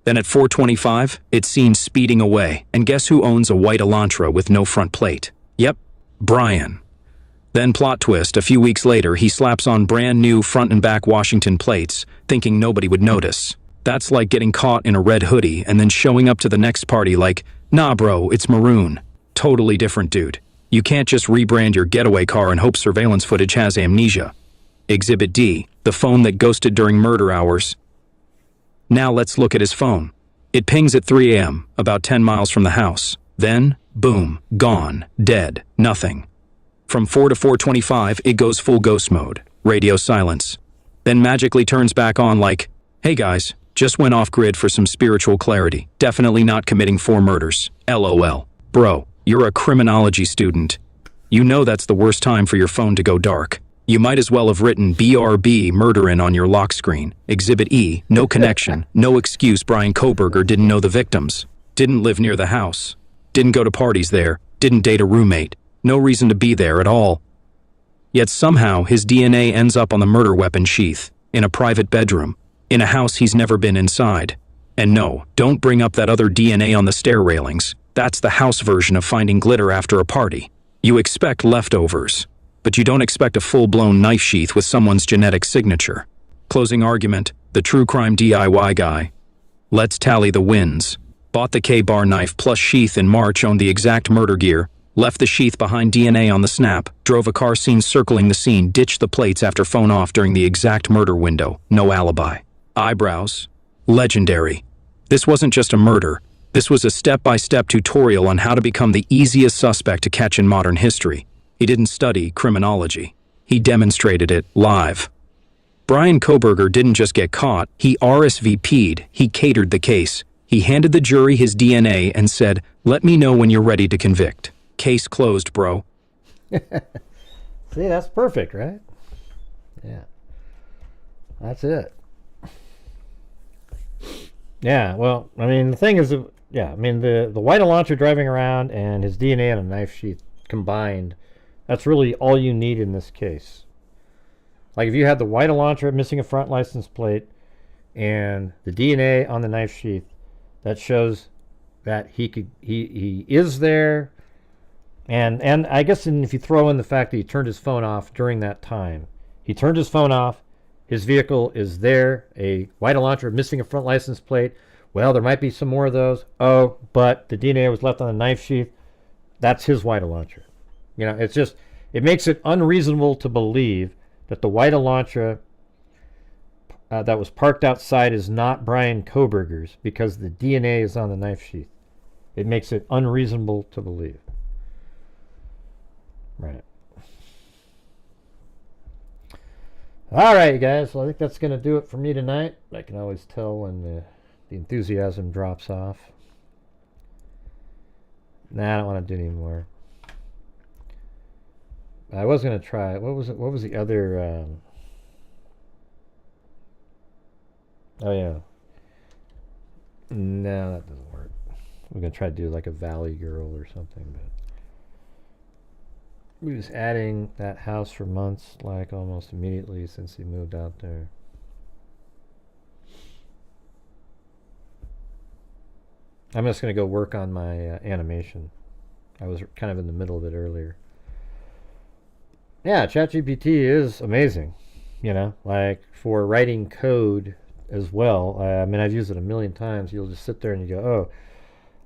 Then at 4:25, it's seen speeding away, and guess who owns a white Elantra with no front plate? Yep, Brian. Then plot twist, a few weeks later, he slaps on brand new front and back Washington plates, thinking nobody would notice. That's like getting caught in a red hoodie and then showing up to the next party like, nah bro, it's maroon. Totally different, dude. You can't just rebrand your getaway car and hope surveillance footage has amnesia. Exhibit D, the phone that ghosted during murder hours. Now let's look at his phone. It pings at 3 a.m., about 10 miles from the house. Then, boom, gone, dead, nothing. From 4 to 4:25, it goes full ghost mode, radio silence. Then magically turns back on like, hey guys, just went off-grid for some spiritual clarity. Definitely not committing 4 murders. LOL. Bro, you're a criminology student. You know that's the worst time for your phone to go dark. You might as well have written BRB murderin' on your lock screen. Exhibit E, no connection, no excuse Brian Kohberger didn't know the victims. Didn't live near the house. Didn't go to parties there. Didn't date a roommate. No reason to be there at all. Yet somehow his DNA ends up on the murder weapon sheath, in a private bedroom, in a house he's never been inside. And no, don't bring up that other DNA on the stair railings. That's the house version of finding glitter after a party. You expect leftovers, but you don't expect a full-blown knife sheath with someone's genetic signature. Closing argument, the true crime DIY guy. Let's tally the wins. Bought the K-bar knife plus sheath in March, owned the exact murder gear, left the sheath behind DNA on the snap, drove a car scene circling the scene, ditched the plates after phone off during the exact murder window, no alibi. Eyebrows. Legendary. This wasn't just a murder. This was a step-by-step tutorial on how to become the easiest suspect to catch in modern history. He didn't study criminology. He demonstrated it live. Brian Kohberger didn't just get caught, he RSVP'd, he catered the case. He handed the jury his DNA and said, let me know when you're ready to convict. Case closed, bro. See, that's perfect, right? Yeah. That's it. Yeah, well, I mean, the thing is, yeah, I mean, the white Elantra driving around and his DNA and a knife sheath combined, that's really all you need in this case. Like, if you had the white Elantra missing a front license plate and the DNA on the knife sheath, that shows that he is there. And I guess if you throw in the fact that he turned his phone off during that time. He turned his phone off. His vehicle is there, a white Elantra missing a front license plate. Well, there might be some more of those. Oh, but the DNA was left on the knife sheath. That's his white Elantra. You know, it's just, it makes it unreasonable to believe that the white Elantra that was parked outside is not Brian Kohberger's because the DNA is on the knife sheath. It makes it unreasonable to believe. Right. All right, you guys. Well, I think that's going to do it for me tonight. I can always tell when the enthusiasm drops off. Nah, I don't want to do any more. I was going to try. What was it? What was the other? Oh yeah. No, that doesn't work. We're going to try to do like a Valley Girl or something, but. We was adding that house for months, like almost immediately since he moved out there. I'm just going to go work on my animation. I was kind of in the middle of it earlier. Yeah, ChatGPT is amazing, you know, like for writing code as well. I mean, I've used it a million times. You'll just sit there and you go, oh,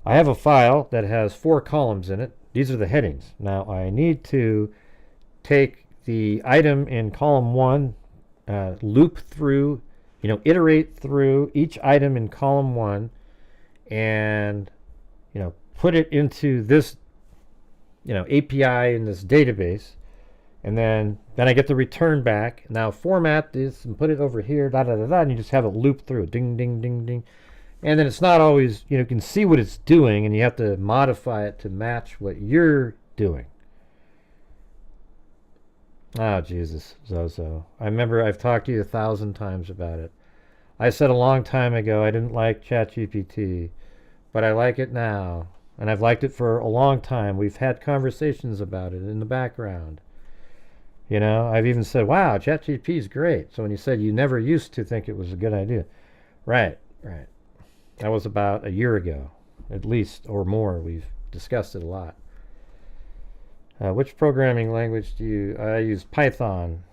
I have a file that has 4 columns in it. These are the headings. Now I need to take the item in column 1, loop through, you know, iterate through each item in column 1 and, you know, put it into this, you know, API in this database. And then I get the return back. Now format this and put it over here, and you just have it loop through, ding, ding, ding, ding. And then it's not always, you know, you can see what it's doing and you have to modify it to match what you're doing. Oh, Jesus, Zozo. I remember I've talked to you 1,000 times about it. I said a long time ago I didn't like ChatGPT, but I like it now. And I've liked it for a long time. We've had conversations about it in the background. You know, I've even said, wow, ChatGPT is great. So when you said you never used to think it was a good idea. Right, right. That was about a year ago, at least, or more. We've discussed it a lot. Which programming language do you... I use Python.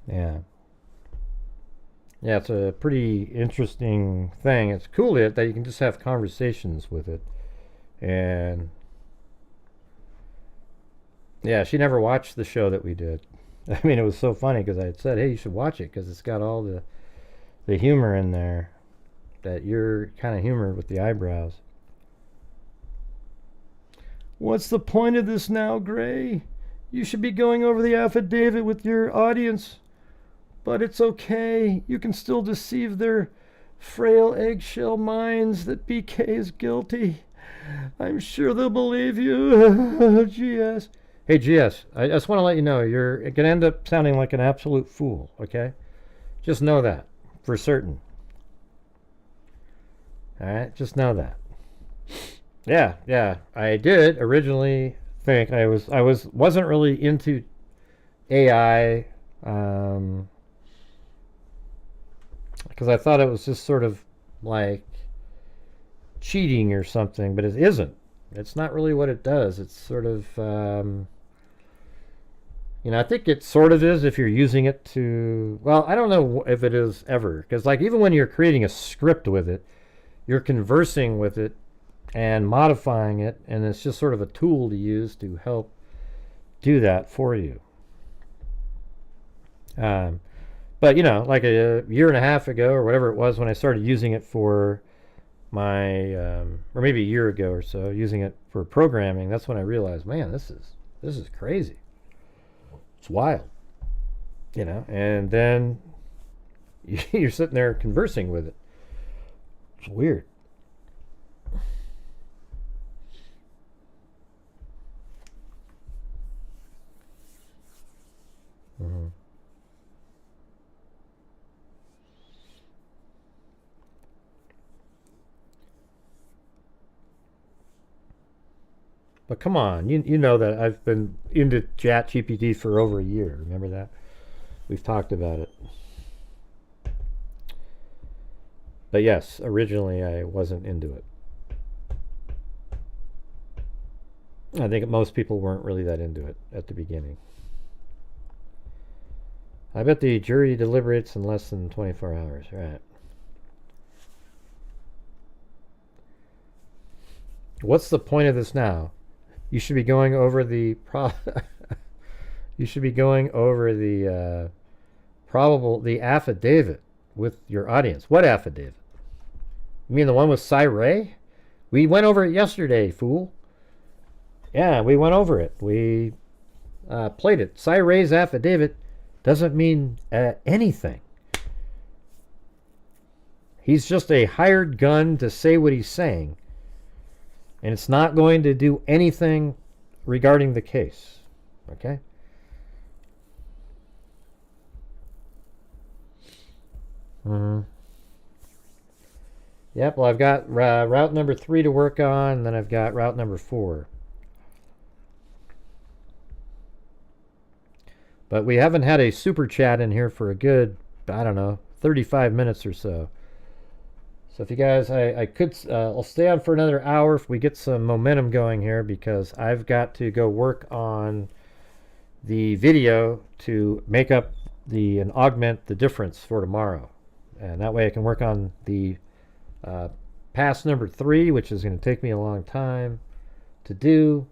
Yeah. Yeah, it's a pretty interesting thing. It's cool that you can just have conversations with it. And... yeah, she never watched the show that we did. I mean, it was so funny because I had said, hey, you should watch it because it's got all the humor in there. That your kind of humor with the eyebrows. What's the point of this now, Gray? You should be going over the affidavit with your audience. But it's okay. You can still deceive their frail eggshell minds that BK is guilty. I'm sure they'll believe you. GS. Hey, GS, I just want to let you know, you're going to end up sounding like an absolute fool, okay? Just know that, for certain. All right, just know that. Yeah, I did originally think I wasn't really into AI, because I thought it was just sort of like cheating or something, but it isn't. It's not really what it does. It's sort of, I think it sort of is if you're using it to, well, I don't know if it is ever, because like even when you're creating a script with it, you're conversing with it and modifying it, and it's just sort of a tool to use to help do that for you. But like a year and a half ago or whatever it was when I started using it for my, or maybe a year ago or so, using it for programming, that's when I realized, man, this is crazy. It's wild, and then you're sitting there conversing with it. It's weird. But come on, you know that I've been into ChatGPT for over a year. Remember that? We've talked about it. But yes, originally I wasn't into it. I think most people weren't really that into it at the beginning. I bet the jury deliberates in less than 24 hours, right? What's the point of this now? You should be going over the you should be going over the the affidavit with your audience. What affidavit? You mean the one with Cy Ray? We went over it yesterday, fool. Yeah, we went over it. We played it. Cy Ray's affidavit doesn't mean anything. He's just a hired gun to say what he's saying. And it's not going to do anything regarding the case. Okay? Yep, well, I've got route number 3 to work on, and then I've got route number 4. But we haven't had a super chat in here for a good, 35 minutes or so. So if you guys, I'll stay on for another hour if we get some momentum going here, because I've got to go work on the video to make up and augment the difference for tomorrow. And that way I can work on the pass number 3, which is going to take me a long time to do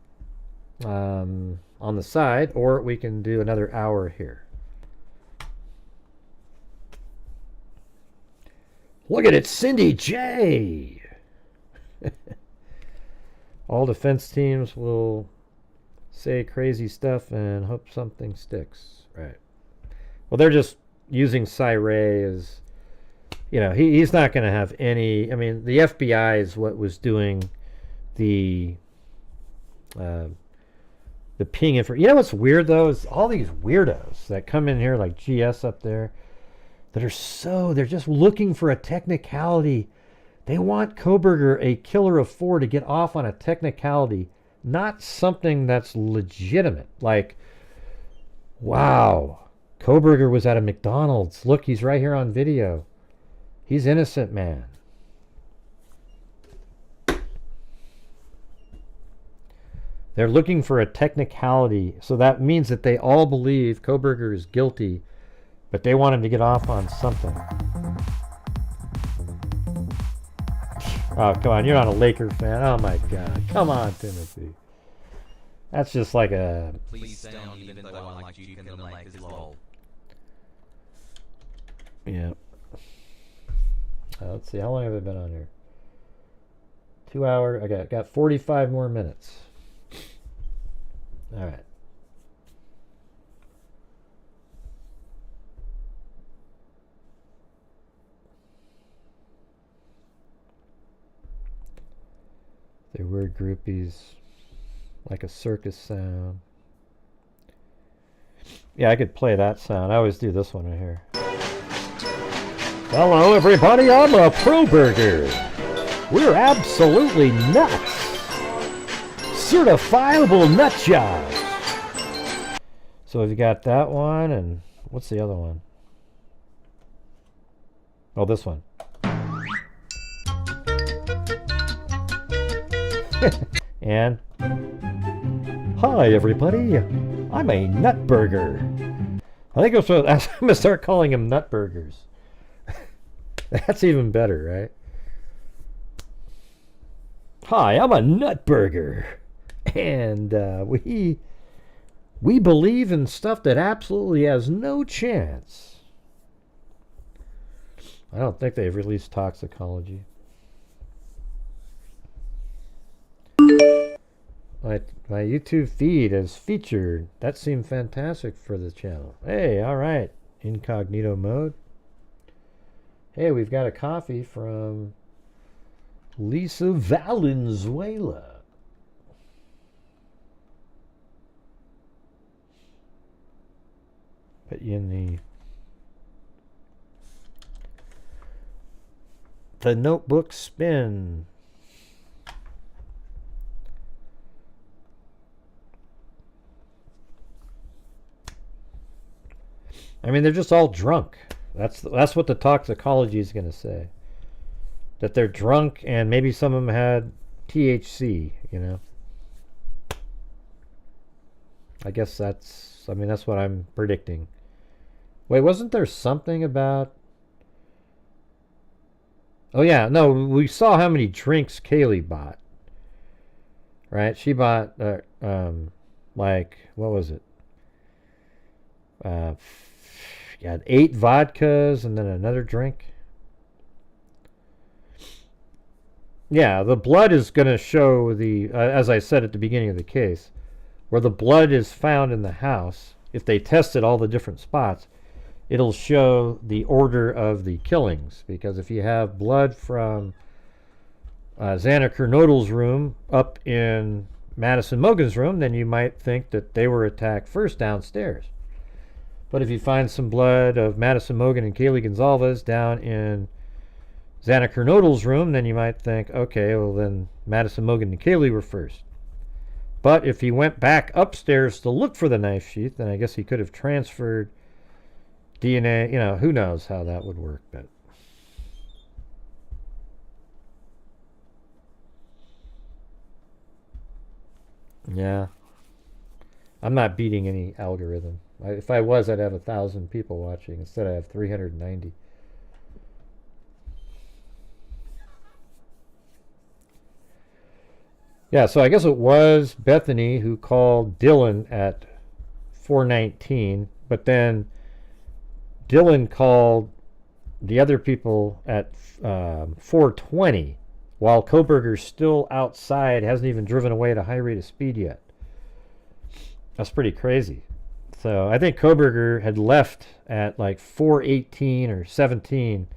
on the side, or we can do another hour here. Look at it, Cindy J. All defense teams will say crazy stuff and hope something sticks. Right. Well, they're just using Cy Ray as, he's not going to have any. I mean, the FBI is what was doing the the ping info. You know what's weird though is all these weirdos that come in here like GS up there that are they're just looking for a technicality. They want Kohberger, a killer of 4, to get off on a technicality, not something that's legitimate. Like, wow, Kohberger was at a McDonald's. Look, he's right here on video. He's innocent, man. They're looking for a technicality, so that means that they all believe Kohberger is guilty, but they want him to get off on something. Oh, come on, you're not a Laker fan. Oh my God, come on, Timothy. That's just like a... Please stay on even though I like Duke and the Lakers lol. Yeah. Let's see, how long have I been on here? 2 hours. I got 45 more minutes. All right. They were groupies, like a circus sound. Yeah, I could play that sound. I always do this one right here. Hello, everybody. I'm a Kohberger. We're absolutely nuts. Certifiable nut jobs. So we've got that one, and what's the other one? Oh, this one. And hi, everybody. I'm a nutburger. I think I'm gonna start calling them nutburgers. That's even better, right? Hi, I'm a nutburger. And we believe in stuff that absolutely has no chance. I don't think they've released toxicology. My YouTube feed is featured. That seemed fantastic for the channel. Hey, all right. Incognito mode. Hey, we've got a coffee from Lisa Valenzuela. Put you in the notebook spin. I mean, they're just all drunk. That's what the toxicology is going to say. That they're drunk and maybe some of them had THC, you know. I guess that's what I'm predicting. Wait, wasn't there something about... Oh yeah, no, we saw how many drinks Kaylee bought. Right? She bought, like, what was it? Got 8 vodkas and then another drink. Yeah, the blood is going to show the, as I said at the beginning of the case, where the blood is found in the house. If they tested all the different spots, it'll show the order of the killings. Because if you have blood from Xana Kernodle's room up in Madison Mogen's room, then you might think that they were attacked first downstairs. But if you find some blood of Madison Mogen and Kaylee Gonzalez down in Xana Kernodle's room, then you might think, okay, well then Madison Mogen and Kaylee were first. But if he went back upstairs to look for the knife sheath, then I guess he could have transferred DNA. You know, who knows how that would work, but... Yeah. I'm not beating any algorithm. If I was, I'd have 1,000 people watching. Instead, I have 390. Yeah, so I guess it was Bethany who called Dylan at 4:19, but then Dylan called the other people at 4:20, while Kohberger's still outside, hasn't even driven away at a high rate of speed yet. That's pretty crazy. So I think Kohberger had left at like 4:18 or 17,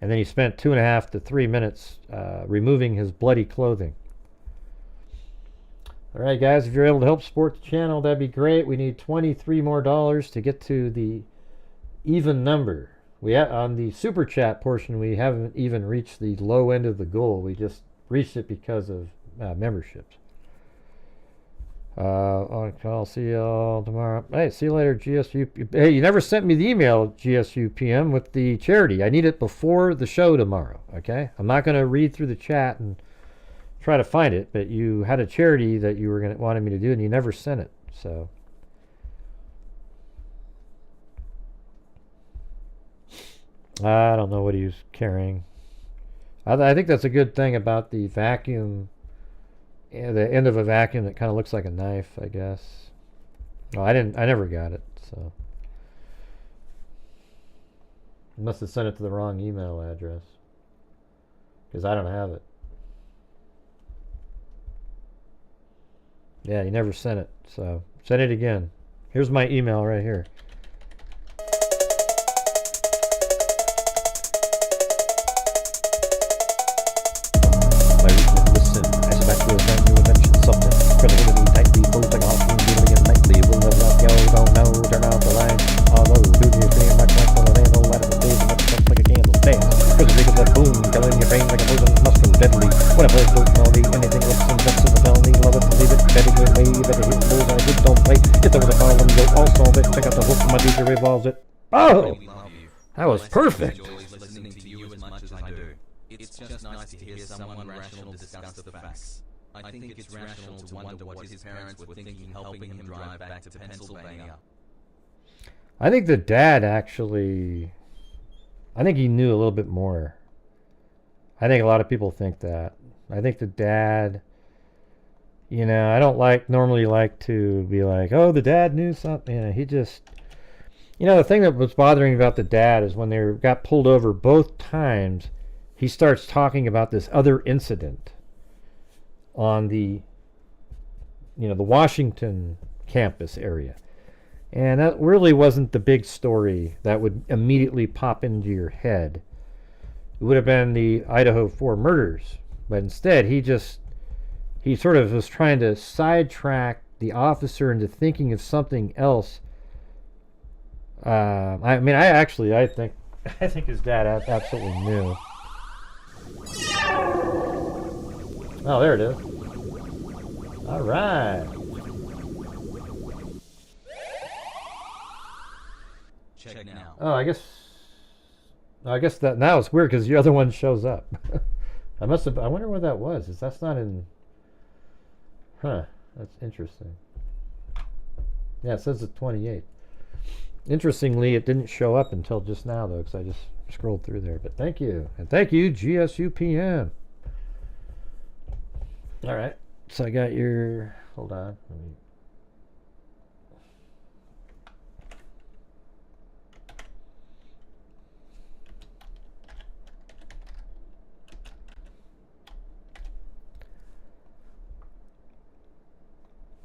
and then he spent 2.5 to 3 minutes removing his bloody clothing. All right, guys, if you're able to help support the channel, that'd be great. We need $23 more to get to the even number. On the super chat portion, we haven't even reached the low end of the goal. We just reached it because of memberships. I'll see y'all tomorrow. Hey, see you later, GSU. Hey, you never sent me the email, GSU PM, with the charity. I need it before the show tomorrow, okay? I'm not going to read through the chat and try to find it, but you had a charity that you were wanted me to do, and you never sent it, so... I don't know what he was carrying. I think that's a good thing about the vacuum, the end of a vacuum that kind of looks like a knife, I guess. Oh, I never got it, so. I must have sent it to the wrong email address, because I don't have it. Yeah, you never sent it, so send it again. Here's my email right here. Oh! That was perfect! It's just nice to hear someone rational discuss the facts. I think it's rational to wonder what his parents were thinking helping him drive back to Pennsylvania. I think the dad actually... I think he knew a little bit more. I think a lot of people think that. I think the dad... You know, I don't normally like to be like, oh, the dad knew something. You know, he just... You know, the thing that was bothering me about the dad is when they got pulled over both times, he starts talking about this other incident on the, you know, the Washington campus area. And that really wasn't the big story that would immediately pop into your head. It would have been the Idaho 4 murders. But instead, he sort of was trying to sidetrack the officer into thinking of something else. I think his dad absolutely knew. Oh, there it is. All right. Check now. Oh, I guess that now it's weird because the other one shows up. I wonder what that was. That's not in. Huh. That's interesting. Yeah, it says it's 28. Interestingly, it didn't show up until just now, though, because I just scrolled through there. But thank you. And thank you, GSUPM. All right. So I got your... Hold on.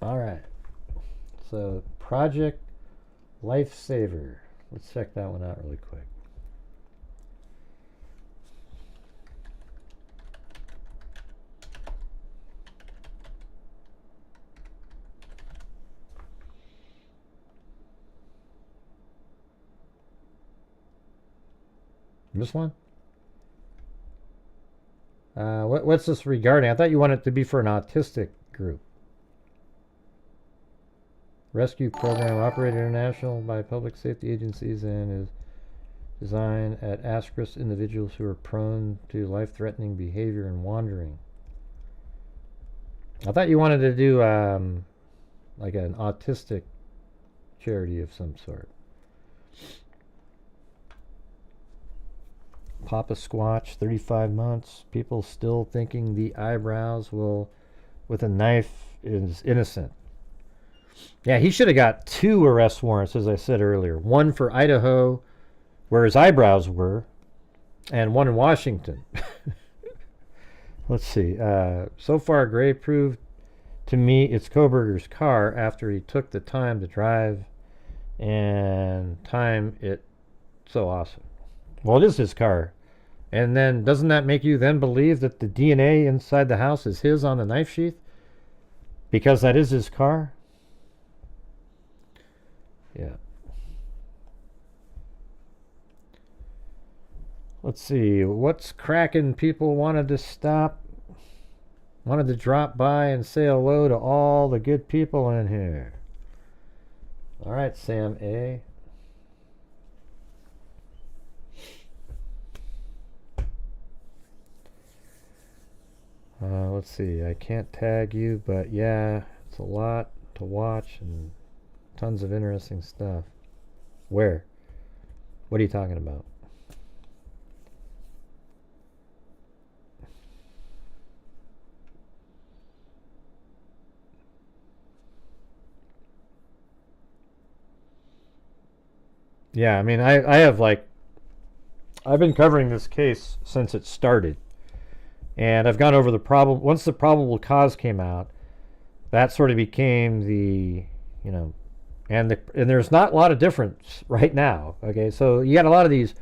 All right. So, Project Lifesaver. Let's check that one out really quick. This one? What's this regarding? I thought you wanted it to be for an autistic group. Rescue program operated international by public safety agencies and is designed at at-risk individuals who are prone to life-threatening behavior and wandering. I thought you wanted to do like an autistic charity of some sort. Papa Squatch, 35 months. People still thinking the eyebrows with a knife is innocent. Yeah, he should have got 2 arrest warrants, as I said earlier. One for Idaho, where his eyebrows were, and one in Washington. Let's see. So far, Gray proved to me it's Kohberger's car after he took the time to drive and time it so awesome. Well, it is his car. And then, doesn't that make you then believe that the DNA inside the house is his on the knife sheath? Because that is his car? Yeah. Let's see. What's cracking? People wanted to stop. Wanted to drop by and say hello to all the good people in here. All right, Sam A. Let's see. I can't tag you, but yeah, it's a lot to watch and tons of interesting stuff. Where? What are you talking about? Yeah, I mean, I have like, I've been covering this case since it started. And I've gone over the problem. Once the probable cause came out, that sort of became the, you know, and there's not a lot of difference right now. Okay, so you got a lot of these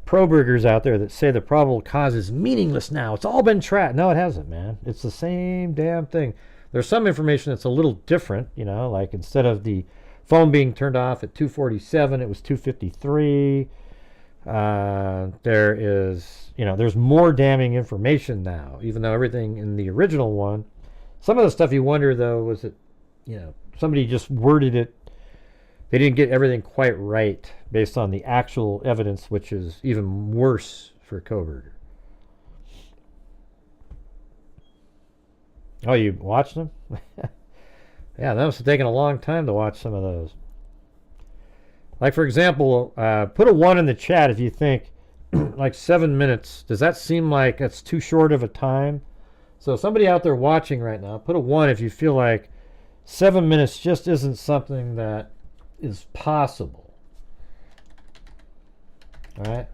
pro-burgers out there that say the probable cause is meaningless now. It's all been tracked. No, it hasn't, man. It's the same damn thing. There's some information that's a little different, you know, like instead of the phone being turned off at 2:47, it was 2:53. There is, you know, there's more damning information now, even though everything in the original one, some of the stuff you wonder though, was it, you know, somebody just worded it, they didn't get everything quite right based on the actual evidence, which is even worse for Kohberger. Oh, you watched them? Yeah, that was taking a long time to watch some of those. Like, for example, put a 1 in the chat if you think, like 7 minutes, does that seem like that's too short of a time? So somebody out there watching right now, put a 1 if you feel like 7 minutes just isn't something that is possible. All right?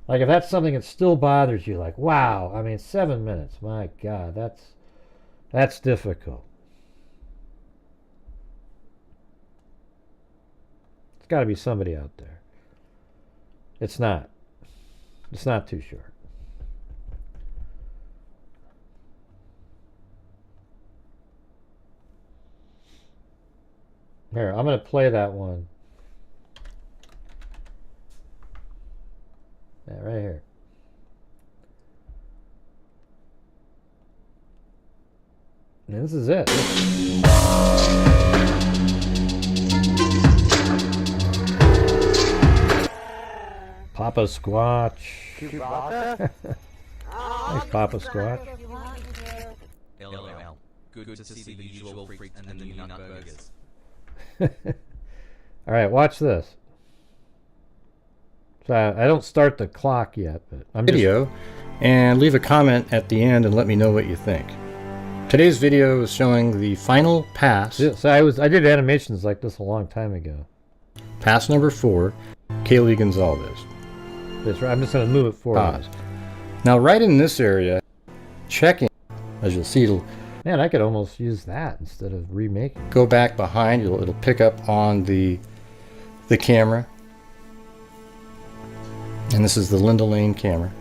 Like, if that's something that still bothers you, like, wow, I mean, 7 minutes, my God, that's difficult. Got to be somebody out there. It's not too short. Here, I'm going to play that one. Yeah, right here. And this is it. Papa Squatch. Thanks, Papa Squatch. LOL. Good to see the usual freaks and the new nut burgers. All right, watch this. So I don't start the clock yet, but I'm Video, and leave a comment at the end and let me know what you think. Today's video is showing the final pass. So I did animations like this a long time ago. Pass number 4, Kaylee Gonzalez. That's right. I'm just going to move it forward. Now, right in this area, checking, as you'll see, it'll Man, I could almost use that instead of remaking. go back behind. It'll pick up on the camera. And this is the Linda Lane camera.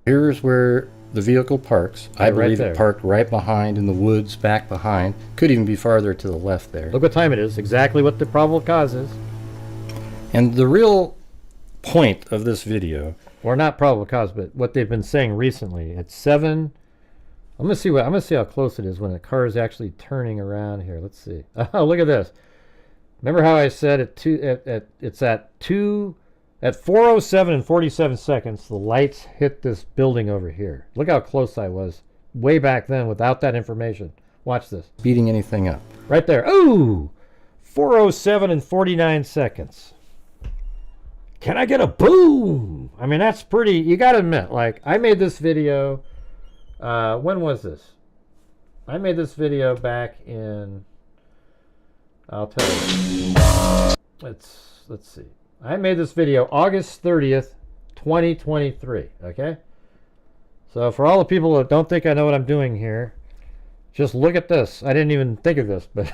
Here's where the vehicle parks. I Right believe there. it parked right behind in the woods, back behind. Could even be farther to the left there. Look what time it is. Exactly what the probable cause is. And the real point of this video, Or not probable cause, but what they've been saying recently. At 7. I'm gonna see how close it is when the car is actually turning around here. Let's see. Oh, look at this. Remember how I said it's at 4:07 and 47 seconds the lights hit this building over here. Look how close I was way back then without that information. Watch this. beating anything up. Right there. Ooh! 4:07 and 49 seconds. Can I get a boom? I mean, that's pretty, you gotta admit, like, I made this video, when was this? I made this video back in, I'll tell you. Let's see. I made this video August 30th, 2023, okay? So for all the people that don't think I know what I'm doing here, just look at this. I didn't even think of this, but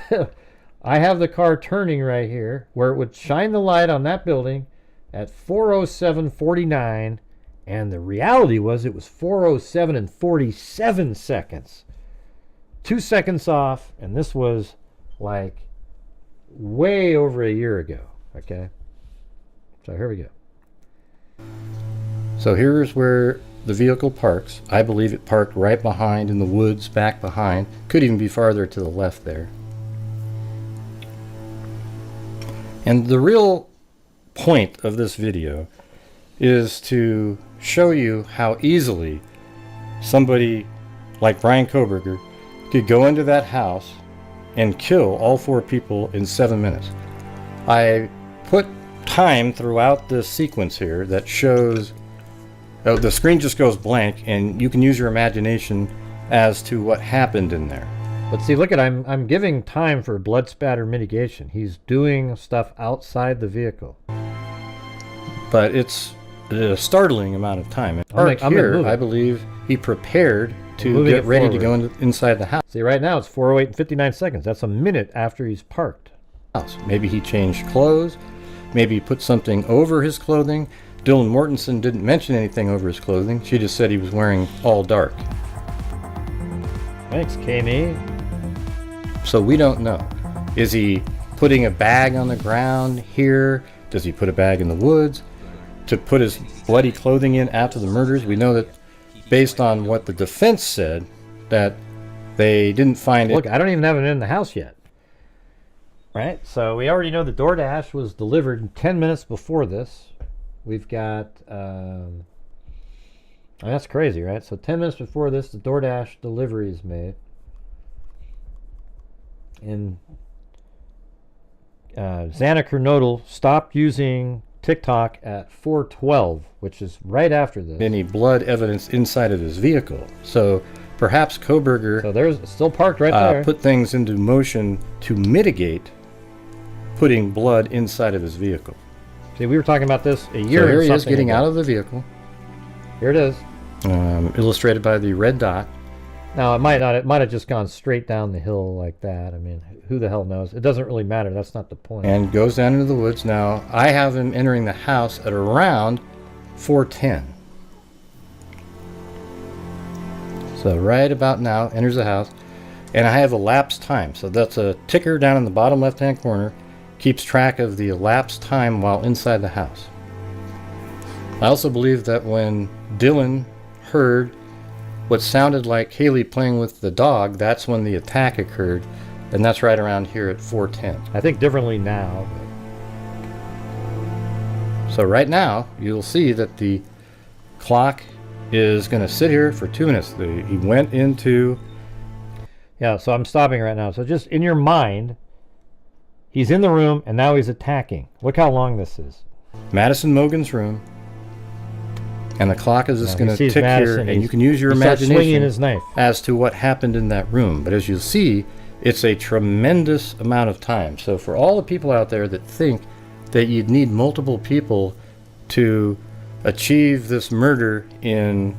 I have the car turning right here where it would shine the light on that building at 4:07:49, and the reality was it was 4:07 and 47 seconds 2 seconds off, and this was like way over a year ago. Okay, so here we go. So here's where the vehicle parks. I believe it parked right behind in the woods, back behind. Could even be farther to the left there. And the real point of this video is to show you how easily somebody like Brian Kohberger could go into that house and kill all 4 people in 7 minutes. I put time throughout this sequence here that shows the screen just goes blank, and you can use your imagination as to what happened in there. But see, look at, I'm giving time for blood spatter mitigation. He's doing stuff outside the vehicle. But it's a startling amount of time. Here, I believe he prepared to get ready to go inside the house. See, right now it's 4:08 and 59 seconds. That's a minute after he's parked. Maybe he changed clothes. Maybe he put something over his clothing. Dylan Mortensen didn't mention anything over his clothing. She just said he was wearing all dark. Thanks, Kami. So we don't know. Is he putting a bag on the ground here? Does he put a bag in the woods to put his bloody clothing in after the murders? We know that based on what the defense said, that they didn't find it. Look, I don't even have it in the house yet. Right? So we already know the DoorDash was delivered 10 minutes before this. We've got, that's crazy, right? So 10 minutes before this, the DoorDash delivery is made. And Xana Kernodle stopped using TikTok at 4:12, which is right after this. Any blood evidence inside of his vehicle. So perhaps Kohberger, so there's still parked right there, put things into motion to mitigate putting blood inside of his vehicle. See, we were talking about this a year. So here he is getting out of the vehicle. Here it is. Illustrated by the red dot. Now, it might not. It might have just gone straight down the hill like that. I mean, who the hell knows? It doesn't really matter. That's not the point. And goes down into the woods. Now, I have him entering the house at around 4:10. So right about now, enters the house. And I have elapsed time. So that's a ticker down in the bottom left-hand corner. Keeps track of the elapsed time while inside the house. I also believe that when Dylan heard what sounded like Haley playing with the dog, that's when the attack occurred, and that's right around here at 4:10. I think differently now. So right now, you'll see that the clock is going to sit here for 2 minutes. He went into... Yeah, so I'm stopping right now. So just in your mind, he's in the room, and now he's attacking. Look how long this is. Madison Mogan's room. And the clock is just going to tick Madison, here, and you can use your imagination swinging his knife as to what happened in that room. But as you'll see, it's a tremendous amount of time. So for all the people out there that think that you'd need multiple people to achieve this murder in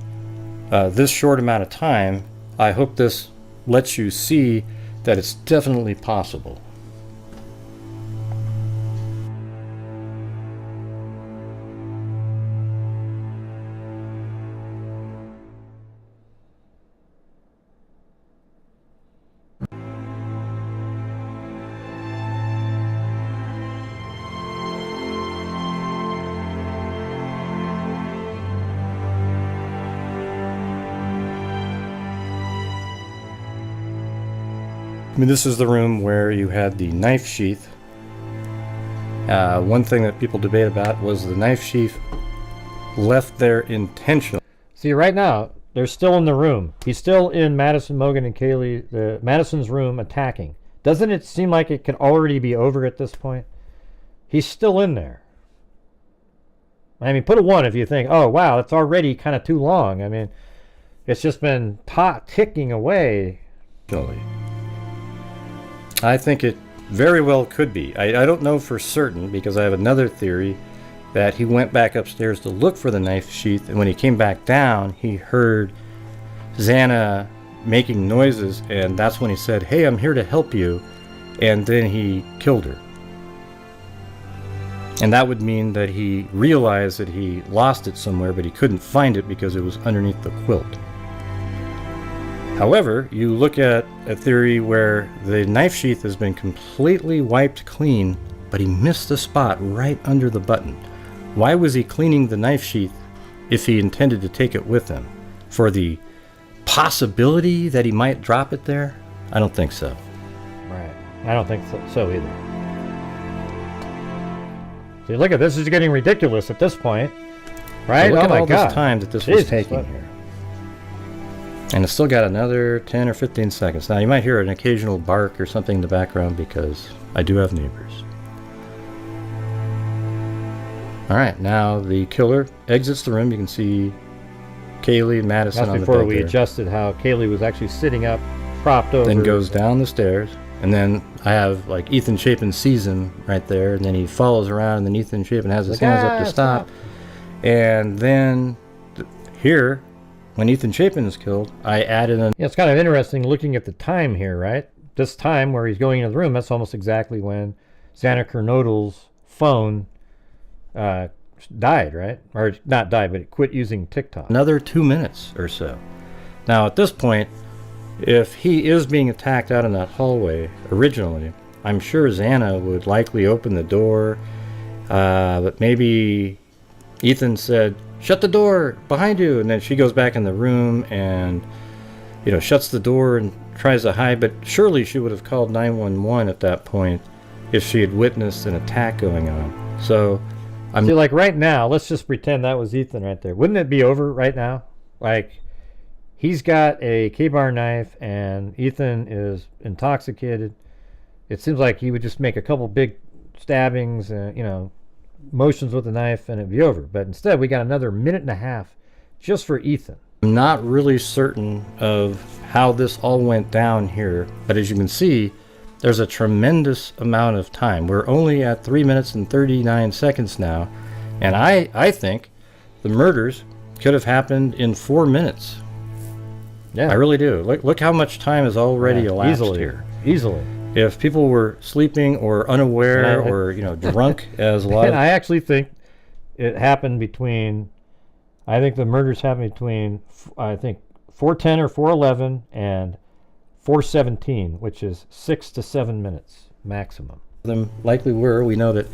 this short amount of time, I hope this lets you see that it's definitely possible. I mean, this is the room where you had the knife sheath. One thing that people debate about was the knife sheath left there intentionally. See, right now, they're still in the room. He's still in Madison, Mogan, and Kaylee, Madison's room attacking. Doesn't it seem like it could already be over at this point? He's still in there. I mean, put a 1 if you think, oh, wow, it's already kind of too long. I mean, it's just been ticking away. I think it very well could be. I don't know for certain, because I have another theory that he went back upstairs to look for the knife sheath, and when he came back down, he heard Xana making noises, and that's when he said, "Hey, I'm here to help you," and then he killed her. And that would mean that he realized that he lost it somewhere, but he couldn't find it because it was underneath the quilt. However, you look at a theory where the knife sheath has been completely wiped clean, but he missed the spot right under the button. Why was he cleaning the knife sheath if he intended to take it with him? For the possibility that he might drop it there? I don't think so. Right. I don't think so either. See, look at this. Is getting ridiculous at this point. Right? Look Oh at my all God. this time that this Jesus, was taking what? here. And it's still got another 10 or 15 seconds. Now you might hear an occasional bark or something in the background because I do have neighbors. Alright, now the killer exits the room. You can see Kaylee and Madison That's on the before bed we there. adjusted how Kaylee was actually sitting up, propped over. Then goes down the stairs. And then I have like Ethan Chapin sees him right there. And then he follows around and then Ethan Chapin has his hands up to stop. And then here, when Ethan Chapin is killed, I added an... Yeah, it's kind of interesting looking at the time here, right? This time where he's going into the room, that's almost exactly when Xana Kernodle's phone died, right? Or not died, but it quit using TikTok. Another 2 minutes or so. Now at this point, if he is being attacked out in that hallway originally, I'm sure Xana would likely open the door, but maybe Ethan said, "Shut the door behind you," and then she goes back in the room and, you know, shuts the door and tries to hide, but surely she would have called 911 at that point if she had witnessed an attack going on. So See, like right now, let's just pretend that was Ethan right there. Wouldn't it be over right now? Like, he's got a K-bar knife and Ethan is intoxicated. It seems like he would just make a couple big stabbings, you know, motions with the knife, and it'd be over. But instead, we got another minute and a half just for Ethan. I'm not really certain of how this all went down here, but as you can see, there's a tremendous amount of time. We're only at 3 minutes and 39 seconds now, and I think the murders could have happened in 4 minutes. Yeah, I really do. Look how much time has already elapsed here. Easily. If people were sleeping or unaware or, you know, drunk, as a lot And of... I actually think it happened between, I think the murders happened between, I think, 4:10 or 4:11 and 4:17, which is 6 to 7 minutes maximum. them likely were. We know that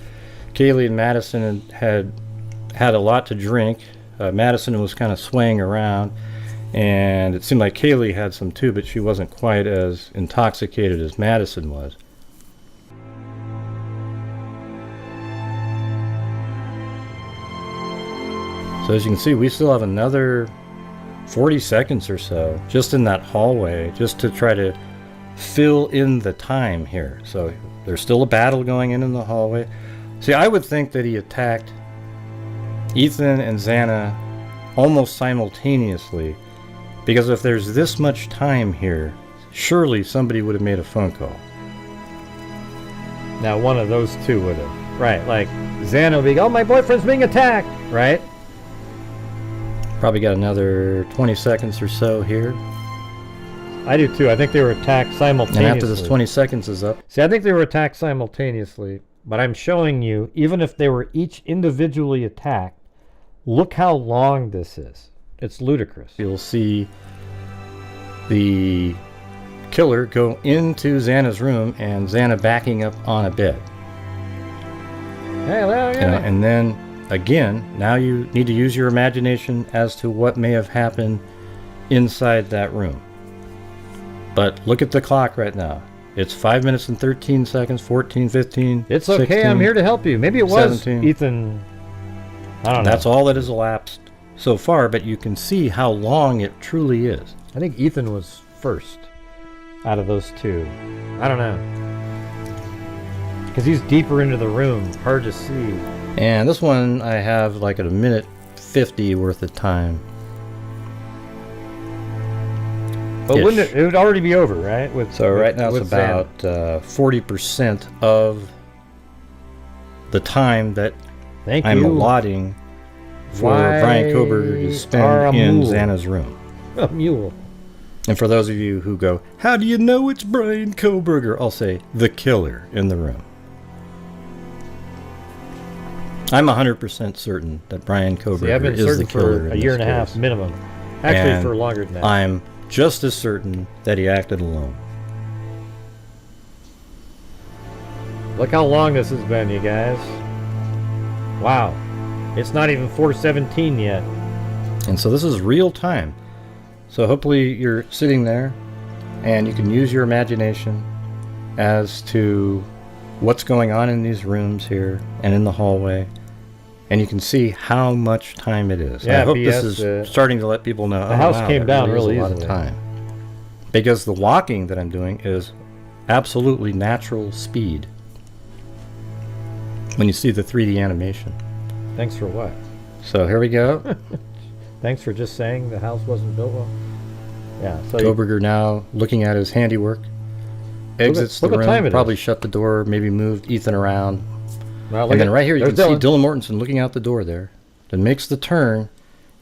Kaylee and Madison had a lot to drink. Madison was kind of swaying around, and it seemed like Kaylee had some too, but she wasn't quite as intoxicated as Madison was. So as you can see, we still have another 40 seconds or so just in that hallway, just to try to fill in the time here. So there's still a battle going in the hallway. See, I would think that he attacked Ethan and Xana almost simultaneously, because if there's this much time here, surely somebody would have made a phone call. Now, one of those two would have. Right, like Xana would be, oh, my boyfriend's being attacked, right? Probably got another 20 seconds or so here. I do too. I think they were attacked simultaneously. And after this 20 seconds is up, See, I think they were attacked simultaneously, but I'm showing you, even if they were each individually attacked, look how long this is. It's ludicrous. you'll see the killer go into Xana's room and Xana backing up on a bed. Hey, well, You know, yeah. and then again, now you need to use your imagination as to what may have happened inside that room. But look at the clock right now. It's 5 minutes and 13 seconds, 14, 15, It's okay, 16, I'm here to help you. Maybe it was 17. Ethan. I don't know. That's all that has elapsed so far, but you can see how long it truly is. I think Ethan was first out of those two. I don't know. Because he's deeper into the room, hard to see. And this one I have like at a minute 50 worth of time. But Ish. wouldn't it would already be over, right? So right now it's with Xana. about 40% of the time that Thank I'm you. allotting for Why Brian Kohberger to are spend a in mule? Xana's room. A mule. And for those of you who go, how do you know it's Brian Kohberger? I'll say, the killer in the room. I'm 100% certain that Brian See, I've Kohberger been is the certain killer for in a year this and a half case. minimum. Actually, And for longer than that. I'm just as certain that he acted alone. Look how long this has been, you guys. Wow. It's not even 4:17 yet. And so this is real time. So hopefully you're sitting there and you can use your imagination as to what's going on in these rooms here and in the hallway. And you can see how much time it is. Yeah, I hope BS, this is starting to let people know. The house wow, came down really is a lot easily. of time. Because the walking that I'm doing is absolutely natural speed. When you see the 3D animation. Thanks for what? So here we go. Thanks for just saying the house wasn't built well. Yeah. So Kohberger now looking at his handiwork. Exits look the what time room, it probably is. shut the door, maybe moved Ethan around. Well, And then right here you can there's see Dylan. Dylan Mortensen looking out the door there. Then makes the turn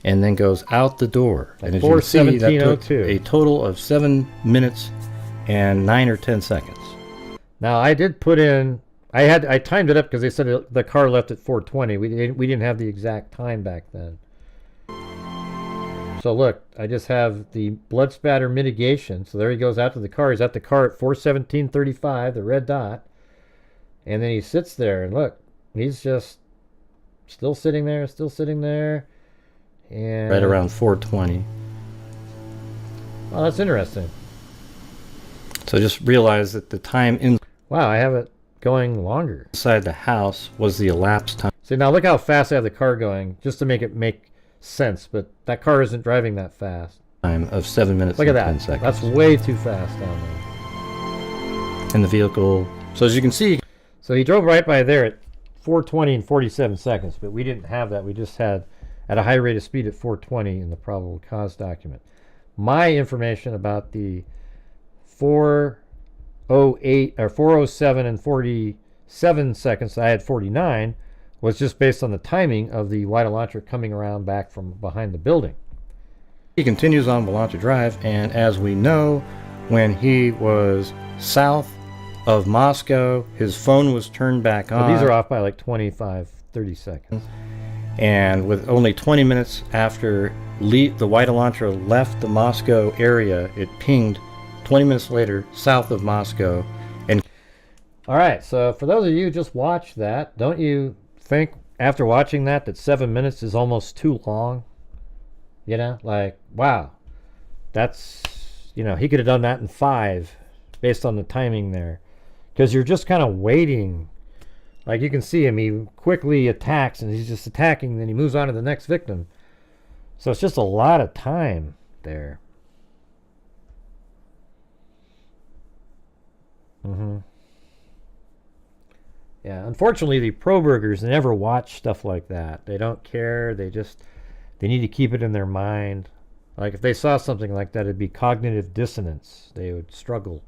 and then goes out the door. At And as you can see, that took 4:17:02. a total of 7 minutes and 9 or 10 seconds. Now I did put in. I timed it up because they said the car left at 4:20. We didn't have the exact time back then. So look, I just have the blood spatter mitigation. So there he goes out to the car. He's at the car at 4:17:35, the red dot, and then he sits there and look, he's just still sitting there, and Right around 4:20. Oh, that's interesting. So just realize that the time Wow, I have it going longer. inside the house was the elapsed time See, now look how fast I have the car going, just to make it make sense, but that car isn't driving that fast. of 7 minutes Look at and 10 that. seconds. That's way too fast down there. in the vehicle. So as you can see, So he drove right by there at 4:20 and 47 seconds, but we didn't have that. We just had at a high rate of speed at 4:20 in the probable cause document. My information about the 4:08 or 4:07 and 47 seconds, I had 49, was just based on the timing of the White launcher coming around back from behind the building. he continues on Vellante Drive, and as we know, when he was south of Moscow, his phone was turned back But on. these are off by like 25, 30 seconds. And with only 20 minutes after the White Elantra left the Moscow area, it pinged 20 minutes later south of Moscow. And All right, so for those of you who just watched that, don't you think after watching that 7 minutes is almost too long? You know, like, wow, that's, you know, he could have done that in 5 based on the timing there. Because you're just kind of waiting. Like you can see him, he quickly attacks and he's just attacking, and then he moves on to the next victim. So it's just a lot of time there. Yeah, unfortunately the pro-burgers never watch stuff like that. They don't care. They need to keep it in their mind. Like if they saw something like that, it'd be cognitive dissonance. They would struggle.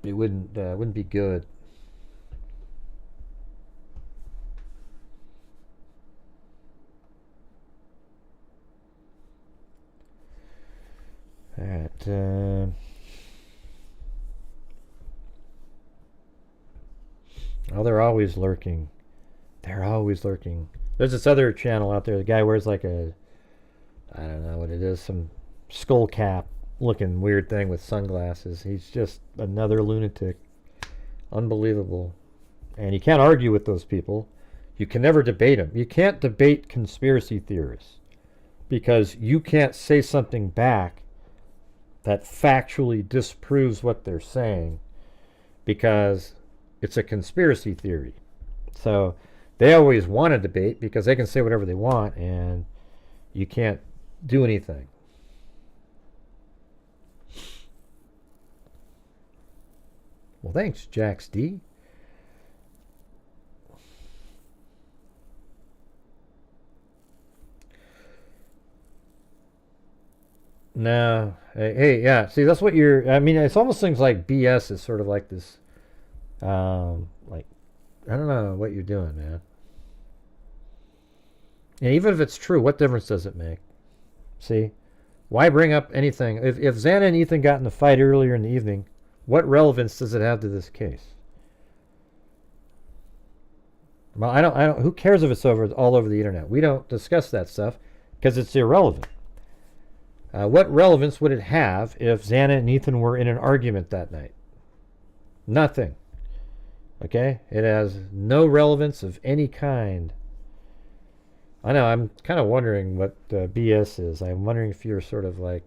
It wouldn't be good. All right. Oh, they're always lurking. They're always lurking. There's this other channel out there. The guy wears like a, I don't know what it is, some skull cap looking weird thing with sunglasses. He's just another lunatic. Unbelievable. And you can't argue with those people. You can never debate them. You can't debate conspiracy theorists because you can't say something back that factually disproves what they're saying because it's a conspiracy theory. So they always want to debate because they can say whatever they want and you can't do anything. Well, thanks, Jax D. No. Hey, yeah. See, that's what I mean, it's almost things like BS is sort of like this, like, I don't know what you're doing, man. And even if it's true, what difference does it make? See? Why bring up anything? If Xana and Ethan got in a fight earlier in the evening, what relevance does it have to this case? Well, I don't, who cares if it's all over the internet? We don't discuss that stuff because it's irrelevant. What relevance would it have if Xana and Ethan were in an argument that night? Nothing. Okay? It has no relevance of any kind. I know, I'm kind of wondering what BS is. I'm wondering if you're sort of like,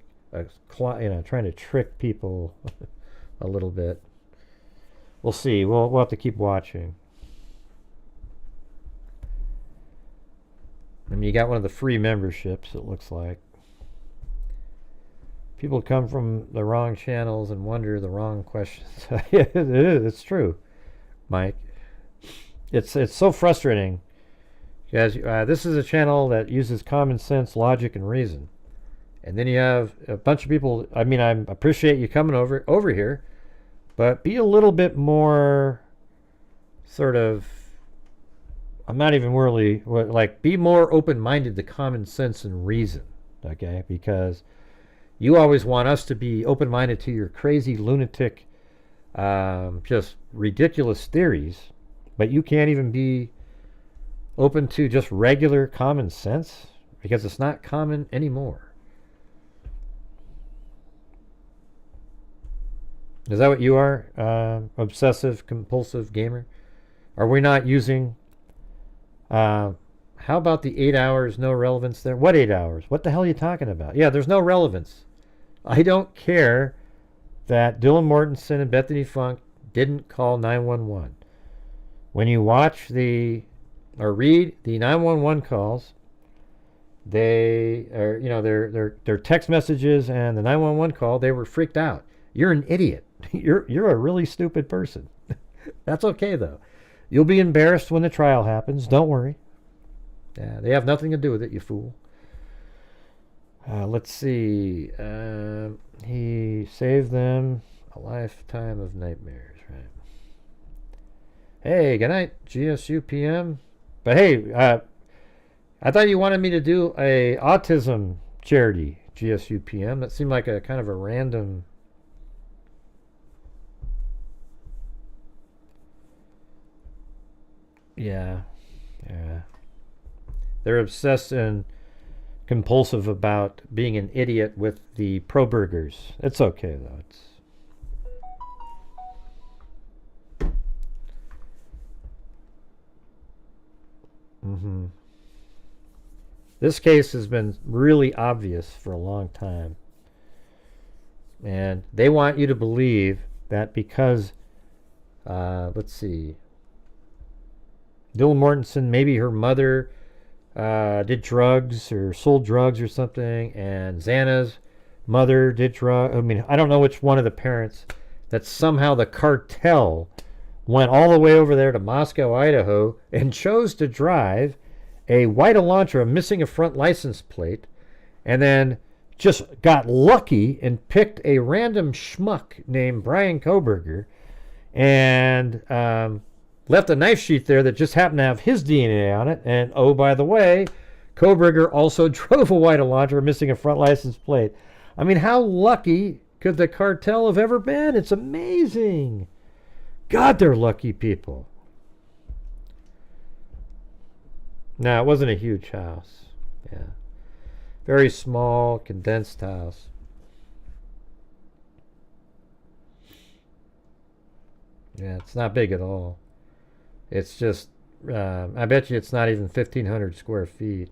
trying to trick people a little bit. We'll see. We'll have to keep watching. I mean, you got one of the free memberships, it looks like. People come from the wrong channels and wonder the wrong questions. It is. It's true, Mike. It's so frustrating. Guys, this is a channel that uses common sense, logic, and reason. And then you have a bunch of people. I mean, I appreciate you coming over here, but be a little bit more sort of, I'm not even really, like, be more open-minded to common sense and reason, okay? Because you always want us to be open-minded to your crazy, lunatic, just ridiculous theories, but you can't even be open to just regular common sense because it's not common anymore. Is that what you are? Obsessive compulsive gamer? Are we not using how about the 8 hours no relevance there? What 8 hours? What the hell are you talking about? Yeah, there's no relevance. I don't care that Dylan Mortensen and Bethany Funk didn't call 911. When you watch or read the 911 calls, they are, their text messages and the 911 call, they were freaked out. You're an idiot. You're a really stupid person. That's okay though. You'll be embarrassed when the trial happens. Don't worry. Yeah, they have nothing to do with it, you fool. Let's see. He saved them a lifetime of nightmares, right? Hey, good night, GSU PM. But hey, I thought you wanted me to do a autism charity, GSU PM. That seemed like a kind of a random. Yeah. They're obsessed and compulsive about being an idiot with the Kohbergers. It's okay though. This case has been really obvious for a long time. And they want you to believe that because, let's see, Dylan Mortensen, maybe her mother did drugs or sold drugs or something, and Xana's mother did drugs. I mean, I don't know which one of the parents, that somehow the cartel went all the way over there to Moscow, Idaho, and chose to drive a white Elantra missing a front license plate, and then just got lucky and picked a random schmuck named Brian Kohberger and left a knife sheath there that just happened to have his DNA on it. And oh, by the way, Kohberger also drove a white Elantra missing a front license plate. I mean, how lucky could the cartel have ever been? It's amazing. God, they're lucky people. No, it wasn't a huge house. Yeah. Very small, condensed house. Yeah, it's not big at all. It's just, I bet you it's not even 1,500 square feet.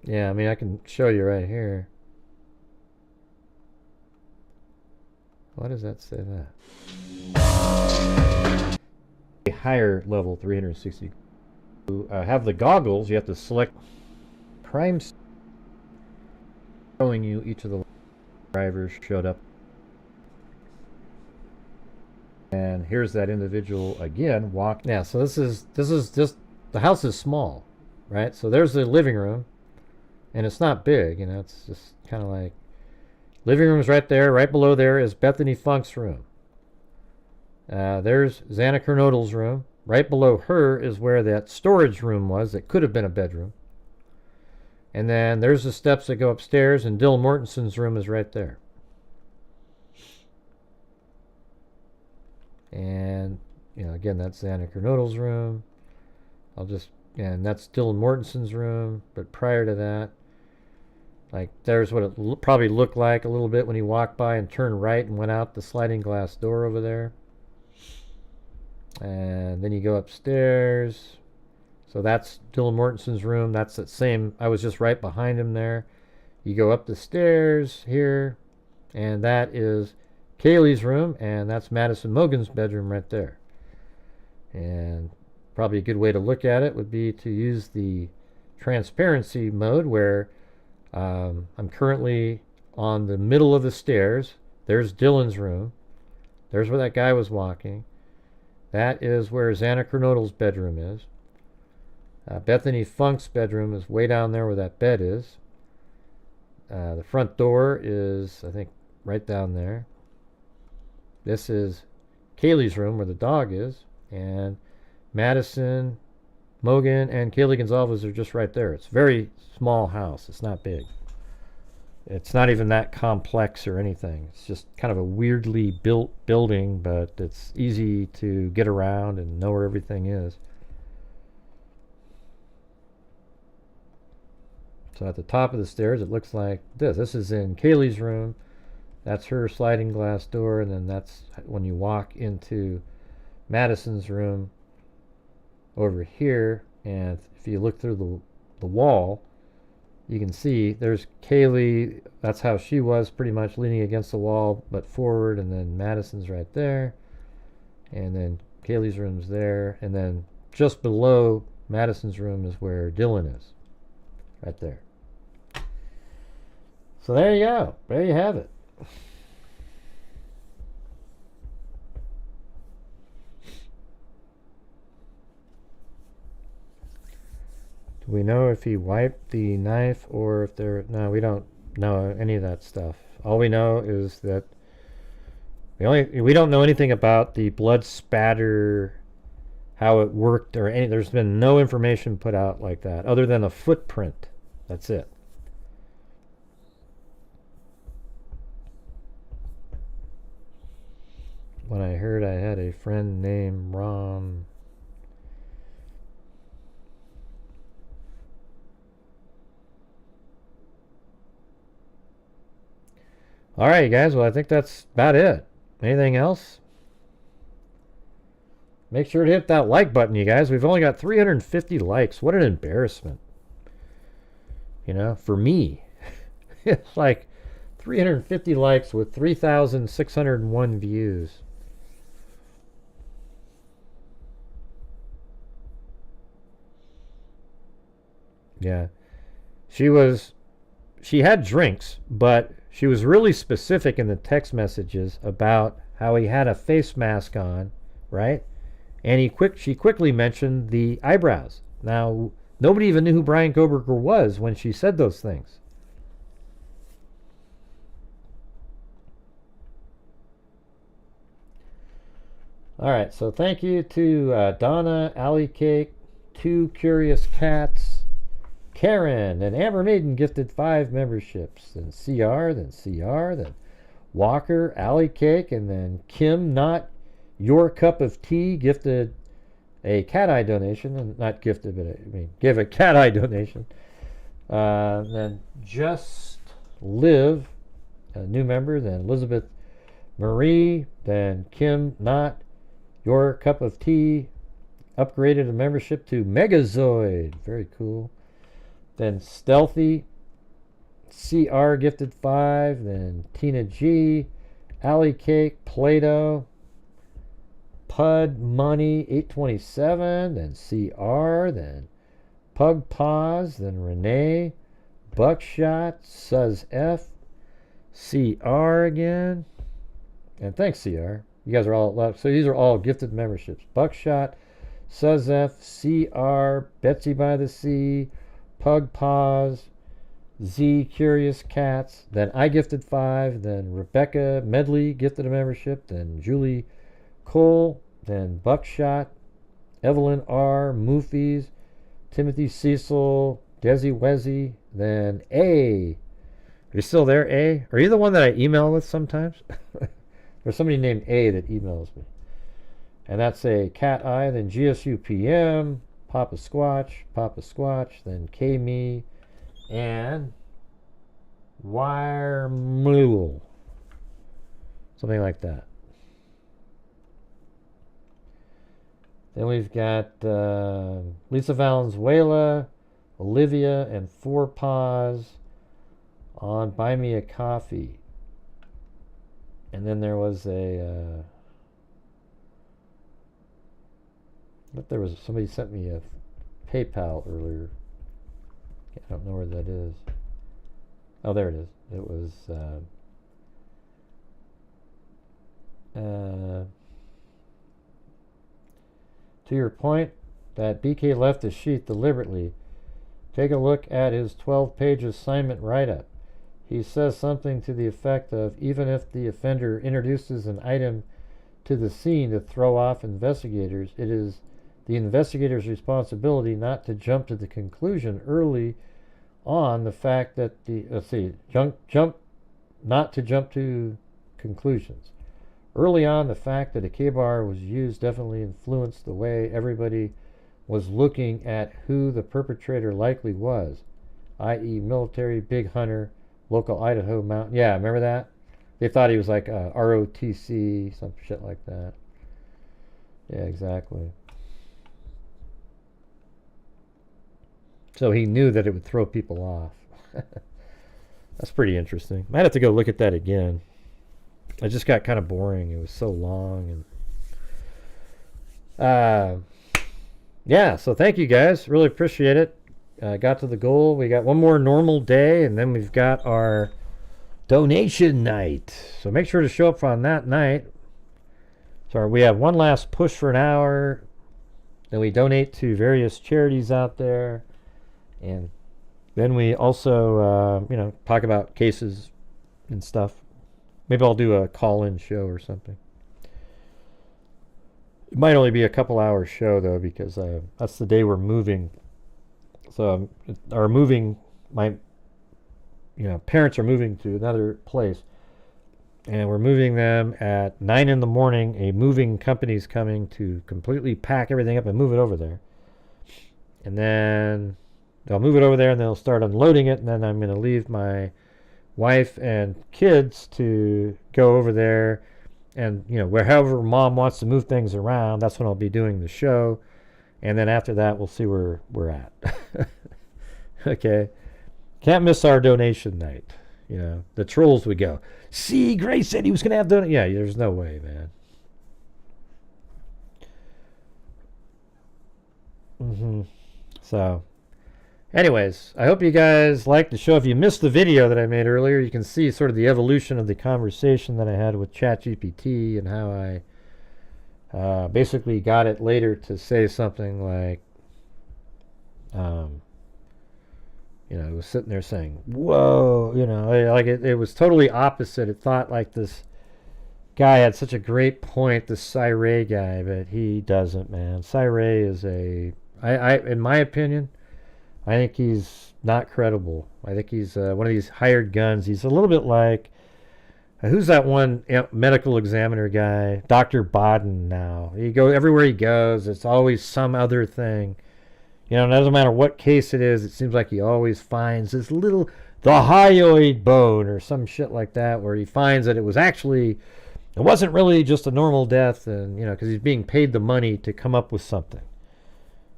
Yeah, I mean, I can show you right here. Why does that say that? A higher level 360. To have the goggles, you have to select crime, showing you each of the drivers showed up. And here's that individual again walk. Yeah, so this is just, the house is small, right? So there's the living room, and it's not big, you know, it's just kind of like, living room's right there. Right below there is Bethany Funk's room. There's Xana Kernodle's room. Right below her is where that storage room was that could have been a bedroom. And then there's the steps that go upstairs, and Dylan Mortensen's room is right there. And, again, that's Xana Kernodle's room. And that's Dylan Mortenson's room. But prior to that, like, there's what it probably looked like a little bit when he walked by and turned right and went out the sliding glass door over there. And then you go upstairs. So that's Dylan Mortenson's room. That's that same, I was just right behind him there. You go up the stairs here, and that is Kaylee's room, and that's Madison Mogan's bedroom right there. And probably a good way to look at it would be to use the transparency mode, where I'm currently on the middle of the stairs. There's Dylan's room. There's where that guy was walking. That is where Xana Kernodle's bedroom is. Bethany Funk's bedroom is way down there where that bed is. The front door is, I think, right down there. This is Kaylee's room where the dog is. And Madison, Mogan, and Kaylee Gonzalez are just right there. It's a very small house. It's not big. It's not even that complex or anything. It's just kind of a weirdly built building, but it's easy to get around and know where everything is. So at the top of the stairs, it looks like this. This is in Kaylee's room. That's her sliding glass door, and then that's when you walk into Madison's room over here. And if you look through the wall, you can see there's Kaylee. That's how she was, pretty much leaning against the wall, but forward. And then Madison's right there. And then Kaylee's room's there. And then just below Madison's room is where Dylan is. Right there. So there you go. There you have it. Do we know if he wiped the knife or if there... No, we don't know any of that stuff. All we know is that we don't know anything about the blood spatter, how it worked, or any. There's been no information put out like that other than a footprint. That's it. When I heard I had a friend named Ron. All right, guys. Well, I think that's about it. Anything else? Make sure to hit that like button, you guys. We've only got 350 likes. What an embarrassment. For me. It's like 350 likes with 3,601 views. Yeah. She had drinks, but she was really specific in the text messages about how he had a face mask on, right? And she quickly mentioned the eyebrows. Now, nobody even knew who Brian Kohberger was when she said those things. All right, so thank you to Donna, Alley Cake, Two Curious Cats, Karen, and Amber Maiden gifted 5 memberships. Then CR, then Walker, Alley Cake, and then Kim, Not Your Cup of Tea, gifted a cat eye donation. And not gifted, but give a cat eye donation. Then Just Live, a new member. Then Elizabeth Marie. Then Kim, Not Your Cup of Tea, upgraded a membership to Megazoid. Very cool. Then Stealthy, CR gifted 5. Then Tina G, Alley Cake, Play-Doh, Pud Money 827. Then CR. Then Pug Paws. Then Renee, Buckshot, Suz F, CR again. And thanks, CR. You guys are all, so these are all gifted memberships. Buckshot, Suz F, CR, Betsy by the Sea, Pug Paws, Z Curious Cats. Then I gifted 5. Then Rebecca Medley gifted a membership. Then Julie Cole. Then Buckshot, Evelyn R, Moofies, Timothy Cecil, Desi Wezzy. Then A. Are you still there, A? Are you the one that I email with sometimes? There's somebody named A that emails me. And that's a cat eye, then GSU PM, Papa Squatch, then K-Me, and Wire Mule. Something like that. Then we've got Lisa Valenzuela, Olivia, and Four Paws on Buy Me a Coffee. And then there was a... but there was somebody sent me a PayPal earlier. I don't know where that is. Oh, there it is. It was... to your point that BK left his sheath deliberately, take a look at his 12-page assignment write-up. He says something to the effect of, even if the offender introduces an item to the scene to throw off investigators, it is the investigator's responsibility not to jump to the conclusion early on the fact that the, not to jump to conclusions. Early on, the fact that a K-bar was used definitely influenced the way everybody was looking at who the perpetrator likely was, i.e. military, big hunter, local Idaho mountain. Yeah, remember that? They thought he was like a ROTC, some shit like that. Yeah, exactly. So he knew that it would throw people off. That's pretty interesting. Might have to go look at that again. It just got kind of boring. It was so long. And yeah, so thank you guys. Really appreciate it. Got to the goal. We got one more normal day, and then we've got our donation night. So make sure to show up on that night. So we have one last push for an hour. Then we donate to various charities out there. And then we also, talk about cases and stuff. Maybe I'll do a call-in show or something. It might only be a couple hours show, though, because that's the day we're moving. So my parents are moving to another place. And we're moving them at 9 in the morning. A moving company's coming to completely pack everything up and move it over there. And then they'll move it over there and they'll start unloading it. And then I'm going to leave my wife and kids to go over there. And, wherever mom wants to move things around, that's when I'll be doing the show. And then after that, we'll see where we're at. Okay. Can't miss our donation night. The trolls would go, see, Gray said he was going to have donation. Yeah, there's no way, man. So, anyways, I hope you guys liked the show. If you missed the video that I made earlier, you can see sort of the evolution of the conversation that I had with ChatGPT and how I basically got it later to say something like, it was sitting there saying, whoa, like it was totally opposite. It thought like this guy had such a great point, this Cyray guy, but he doesn't, man. Cyray is in my opinion, I think he's not credible. I think he's one of these hired guns. He's a little bit like, who's that one medical examiner guy? Dr. Bodden now. Everywhere he goes, it's always some other thing. It doesn't matter what case it is, it seems like he always finds this the hyoid bone or some shit like that, where he finds that it wasn't really just a normal death, and, because he's being paid the money to come up with something.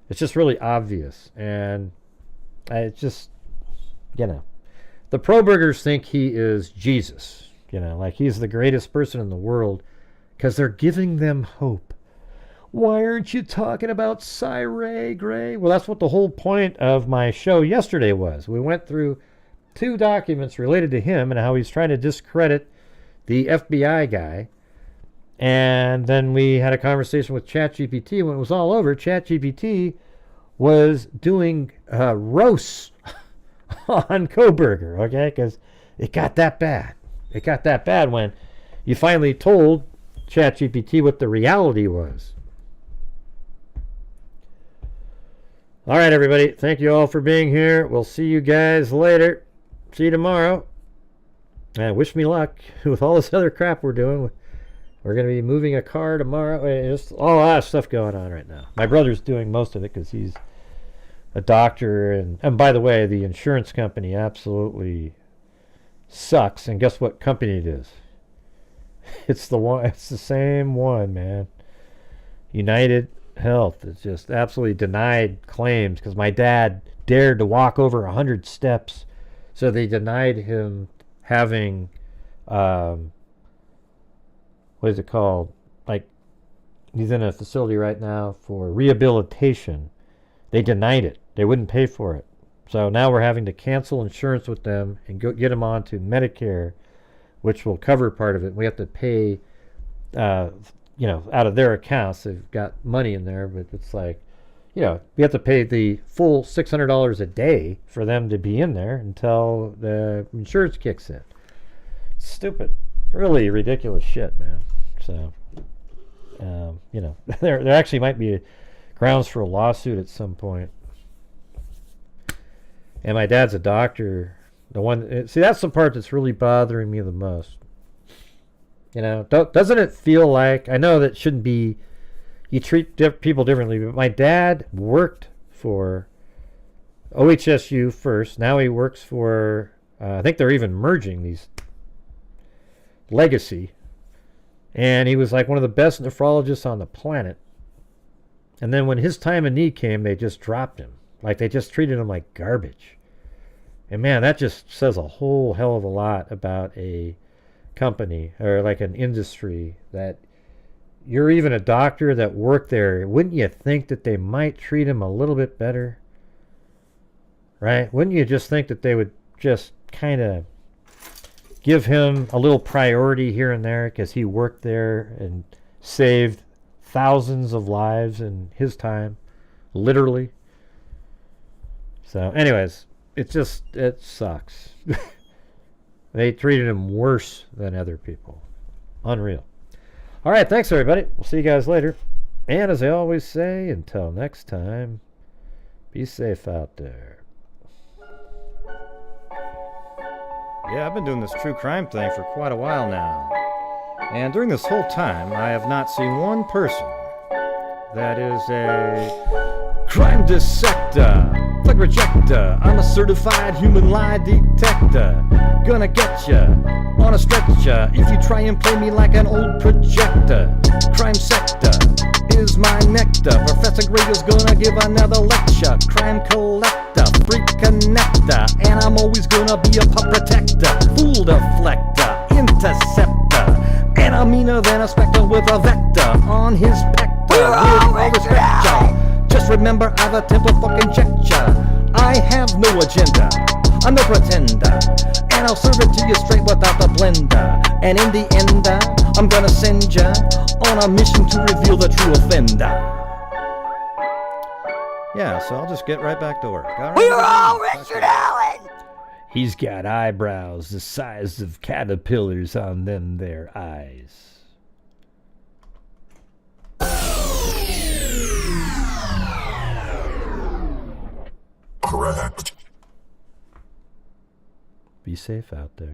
It's just really obvious, and it's just, the Kohbergers think he is Jesus, like he's the greatest person in the world, because they're giving them hope. Why aren't you talking about Cyray, Gray? Well, that's what the whole point of my show yesterday was. We went through 2 documents related to him and how he's trying to discredit the FBI guy. And then we had a conversation with ChatGPT. When it was all over, ChatGPT was doing roasts on Kohberger, okay? Because it got that bad. It got that bad when you finally told ChatGPT what the reality was. All right, everybody. Thank you all for being here. We'll see you guys later. See you tomorrow. And wish me luck with all this other crap we're doing. We're going to be moving a car tomorrow. Just a lot of stuff going on right now. My brother's doing most of it because he's a doctor. And by the way, the insurance company absolutely sucks. And guess what company it is? It's the same one, man. United Health is just absolutely denied claims because my dad dared to walk over 100 steps. So they denied him having... what is it called? Like, he's in a facility right now for rehabilitation. They denied it. They wouldn't pay for it. So now we're having to cancel insurance with them and get him onto Medicare, which will cover part of it. We have to pay, out of their accounts. They've got money in there, but it's like, we have to pay the full $600 a day for them to be in there until the insurance kicks in. Stupid. Really ridiculous shit, man. So, there actually might be grounds for a lawsuit at some point. And my dad's a doctor. See, that's the part that's really bothering me the most. Doesn't it feel like, I know that shouldn't be, you treat people differently, but my dad worked for OHSU first. Now he works for, I think they're even merging these, Legacy. And he was like one of the best nephrologists on the planet. And then when his time in need came, they just dropped him. Like, they just treated him like garbage. And man, that just says a whole hell of a lot about a company or like an industry, that you're even a doctor that worked there. Wouldn't you think that they might treat him a little bit better? Right? Wouldn't you just think that they would just kind of give him a little priority here and there because he worked there and saved thousands of lives in his time, literally. So anyways, it sucks. They treated him worse than other people. Unreal. All right, thanks everybody. We'll see you guys later. And as I always say, until next time, be safe out there. Yeah, I've been doing this true crime thing for quite a while now. And during this whole time, I have not seen one person that is a crime dissector, flag rejector. I'm a certified human lie detector. Gonna get ya on a stretcher if you try and play me like an old projector. Crime sector is my nectar. Professor Grader's gonna give another lecture. Crime collector, freak connector, and I'm always gonna be a pup protector. Fool deflector, interceptor, and I'm meaner than a spectre with a vector on his pector. With all respect, y'all, just remember I've attempt to fucking check ya. I have no agenda, I'm no pretender, and I'll serve it to you straight without the blender. And in the end, I'm gonna send ya on a mission to reveal the true offender. Yeah, so I'll just get right back to work. All right? We're all Richard Allen! He's got eyebrows the size of caterpillars on them there eyes. Correct. Be safe out there.